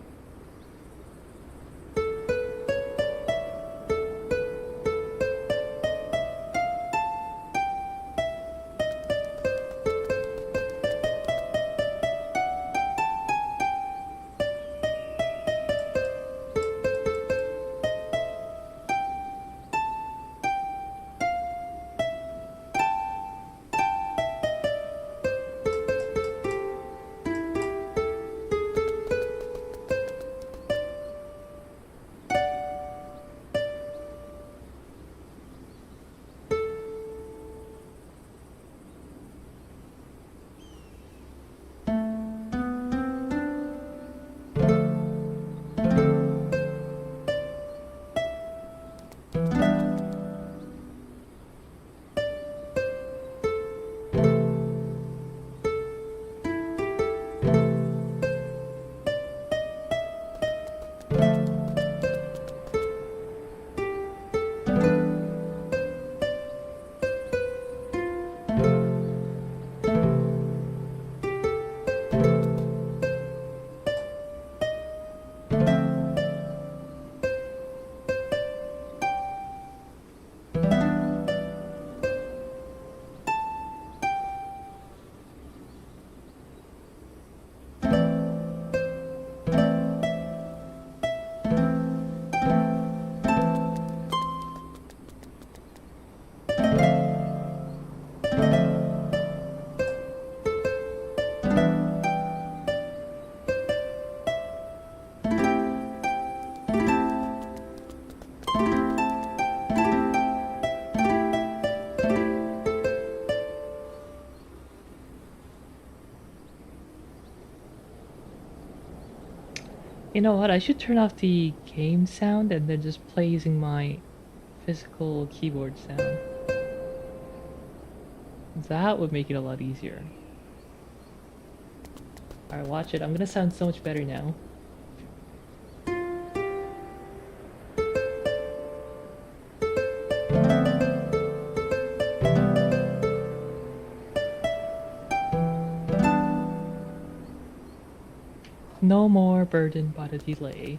You know what, I should turn off the game sound and then just play using my physical keyboard sound. That would make it a lot easier. Alright, watch it. I'm gonna sound so much better now. No more burdened by the delay.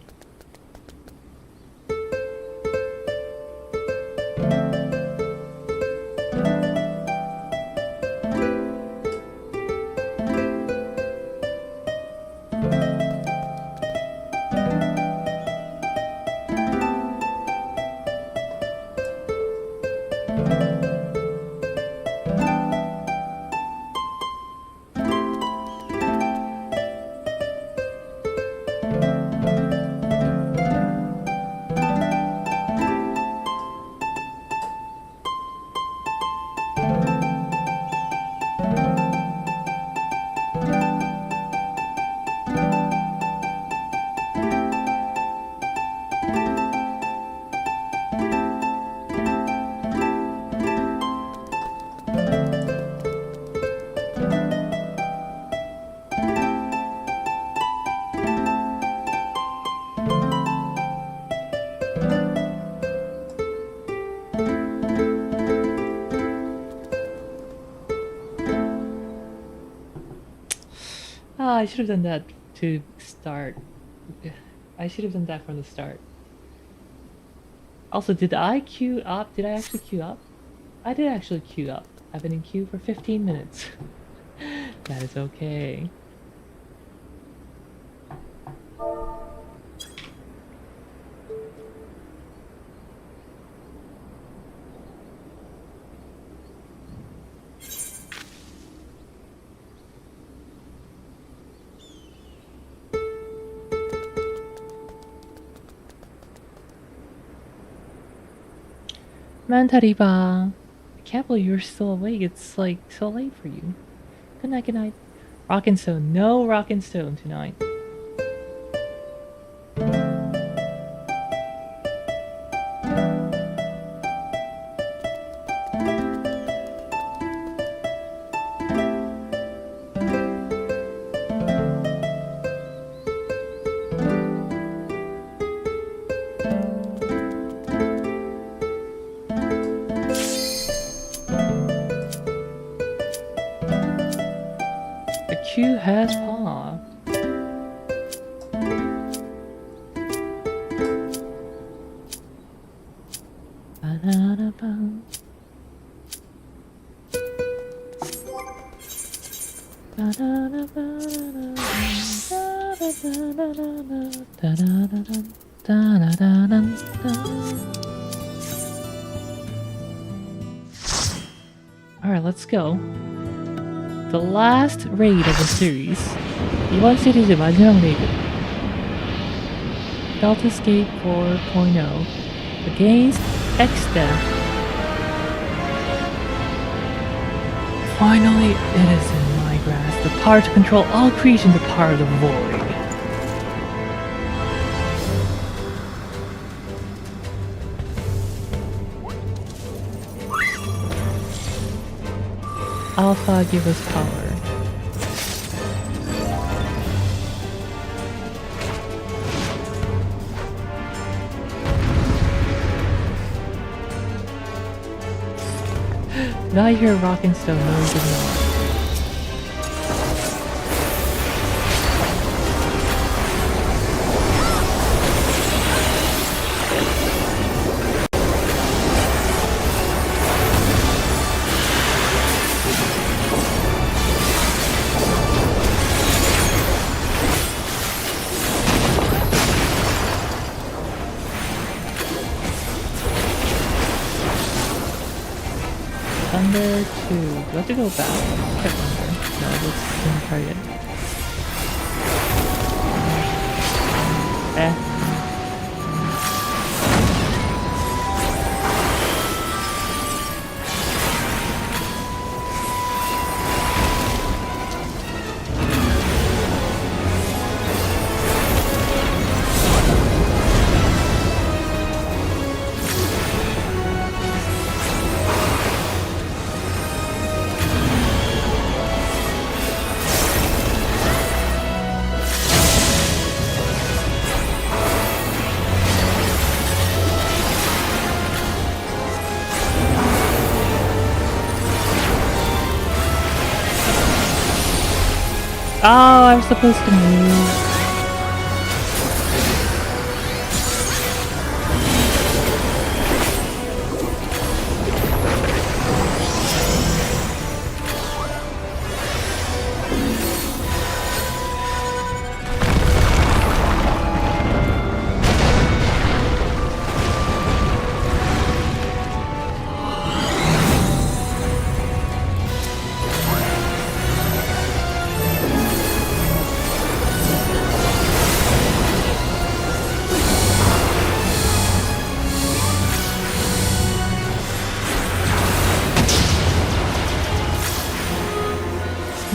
Ah, I should have done that to start. I should have done that from the start. Also, did I queue up? Did I actually queue up? I did actually queue up. I've been in queue for 15 minutes. That is okay. Mantariba, I can't believe you're still awake. It's like so late for you. Good night, good night. Rock and Stone. No Rock and Stone tonight. The queue has paused. Alright, let's go. The last raid of the series. 이번 시리즈 마지막 레이드. Delta Escape 4.0 against X-Death. Finally, it is in my grasp. The power to control all creation, the power of the void. Alpha, give us power. Did I hear Rock and Stone? No, you did not. Thunder 2. Do I have to go back? Check Thunder. No, let's try it. Oh, I'm supposed to move.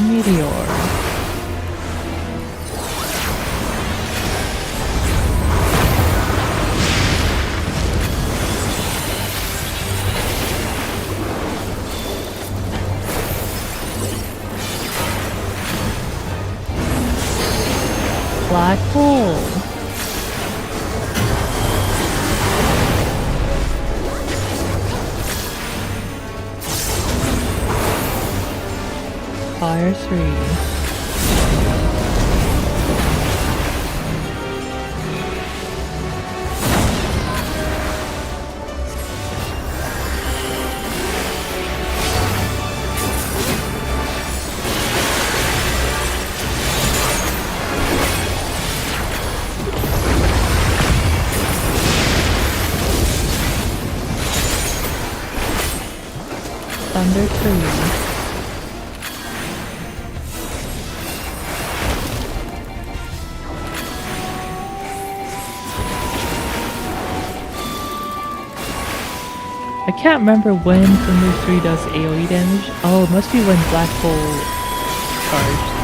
Meteor. Black hole. Fire 3. Thunder Tree. I can't remember when Thunder 3 does AoE damage. Oh, it must be when Black Hole charged.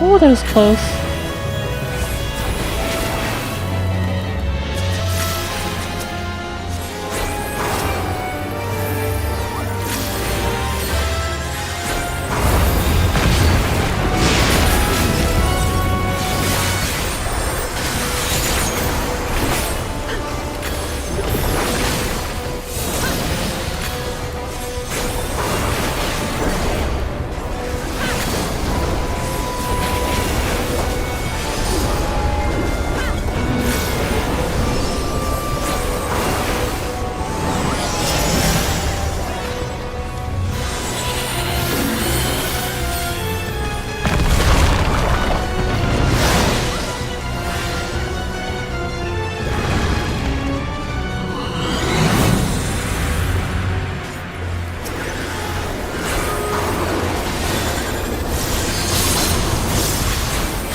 Oh, that was close.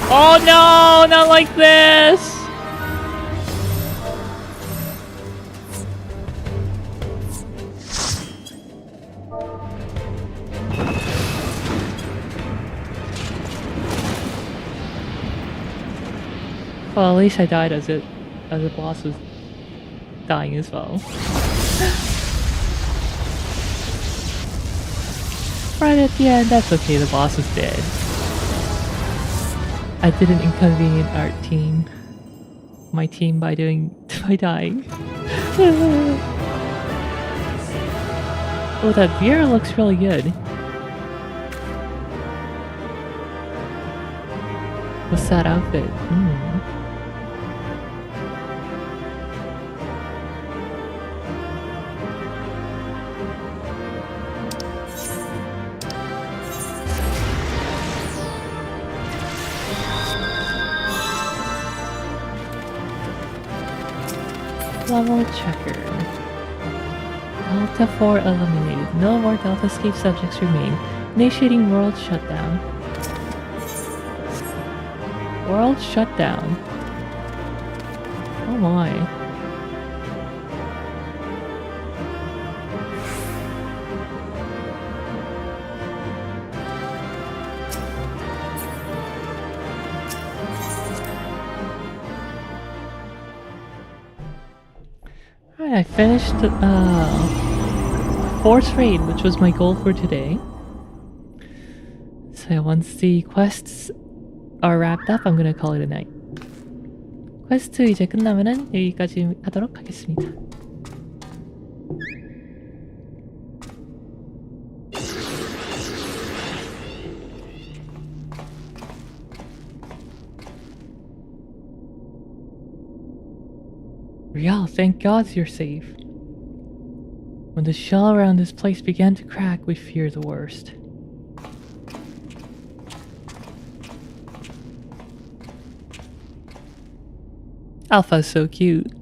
Oh no, not like this! Well, at least I died as the boss was dying as well. Right at the end, that's okay, the boss was dead. I didn't inconvenient my team by dying. Oh, that beer looks really good. What's that outfit? Level checker. Delta 4 eliminated. No more Delta escape subjects remain. Initiating world shutdown. World shutdown. Oh my. I finished Force Raid, which was my goal for today. So once the quests are wrapped up, I'm gonna call it a night. 퀘스트 이제 끝나면은 여기까지 하도록 하겠습니다. Rial, thank God you're safe. When the shell around this place began to crack, we feared the worst. Alpha's so cute.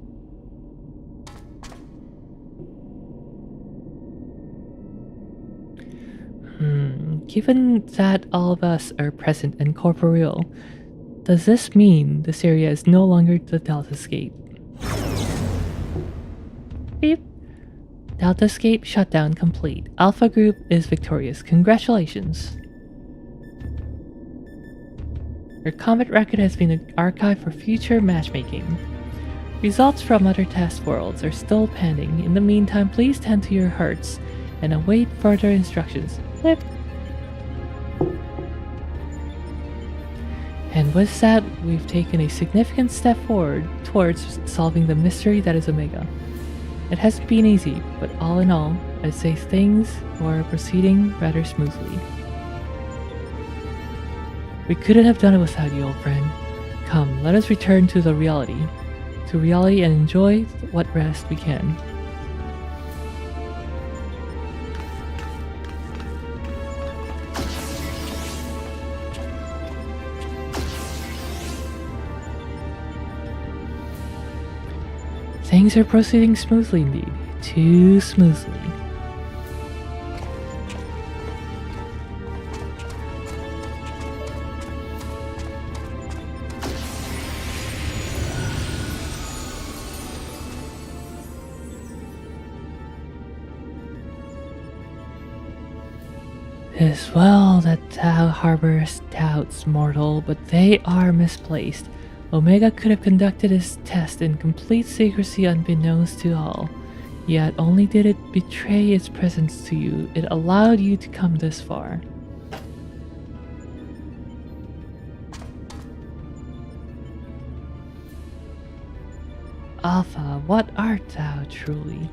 Given that all of us are present and corporeal, does this mean this area is no longer the Deltascape? Beep. Deltascape shutdown complete. Alpha Group is victorious. Congratulations. Your combat record has been archived for future matchmaking. Results from other test worlds are still pending. In the meantime, please tend to your hurts and await further instructions. Flip. And with that, we've taken a significant step forward towards solving the mystery that is Omega. It hasn't been easy, but all in all, I'd say things were proceeding rather smoothly. We couldn't have done it without you, old friend. Come, let us return to reality and enjoy what rest we can. Things are proceeding smoothly indeed. Too smoothly. Tis well that thou harborest doubts, mortal, but they are misplaced. Omega could have conducted his test in complete secrecy unbeknownst to all. Yet only did it betray its presence to you, it allowed you to come this far. Alpha, what art thou truly?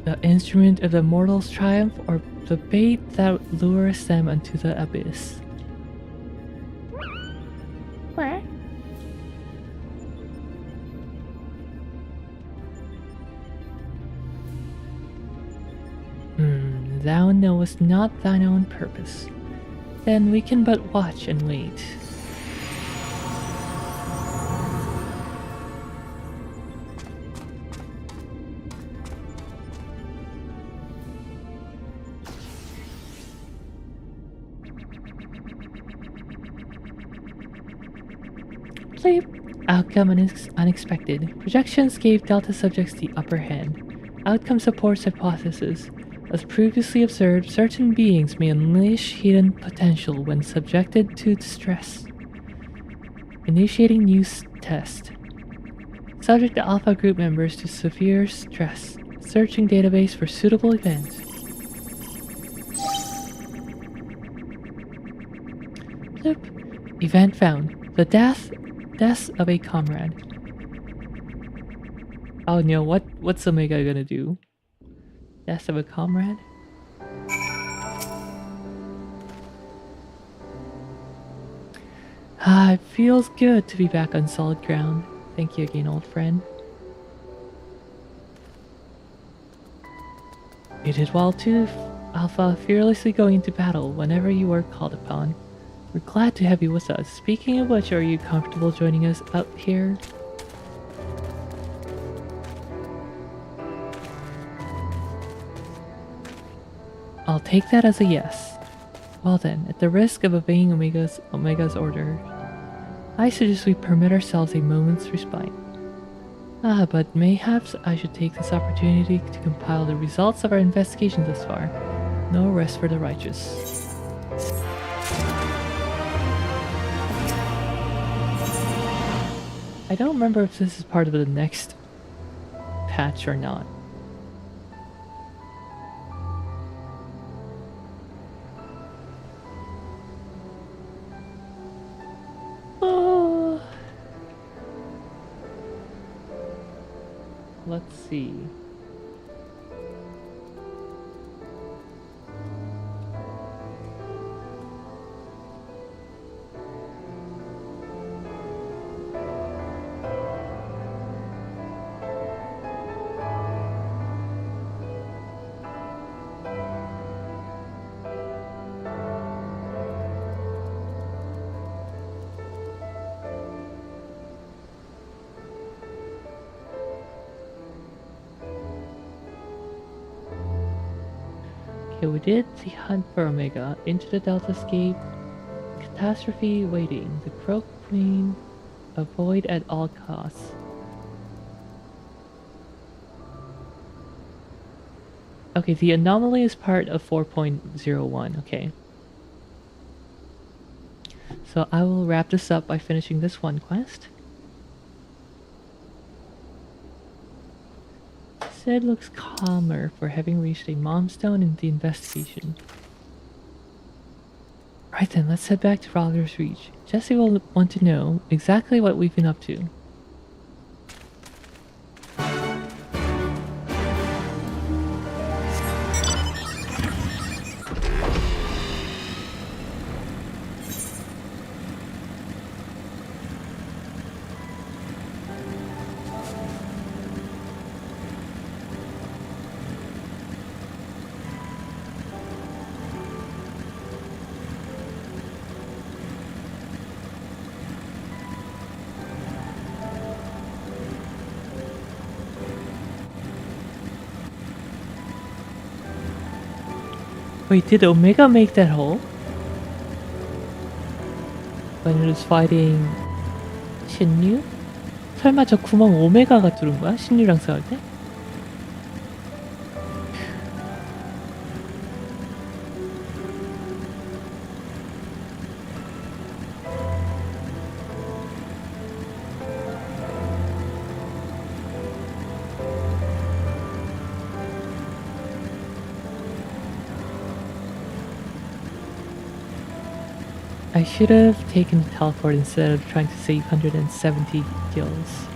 The instrument of the mortal's triumph, or the bait that lures them unto the abyss? Where? Thou knowest not thine own purpose. Then we can but watch and wait. Bleep. Outcome unexpected. Projections gave Delta subjects the upper hand. Outcome supports hypothesis. As previously observed, certain beings may unleash hidden potential when subjected to stress. Initiating new test. Subject the Alpha group members to severe stress. Searching database for suitable events. Bloop. Event found. The death of a comrade. Oh no, what's Omega gonna do? Death of a comrade? It feels good to be back on solid ground. Thank you again, old friend. You did well too, Alpha, fearlessly going into battle whenever you were called upon. We're glad to have you with us. Speaking of which, are you comfortable joining us out here? I'll take that as a yes. Well then, at the risk of obeying Omega's order, I suggest we permit ourselves a moment's respite. But mayhaps I should take this opportunity to compile the results of our investigation thus far. No rest for the righteous. I don't remember if this is part of the next patch or not. Let's see. Okay, we did the hunt for Omega, into the Delta Scape, catastrophe waiting, the Croak Queen, avoid at all costs. Okay, the anomaly is part of 4.01, okay. So I will wrap this up by finishing this one quest. Sid looks calmer for having reached a milestone in the investigation. Right then, let's head back to Frogger's Reach. Jesse will want to know exactly what we've been up to. Wait, did Omega make that hole? When it was fighting 신유? 설마 저 구멍 오메가가 뚫은 거야? 신유랑 싸울 때? I should have taken the teleport instead of trying to save 170 kills.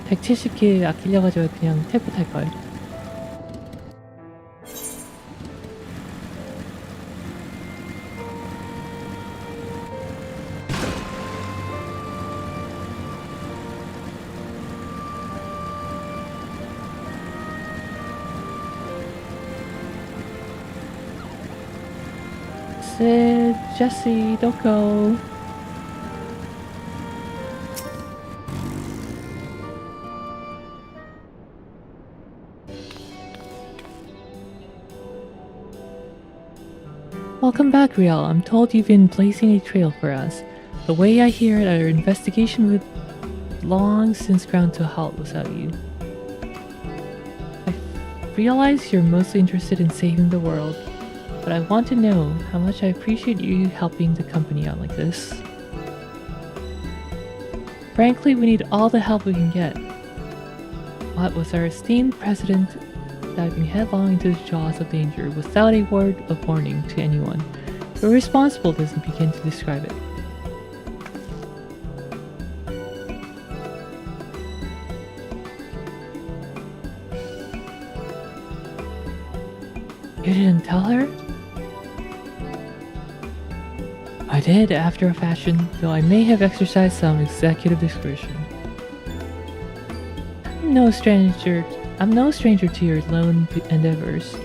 170킬 아끼려가지고 그냥 텔포 탈걸. Sid, Jesse, don't go. Welcome back, Riel. I'm told you've been blazing a trail for us. The way I hear it, our investigation would long since ground to a halt without you. I realize you're mostly interested in saving the world, but I want to know how much I appreciate you helping the company out like this. Frankly, we need all the help we can get. What with our esteemed president diving headlong into the jaws of danger without a word of warning to anyone, irresponsible doesn't begin to describe it. You didn't tell her? I did, after a fashion, though I may have exercised some executive discretion. I'm no stranger to your lone endeavors,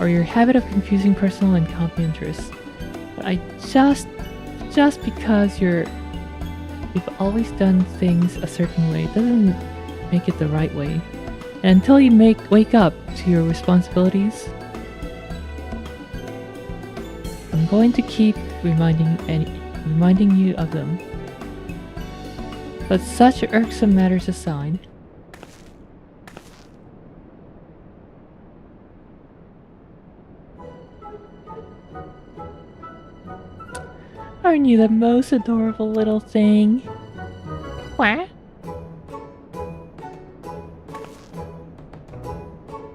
or your habit of confusing personal and company interests. But I just because you've always done things a certain way doesn't make it the right way. And until you wake up to your responsibilities, I'm going to keep reminding you of them. But such irksome matters aside, aren't you the most adorable little thing? What?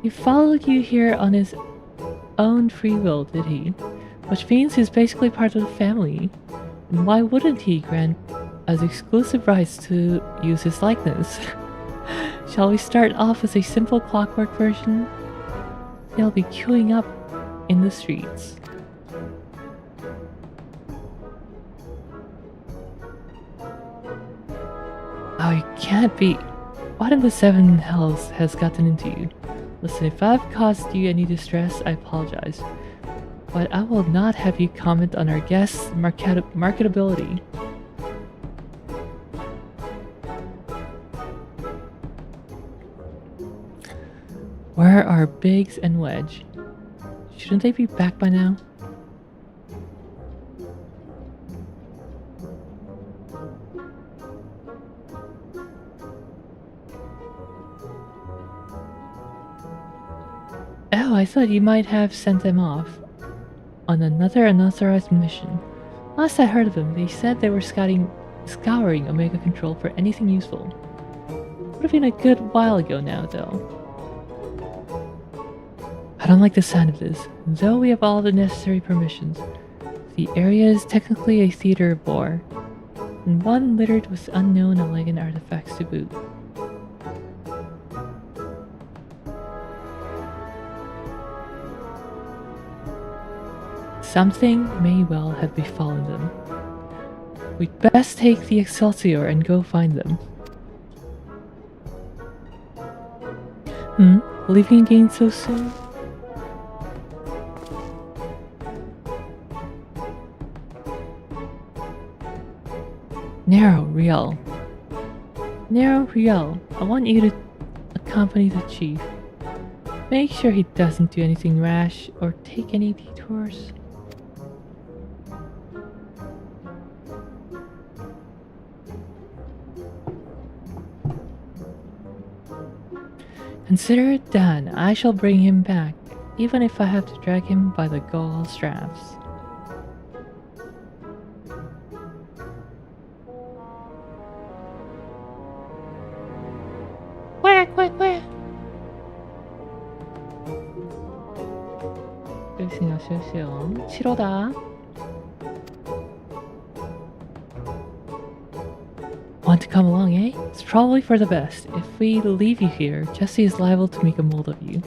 He followed you here on his own free will, did he? Which means he's basically part of the family. And why wouldn't he grant us exclusive rights to use his likeness? Shall we start off with a simple clockwork version? They'll be queuing up in the streets. Oh, you can't be... What in the seven hells has gotten into you? Listen, if I've caused you any distress, I apologize. But I will not have you comment on our guest's marketability. Where are Biggs and Wedge? Shouldn't they be back by now? Oh, I thought you might have sent them off on another unauthorized mission. Last I heard of them, they said they were scouring Omega Control for anything useful. Would have been a good while ago now, though. I don't like the sound of this. Though we have all the necessary permissions, the area is technically a theater of war, and one littered with unknown elegant artifacts to boot. Something may well have befallen them. We'd best take the Excelsior and go find them. Leaving again so soon? Riel. I want you to accompany the chief. Make sure he doesn't do anything rash or take any detours. Consider it done. I shall bring him back, even if I have to drag him by the gall straps. Quack, quack, quack! 싱싱하시오시오. 7호다. Want to come along, eh? It's probably for the best. If we leave you here, Jesse is liable to make a mold of you.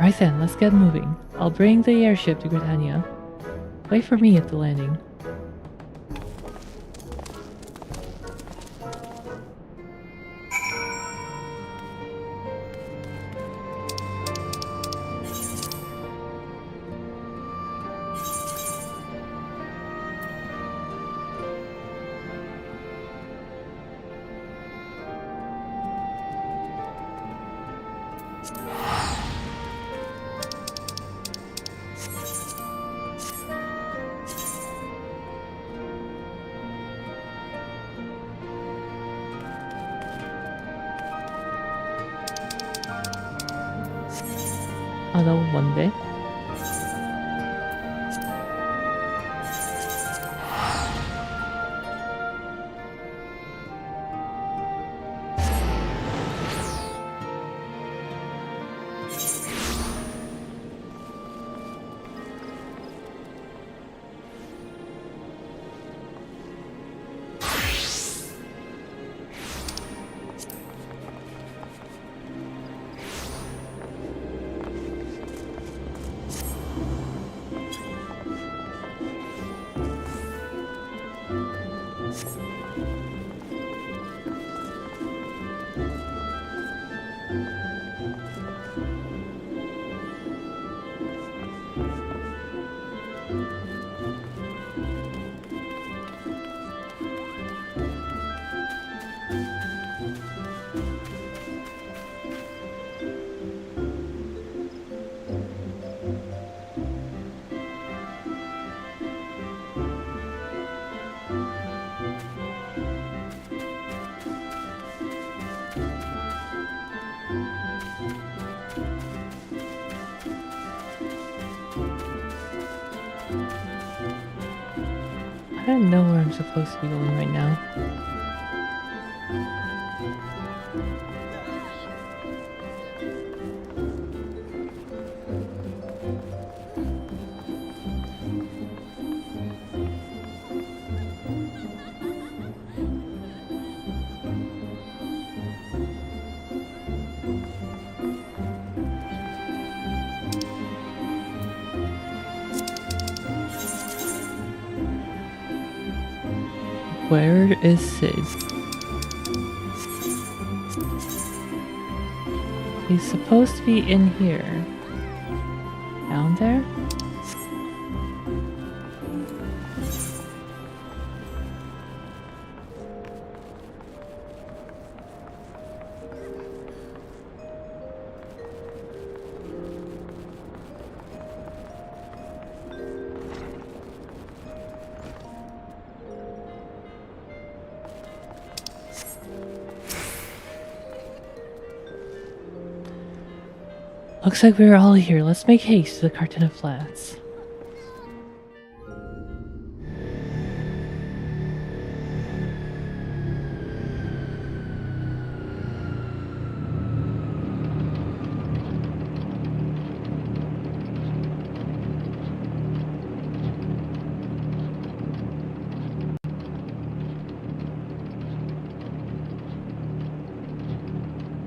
Right then, let's get moving. I'll bring the airship to Britannia. Wait for me at the landing. 아, 너무 먼데? I don't know where I'm supposed to be going right now. Where is Sid? He's supposed to be in here. Down there? Looks like we're all here. Let's make haste to the Cartena Flats.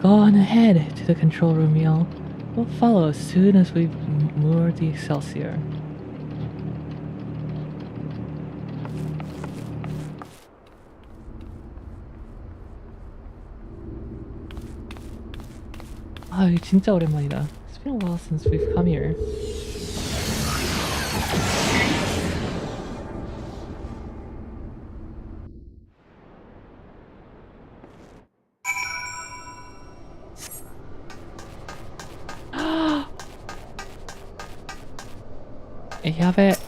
Go on ahead to the control room, y'all. We'll follow as soon as we moor the Excelsior. 아, 이거 진짜 오랜만이다. It's been a while since we've come here. You have it.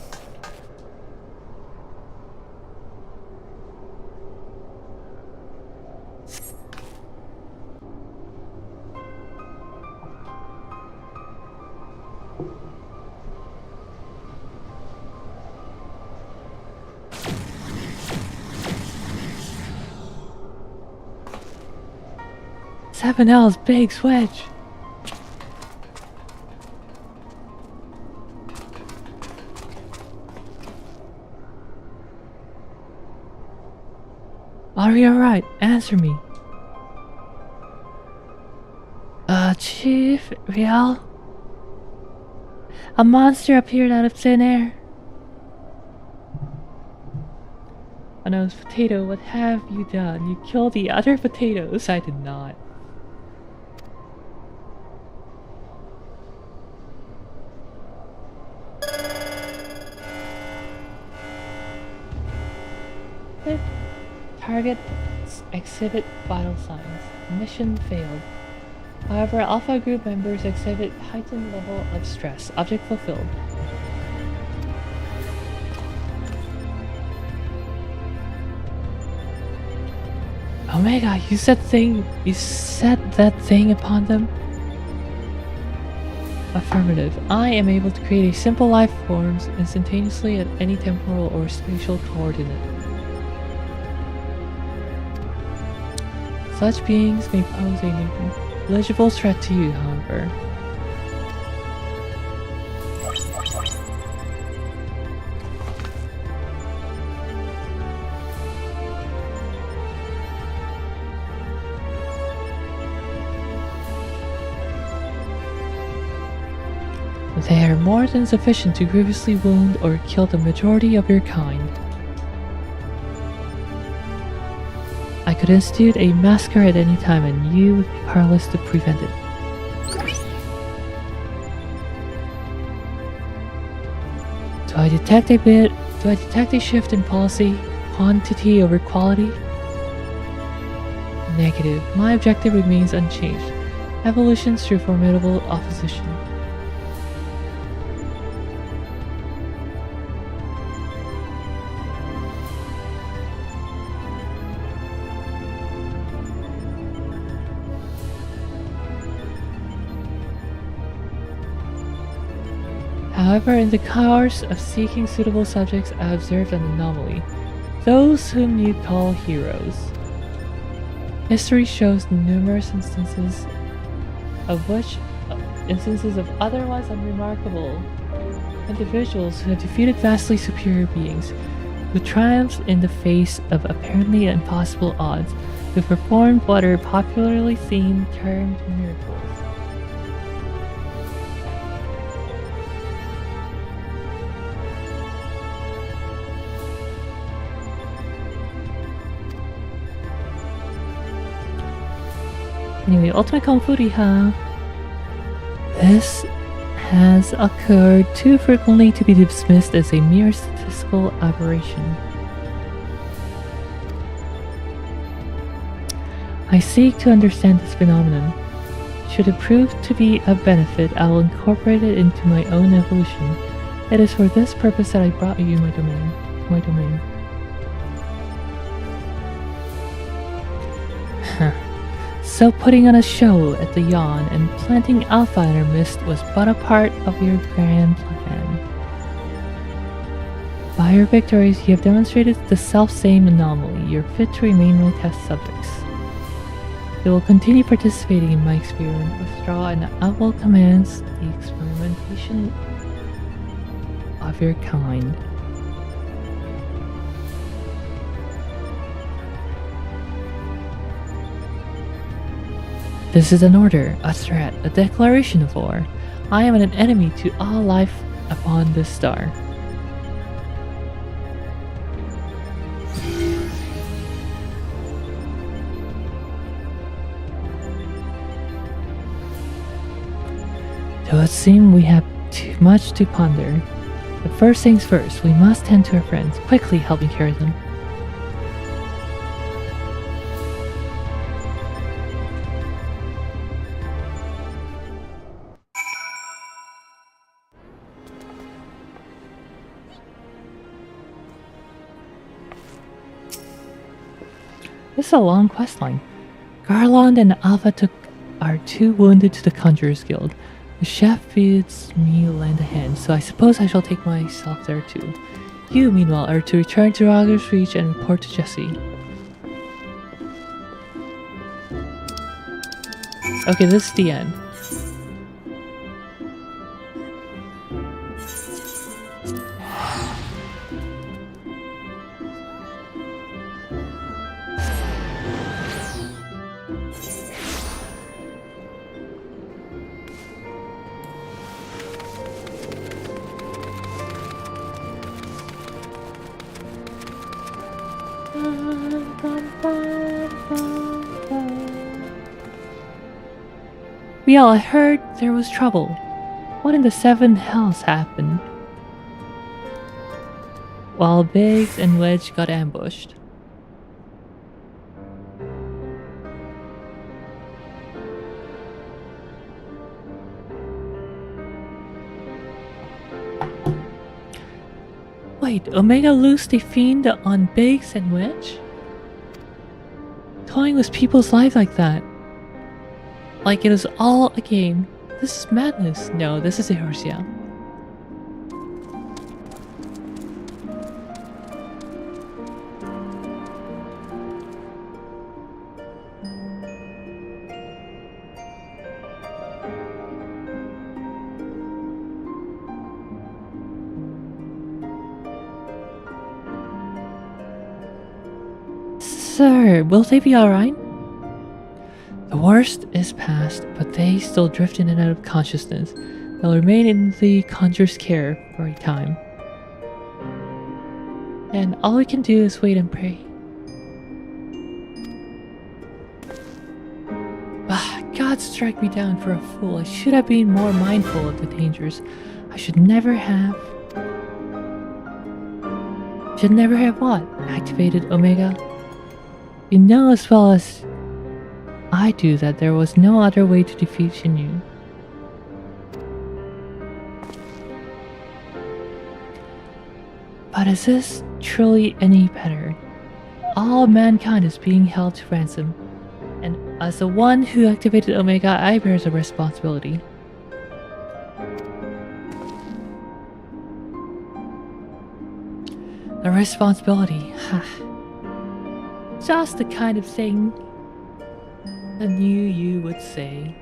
Seven L's big switch. Are you alright? Answer me. Chief, Rial? A monster appeared out of thin air. Oh no, Potato, what have you done? You killed the other potatoes. I did not. Target exhibit vital signs. Mission failed. However, Alpha Group members exhibit heightened level of stress. Object fulfilled. Omega, you said that thing upon them? Affirmative. I am able to create a simple life forms instantaneously at any temporal or spatial coordinate. Such beings may pose a negligible threat to you, however. They are more than sufficient to grievously wound or kill the majority of your kind. I could institute a massacre at any time and you would be powerless to prevent it. Do I detect a shift in policy, quantity over quality? Negative. My objective remains unchanged. Evolution through formidable opposition. However, in the course of seeking suitable subjects, I observed an anomaly. Those whom you call heroes. History shows numerous instances of otherwise unremarkable individuals who have defeated vastly superior beings, who triumphed in the face of apparently impossible odds, who performed what are popularly termed miracles. Anyway, Ultimate Kung Fury, huh? This has occurred too frequently to be dismissed as a mere statistical aberration. I seek to understand this phenomenon. Should it prove to be of benefit, I will incorporate it into my own evolution. It is for this purpose that I brought you my domain. So putting on a show at the yawn and planting Alpha in our midst was but a part of your grand plan. By your victories, you have demonstrated the self-same anomaly. You're fit to remain my test subjects. You will continue participating in my experiment. Withdraw and I will commence the experimentation of your kind. This is an order, a threat, a declaration of war. I am an enemy to all life upon this star. It would seem we have too much to ponder. But first things first, we must tend to our friends. Quickly help me carry them. This is a long quest line. Garland and Alpha took our 2 wounded to the Conjurer's Guild. The chef bids me lend a hand, so I suppose I shall take myself there too. You, meanwhile, are to return to Rogers Reach and report to Jesse. Okay, this is the end. We all heard there was trouble. What in the 7 hells happened? While Biggs and Wedge got ambushed. Wait, Omega loosed a fiend on Biggs and Wedge? Toying with people's lives like that. Like it was all a game. This is madness. No, this is Eorzea. Sir, will they be alright? The worst is past, but they still drift in and out of consciousness. They'll remain in the Conjurer's care for a time. And all we can do is wait and pray. God strike me down for a fool. I should have been more mindful of the dangers. I should never have... Should never have what? Activated Omega? You know as well as I do that there was no other way to defeat Shinju. But is this truly any better? All mankind is being held to ransom, and as the one who activated Omega, I bear the responsibility. The responsibility, just the kind of thing I knew you would say.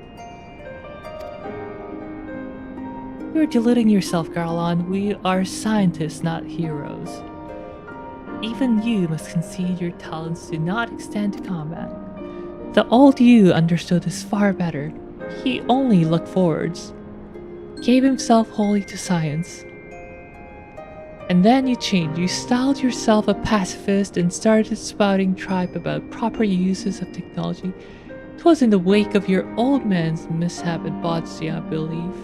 You're deluding yourself, Garland. We are scientists, not heroes. Even you must concede your talents do not extend to combat. The old you understood this far better. He only looked forwards, gave himself wholly to science. And then you changed. You styled yourself a pacifist and started spouting tripe about proper uses of technology. It was in the wake of your old man's mishap at Eorzea, I believe.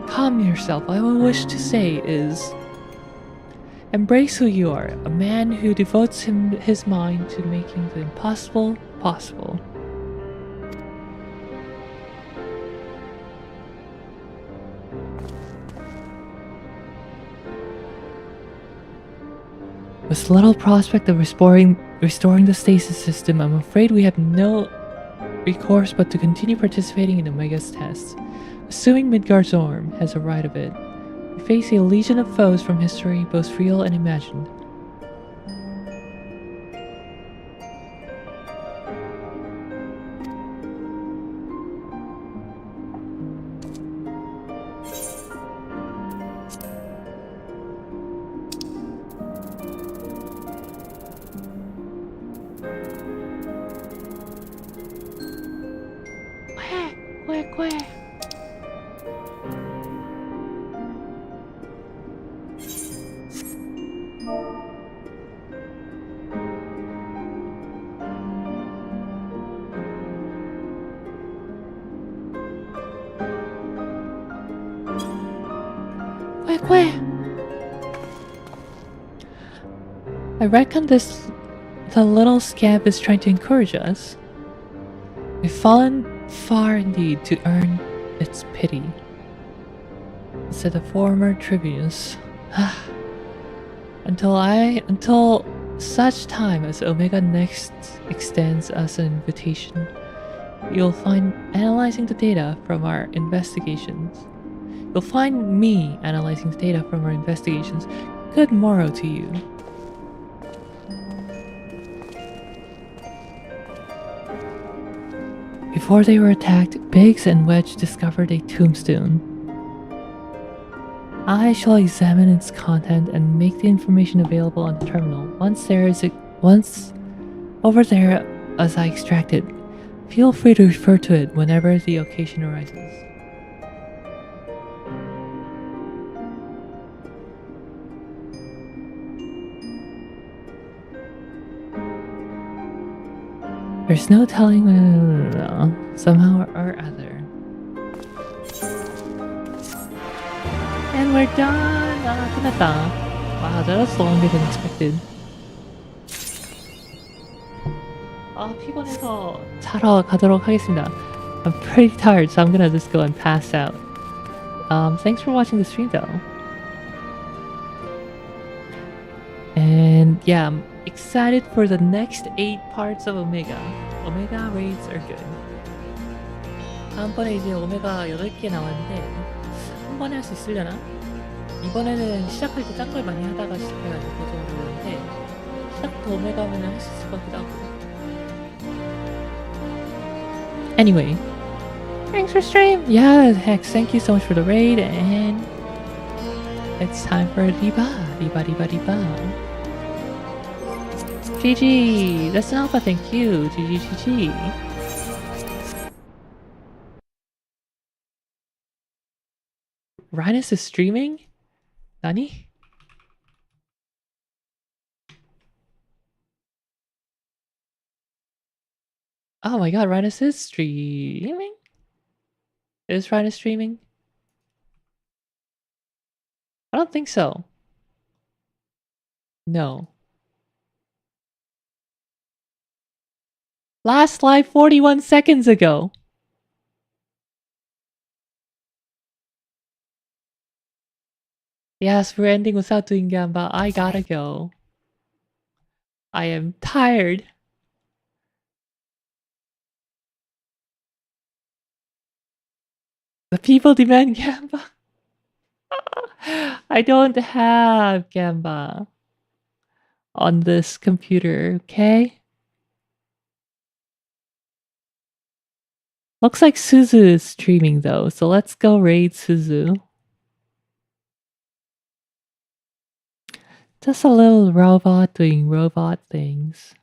Calm yourself. All I wish to say is, embrace who you are, a man who devotes his mind to making the impossible possible. With little prospect of restoring the stasis system, I'm afraid we have no recourse but to continue participating in Omega's tests. Assuming Midgardsorm has a right of it, we face a legion of foes from history, both real and imagined. Quack. I reckon the little scamp is trying to encourage us. We've fallen far indeed to earn its pity, said the former tribunus. Until such time as Omega next extends us an invitation, you'll find analyzing the data from our investigations. You'll find me analyzing the data from our investigations. Good morrow to you. Before they were attacked, Biggs and Wedge discovered a tombstone. I shall examine its content and make the information available on the terminal. Once over there as I extract it, feel free to refer to it whenever the occasion arises. There's no telling somehow or other. And we're done! 끝났다. Wow, that was longer than expected. 피곤해서 자러 가도록 하겠습니다. I'm pretty tired, so I'm gonna just go and pass out. Thanks for watching the stream though. And yeah, I'm excited for the next 8 parts of Omega. Omega raids are good. 다음번에 이제 오메가 8개 나왔는데 한 번에 할 수 있으려나? 이번에는 시작할 때 딴 걸 많이 하다가 시작해가지고 좀 어려운데 시작부터 오메가 하면 할 수 있을 것 같기도 하고. Anyway, thanks for stream. Yeah, Hex, thank you so much for the raid, and it's time for Riba. GG, that's an alpha, thank you. GG. Rhinus is streaming? Nani? Oh my god, Rhinus is streaming? Is Rhinus streaming? I don't think so. No. Last live 41 seconds ago. Yes, we're ending without doing Gamba. I gotta go. I am tired. The people demand Gamba. I don't have Gamba on this computer, okay? Looks like Suzu is streaming though, so let's go raid Suzu. Just a little robot doing robot things.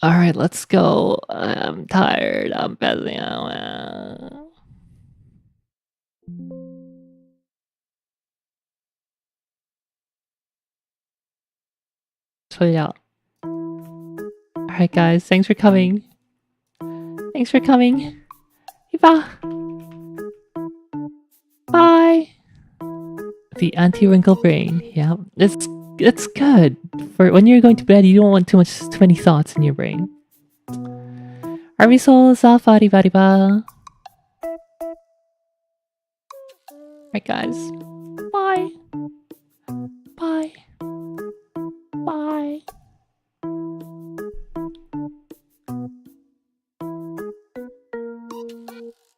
Alright, let's go. I'm tired. I'm busy. 졸려. Alright guys, thanks for coming. Thanks for coming. Bye. Bye. The anti-wrinkle brain. Yeah, it's good. For when you're going to bed, you don't want too many thoughts in your brain. Army souls off, ba. Alright guys. Bye. Bye. Bye.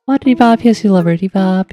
What riba, PS lover riba,